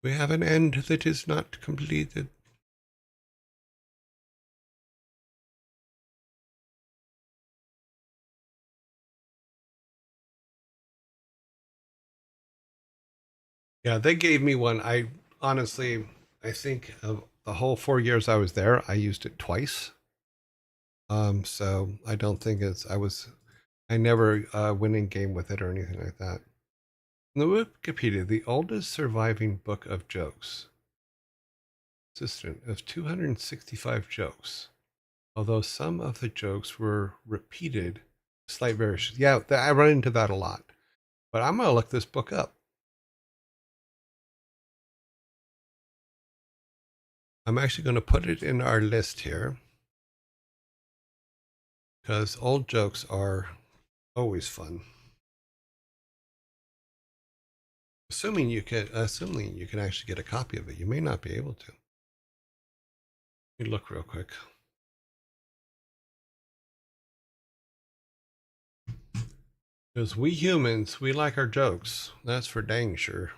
We have an end that is not completed. Yeah, they gave me one. I honestly, I think of the whole 4 years I was there, I used it twice. So I don't think I never went in game with it or anything like that. In the Wikipedia, the oldest surviving book of jokes, consistent of 265 jokes, although some of the jokes were repeated, slight variations. Yeah, I run into that a lot. But I'm going to look this book up. I'm actually going to put it in our list here, because old jokes are always fun. Assuming you can actually get a copy of it. You may not be able to. Let me look real quick. Because we humans, we like our jokes. That's for dang sure.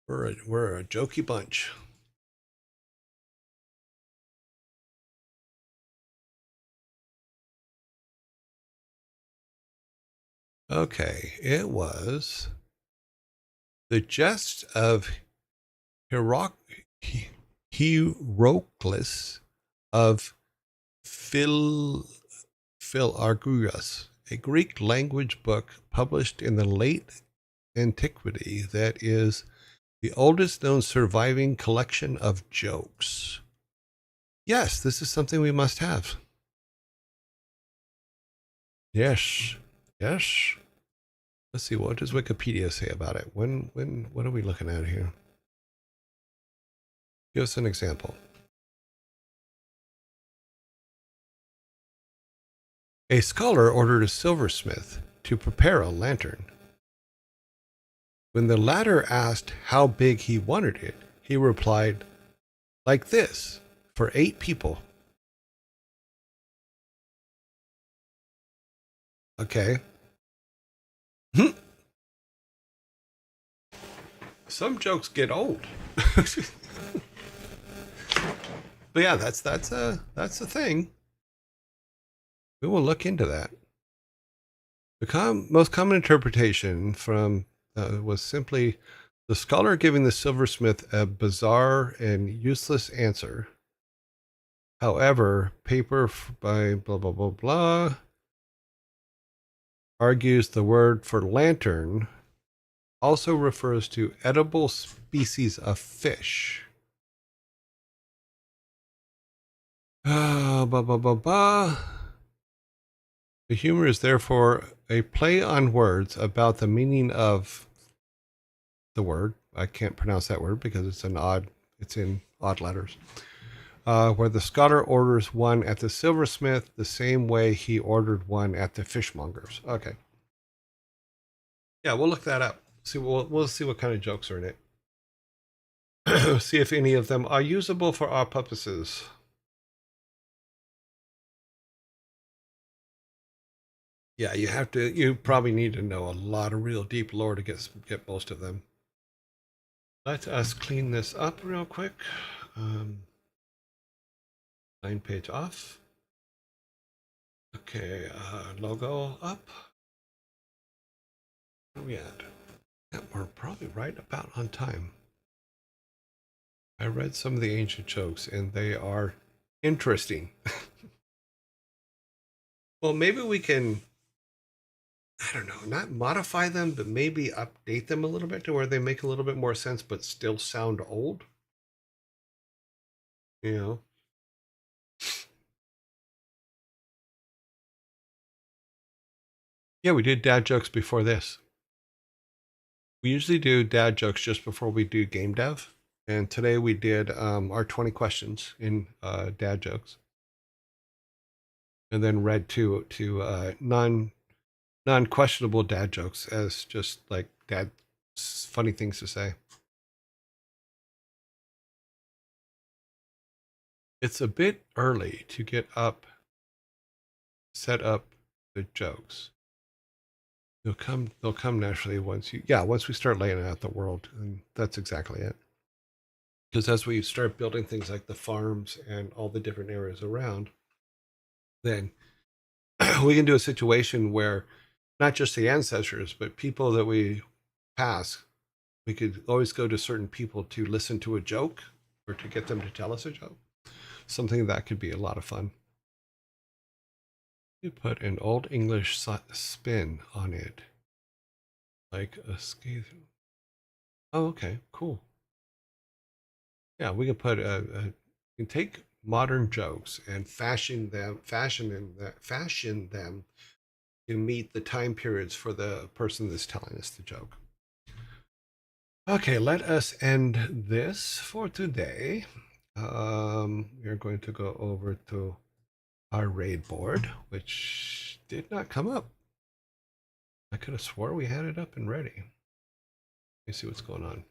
We're a jokey bunch. Okay, it was the jest of Hieroclus of Philargus, a Greek language book published in the late antiquity that is the oldest known surviving collection of jokes. Yes, this is something we must have. Yes. Yes. Let's see, what does Wikipedia say about it? What are we looking at here? Give us an example. A scholar ordered a silversmith to prepare a lantern. When the latter asked how big he wanted it, he replied, like this, for 8 people. Okay. Some jokes get old. But yeah, that's a thing. We will look into that. The most common interpretation from was simply the scholar giving the silversmith a bizarre and useless answer. However, paper by blah blah blah blah argues the word for lantern also refers to edible species of fish. Blah blah blah blah. The humor is therefore a play on words about the meaning of the word. I can't pronounce that word because it's in odd letters. Where the scholar orders one at the silversmith the same way he ordered one at the fishmonger's. Okay. Yeah, we'll look that up. We'll see what kind of jokes are in it. See if any of them are usable for our purposes. Yeah, you probably need to know a lot of real deep lore to get most of them. Let us clean this up real quick. 9-page off. Okay, logo up. Where are we at? Yeah, we're probably right about on time. I read some of the ancient jokes and they are interesting. Well, maybe we can, I don't know, not modify them, but maybe update them a little bit to where they make a little bit more sense, but still sound old. You know? Yeah, we did dad jokes before this. We usually do dad jokes just before we do game dev. And today we did our 20 questions in dad jokes, and then read to non questionable dad jokes as just like dad funny things to say. It's a bit early to get up, set up the jokes. They'll come naturally once we start laying out the world, and that's exactly it. Because as we start building things like the farms and all the different areas around, then we can do a situation where not just the ancestors, but people that we pass, we could always go to certain people to listen to a joke or to get them to tell us a joke. Something that could be a lot of fun. You put an old English spin on it, like a scathe. Oh, okay, cool. Yeah, we can put we can take modern jokes and fashion them to meet the time periods for the person that's telling us the joke. Okay, let us end this for today. We're going to go over to our raid board, which did not come up. I could have swore we had it up and ready. Let me see what's going on.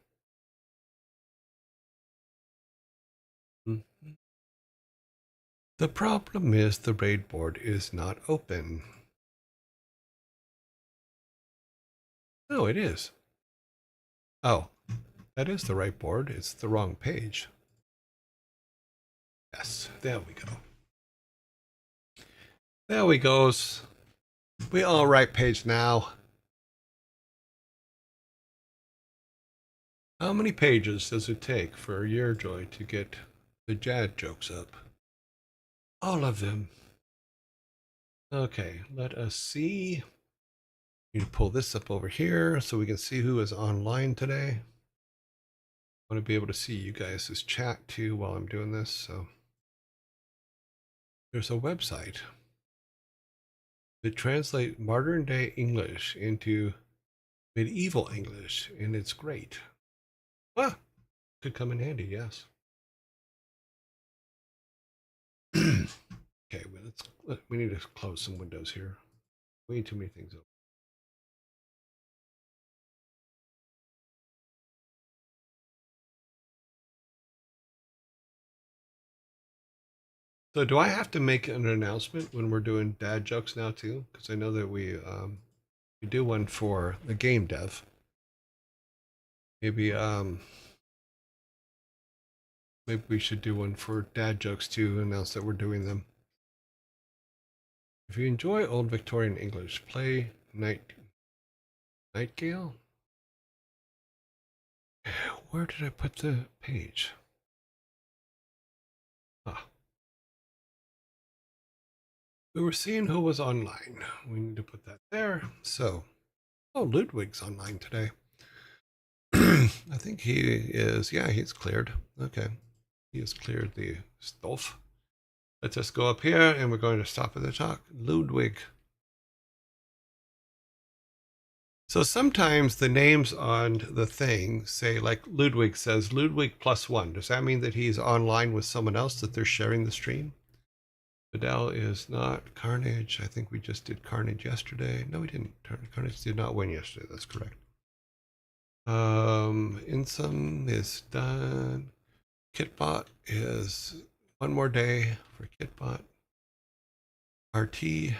Mm-hmm. The problem is the raid board is not open. No, it is. Oh, that is the right board. It's the wrong page. Yes, there we go. There we goes. We all right page now. How many pages does it take for Yearjoy to get the Jad jokes up? All of them. Okay, let us see. Need to pull this up over here so we can see who is online today. I want to be able to see you guys' chat too while I'm doing this. So there's a website that translates modern day English into medieval English, and it's great. Ah, could come in handy, yes. Okay, we need to close some windows here. Way too many things open. So do I have to make an announcement when we're doing dad jokes now too? Because I know that we do one for the game dev. Maybe maybe we should do one for dad jokes too. Announce that we're doing them. If you enjoy old Victorian English, play Nightingale. Where did I put the page? Ah, we were seeing who was online. We need to put that there. So, oh, Ludwig's online today. I think he is. Yeah, he's cleared. Okay, he has cleared the stuff. Let's just go up here, and we're going to stop at the talk. Ludwig. So sometimes the names on the thing say, like Ludwig says, Ludwig +1. Does that mean that he's online with someone else, that they're sharing the stream? Vidal is not Carnage. I think we just did Carnage yesterday. No, we didn't. Carnage did not win yesterday. That's correct. Insum is done. Kitbot is one more day for Kitbot. RT.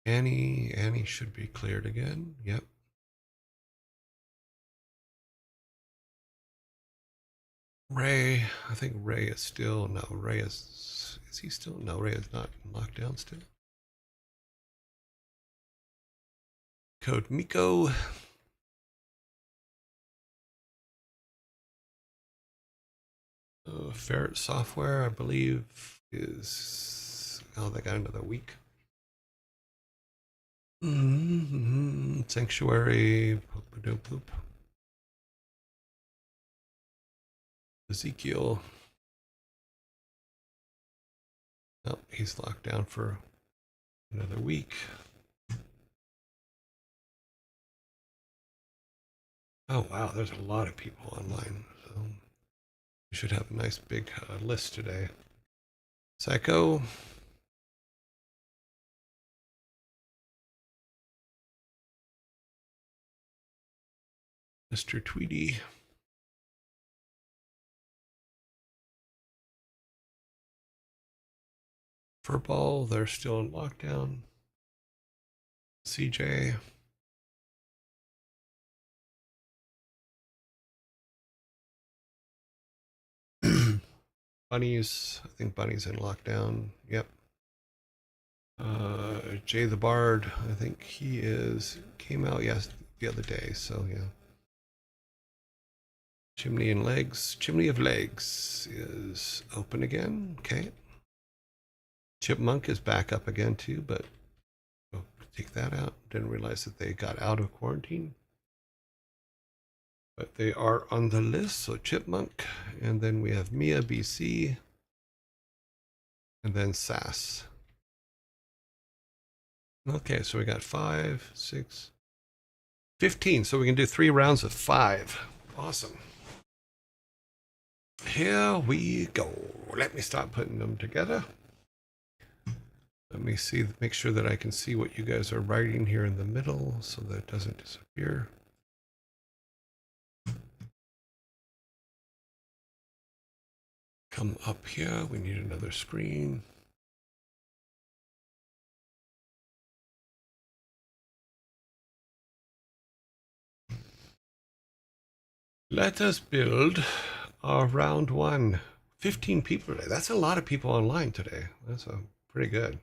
Annie should be cleared again. Yep. Ray, I think Ray is still, no, Ray is he still? No, Ray is not locked down still. Code Miko. Ferret Software, I believe, is, oh, they got another week. Sanctuary, poop. Ezekiel. Oh, he's locked down for Another week. Oh, wow, there's a lot of people online. So we should have a nice big list today. Psycho. Mr. Tweedy. Furball, they're still in lockdown. CJ. Bunny's, I think Bunny's in lockdown. Yep. Jay the Bard, I think he came out the other day, so yeah. Chimney and Legs, Chimney of Legs is open again. Okay. Chipmunk is back up again too, but we'll take that out. Didn't realize that they got out of quarantine. But they are on the list, so Chipmunk, and then we have Mia BC, and then Sass. Okay, so we got 5, 6, 15. So we can do 3 rounds of 5. Awesome. Here we go. Let me start putting them together. Let me see, make sure that I can see what you guys are writing here in the middle so that it doesn't disappear. Come up here. We need another screen. Let us build our round 1. 15 people today. That's a lot of people online today. That's pretty good.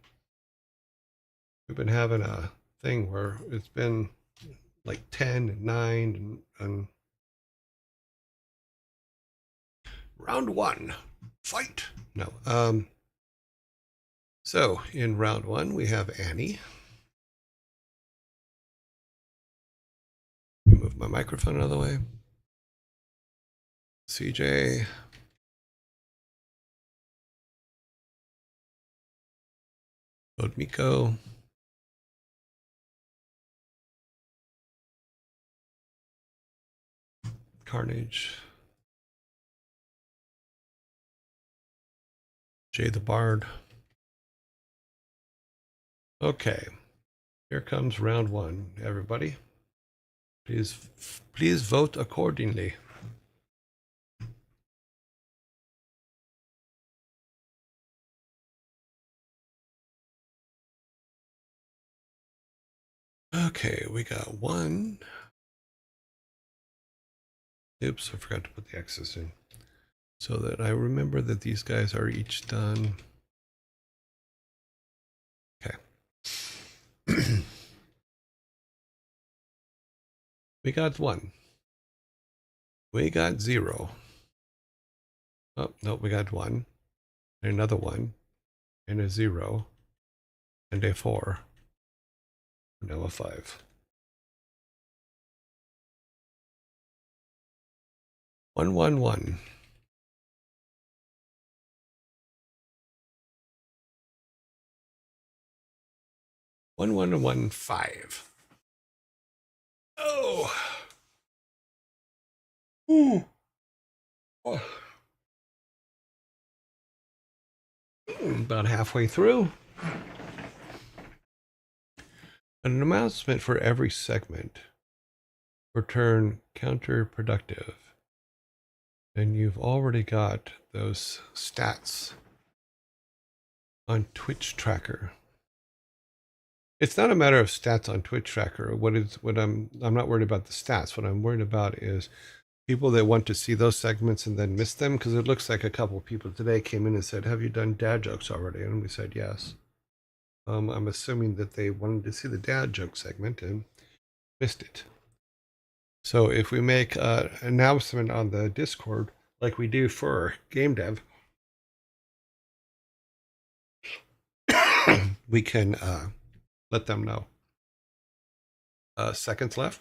We've been having a thing where it's been like 10 and 9 and round 1. Fight. No. So in round 1 we have Annie. Let me move my microphone out of the way. CJ. Miko. Carnage. Jay the Bard. Okay. Here comes round 1, everybody. Please vote accordingly. Okay, we got 1. Oops, I forgot to put the X's in so that I remember that these guys are each done. Okay. We got 1. We got 0. Oh, no, we got 1. And another 1. And a 0. And a 4. Now a 5. 1, 1, 1. 1, 1, 1, 5. Oh. Ooh. Oh. About halfway through. An announcement for every segment will turn counterproductive. And you've already got those stats on Twitch Tracker. It's not a matter of stats on Twitch Tracker. I'm not worried about the stats. What I'm worried about is people that want to see those segments and then miss them, because it looks like a couple of people today came in and said, "Have you done dad jokes already?" And we said yes. I'm assuming that they wanted to see the dad joke segment and missed it. So if we make an announcement on the Discord like we do for game dev, we can let them know. Seconds left.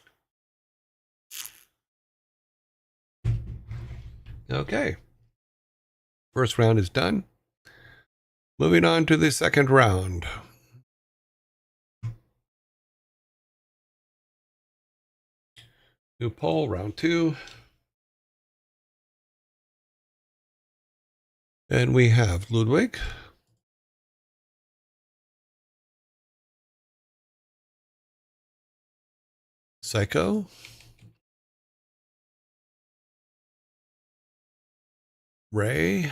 Okay. First round is done. Moving on to the second round. New poll, round 2. And we have Ludwig, Psycho, Ray,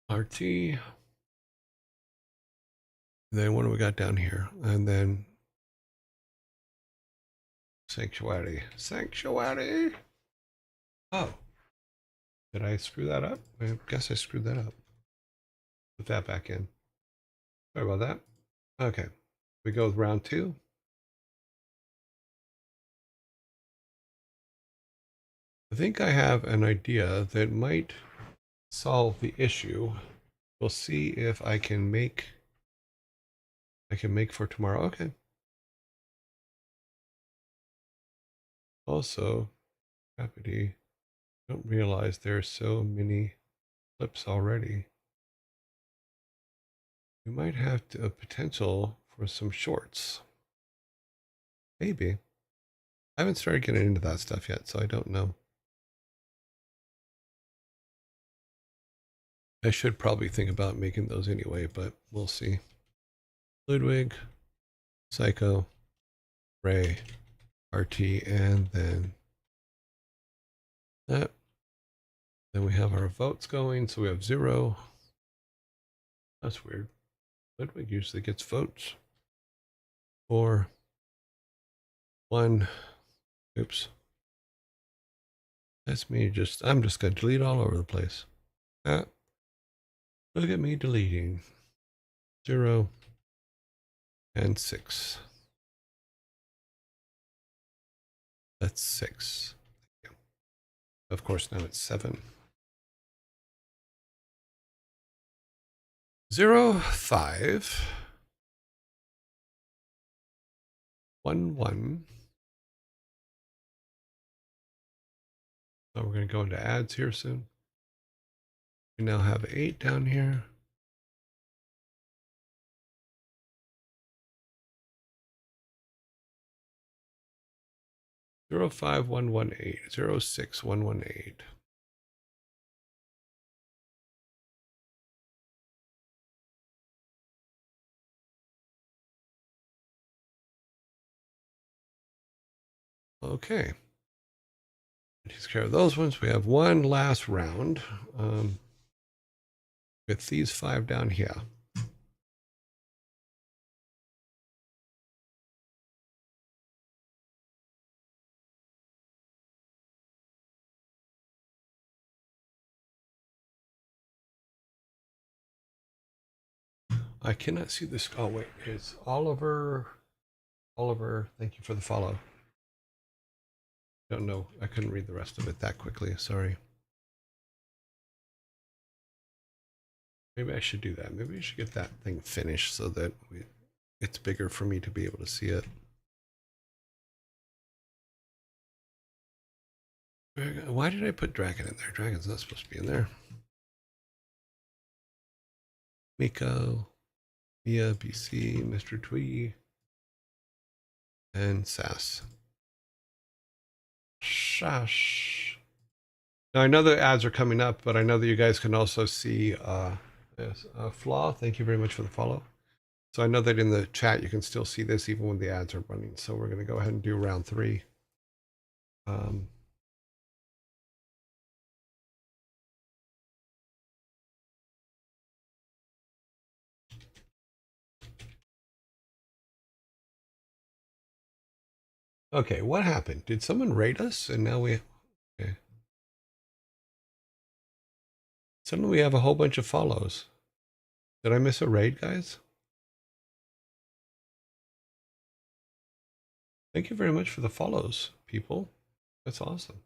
RT. Then what do we got down here? And then Sanctuary. Sanctuary. Oh, did I screw that up? I guess I screwed that up. Put that back in. Sorry about that. Okay, we go with round 2. I think I have an idea that might solve the issue. We'll see if I can make for tomorrow. Okay. Also, Deputy, don't realize there's so many clips already. We might have a potential for some shorts. Maybe. I haven't started getting into that stuff yet, so I don't know. I should probably think about making those anyway, but we'll see. Ludwig, Psycho, Ray, RT, and then that. Then we have our votes going, so we have 0. That's weird. Ludwig usually gets votes. 4, 1. Oops. That's me I'm just gonna delete all over the place. Look at me deleting. 0 and 6. That's 6. Of course, now it's 7. 0, 5, 1, 1. So we're going to go into ads here soon. We now have 8 down here. 0, 5, 1, 1, 8. 0, 6, 1, 1, 8. Okay. Takes care of those ones. We have one last round with these 5 down here. I cannot see this. Oh, wait. It's Oliver. Oliver, thank you for the follow. Don't know. I couldn't read the rest of it that quickly. Sorry. Maybe I should do that. Maybe I should get that thing finished so that it's bigger for me to be able to see it. Why did I put Dragon in there? Dragon's not supposed to be in there. Miko, Mia, BC, Mr. Twee, and Sass. Shush. Now I know the ads are coming up, but I know that you guys can also see this. Flaw, thank you very much for the follow. So I know that in the chat you can still see this even when the ads are running. So we're going to go ahead and do round 3. Okay, what happened? Did someone raid us and now we... Okay. Suddenly we have a whole bunch of follows. Did I miss a raid, guys? Thank you very much for the follows, people. That's awesome.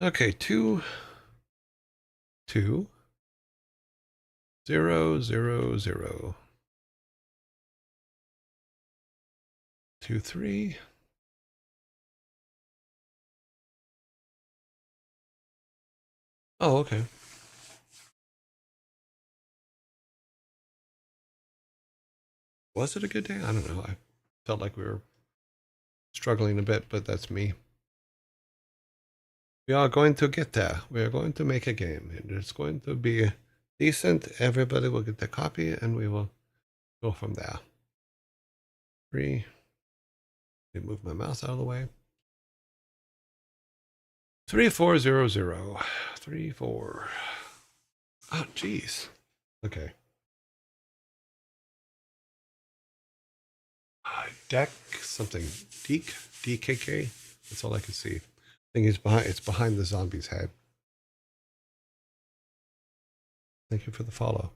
Okay, 2, 2, 0, 0, 0. 2, 3. Oh, okay. Was it a good day? I don't know. I felt like we were struggling a bit, but that's me. We are going to get there. We are going to make a game, and it's going to be decent. Everybody will get their copy, and we will go from there. 3. Let me move my mouse out of the way. 3400. 34. Oh, geez. Okay. Deck something. DKK. That's all I can see. I think it's behind the zombie's head. Thank you for the follow.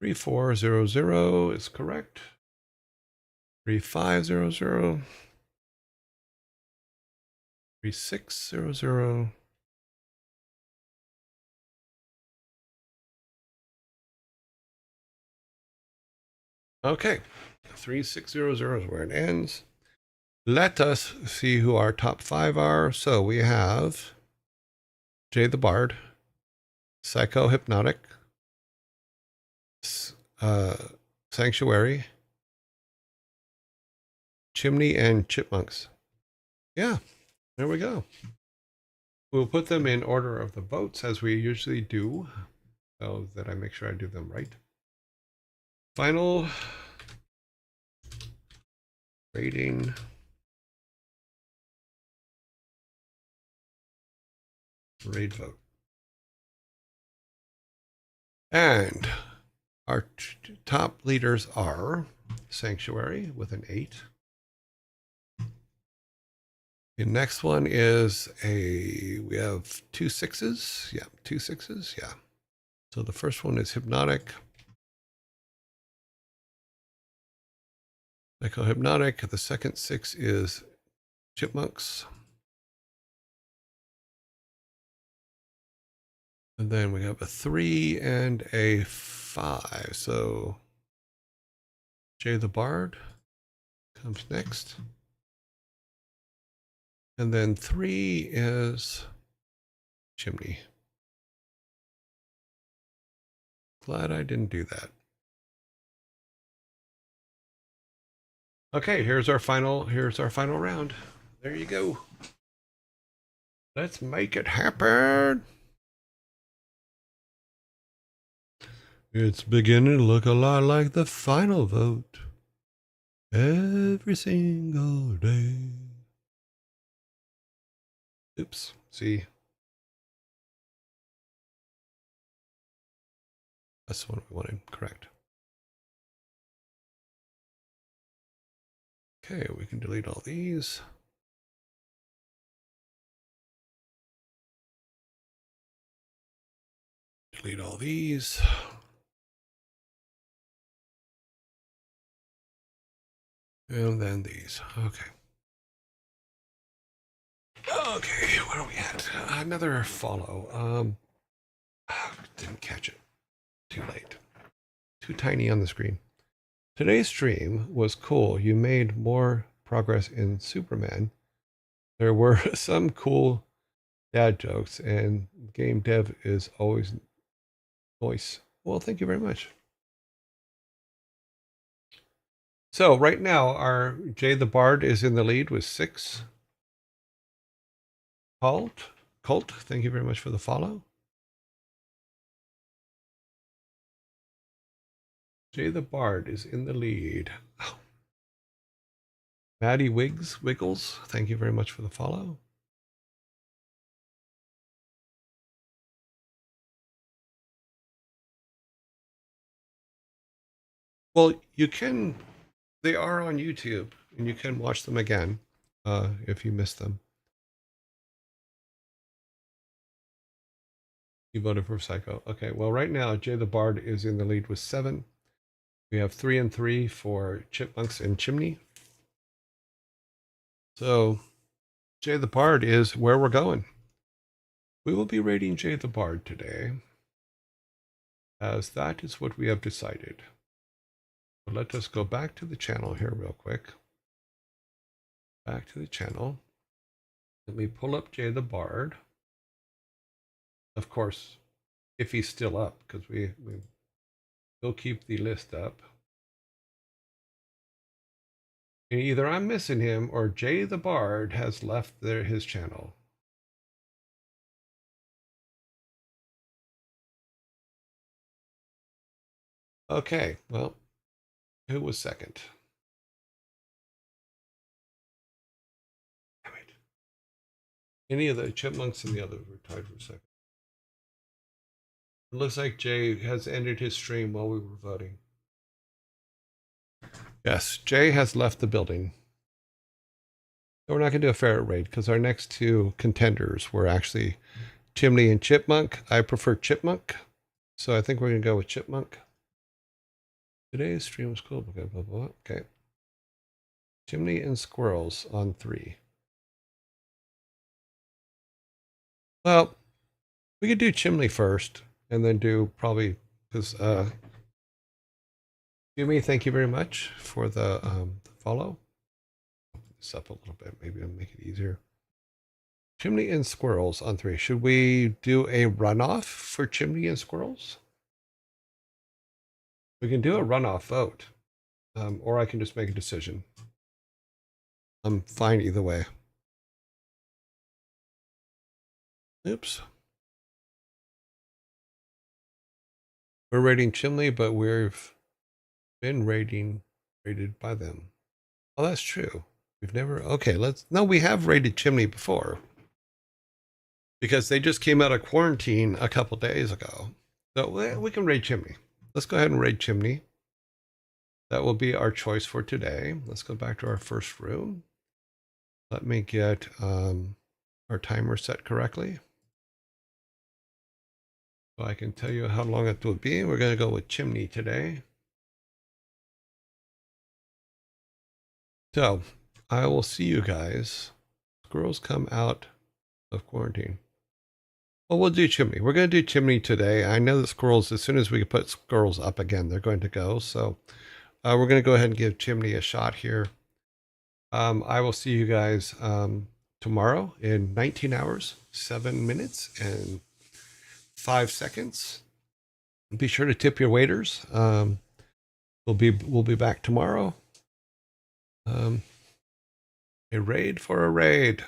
3400 is correct. 3500. 3600. Okay. 3600 is where it ends. Let us see who our top 5 are. So we have Jay the Bard, Psycho Hypnotic, Sanctuary, Chimney, and Chipmunks. Yeah, there we go. We'll put them in order of the votes as we usually do, so that I make sure I do them right. Final rating. Raid vote. And our top leaders are Sanctuary with an 8. The next one is we have 2 6s. Yeah, 2 6s. Yeah. So the first one is Hypnotic. Psycho Hypnotic. The second 6 is Chipmunks. And then we have a 3 and a 5. So Jay the Bard comes next. And then 3 is Chimney. Glad I didn't do that. Okay, here's our final round. There you go. Let's make it happen. It's beginning to look a lot like the final vote. Every single day. Oops. See? That's the one we wanted. Correct. Okay, we can delete all these. Delete all these. And then these. Okay. Okay, where are we at? Another follow. Didn't catch it. Too late. Too tiny on the screen. Today's stream was cool. You made more progress in Superman. There were some cool dad jokes, and game dev is always voice. Well, thank you very much. So right now, our Jay the Bard is in the lead with 6. Colt, thank you very much for the follow. Jay the Bard is in the lead. Oh. Maddie Wiggles, thank you very much for the follow. Well, they are on YouTube, and you can watch them again if you missed them. You voted for Psycho. Okay, well, right now, Jay the Bard is in the lead with 7. We have 3 and 3 for Chipmunks and Chimney. So, Jay the Bard is where we're going. We will be rating Jay the Bard today, as that is what we have decided. So let us go back to the channel here real quick. Back to the channel. Let me pull up Jay the Bard. Of course, if he's still up, because we We'll keep the list up. And either I'm missing him or Jay the Bard has left his channel. Okay, well, who was second? Damn it. Any of the chipmunks and the others were tied for second. It looks like Jay has ended his stream while we were voting. Yes, Jay has left the building. We're not going to do a ferret raid because our next two contenders were actually Chimney and Chipmunk. I prefer Chipmunk, so I think we're going to go with Chipmunk. Today's stream was cool. Okay, blah, blah, blah. Okay. Chimney and Squirrels on 3. Well, we could do Chimney first and then do probably because Jimmy, thank you very much for the follow. Open this up a little bit. Maybe I'll make it easier. Chimney and Squirrels on 3. Should we do a runoff for Chimney and Squirrels? We can do a runoff vote, or I can just make a decision. I'm fine either way. Oops. We're rating Chimney, but we've been rated by them. Oh, that's true. We've never, okay, no, we have rated Chimney before. Because they just came out of quarantine a couple days ago. So we can raid Chimney. Let's go ahead and raid Chimney. That will be our choice for today. Let's go back to our first room. Let me get our timer set correctly. So I can tell you how long it will be. We're going to go with Chimney today. So I will see you guys. Squirrels come out of quarantine. Well, we'll do Chimney. We're going to do Chimney today. I know the squirrels, as soon as we put squirrels up again, they're going to go. So we're going to go ahead and give Chimney a shot here. I will see you guys tomorrow in 19 hours, 7 minutes, and 5 seconds. Be sure to tip your waiters. We'll be back tomorrow. A raid for a raid.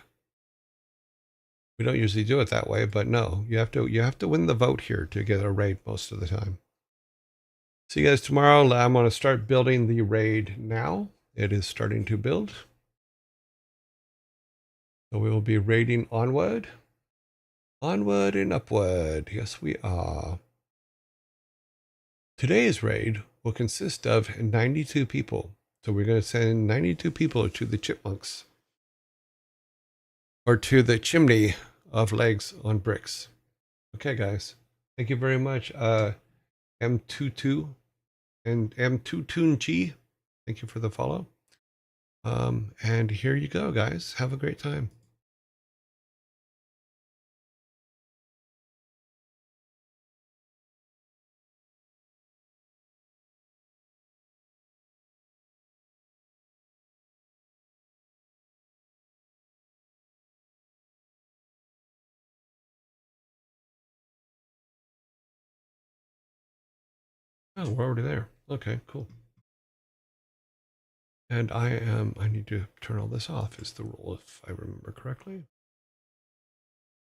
We don't usually do it that way, but no, you have to win the vote here to get a raid most of the time. See you guys tomorrow. I'm going to start building the raid now. It is starting to build. So we will be raiding onward. Onward and upward. Yes, we are. Today's raid will consist of 92 people. So we're going to send 92 people to the chipmunks. Or to the chimney of legs on bricks. Okay, guys. Thank you very much. M22 and M22G. Thank you for the follow. And here you go, guys. Have a great time. Oh, we're already there. Okay, cool. And I need to turn all this off is the rule, if I remember correctly.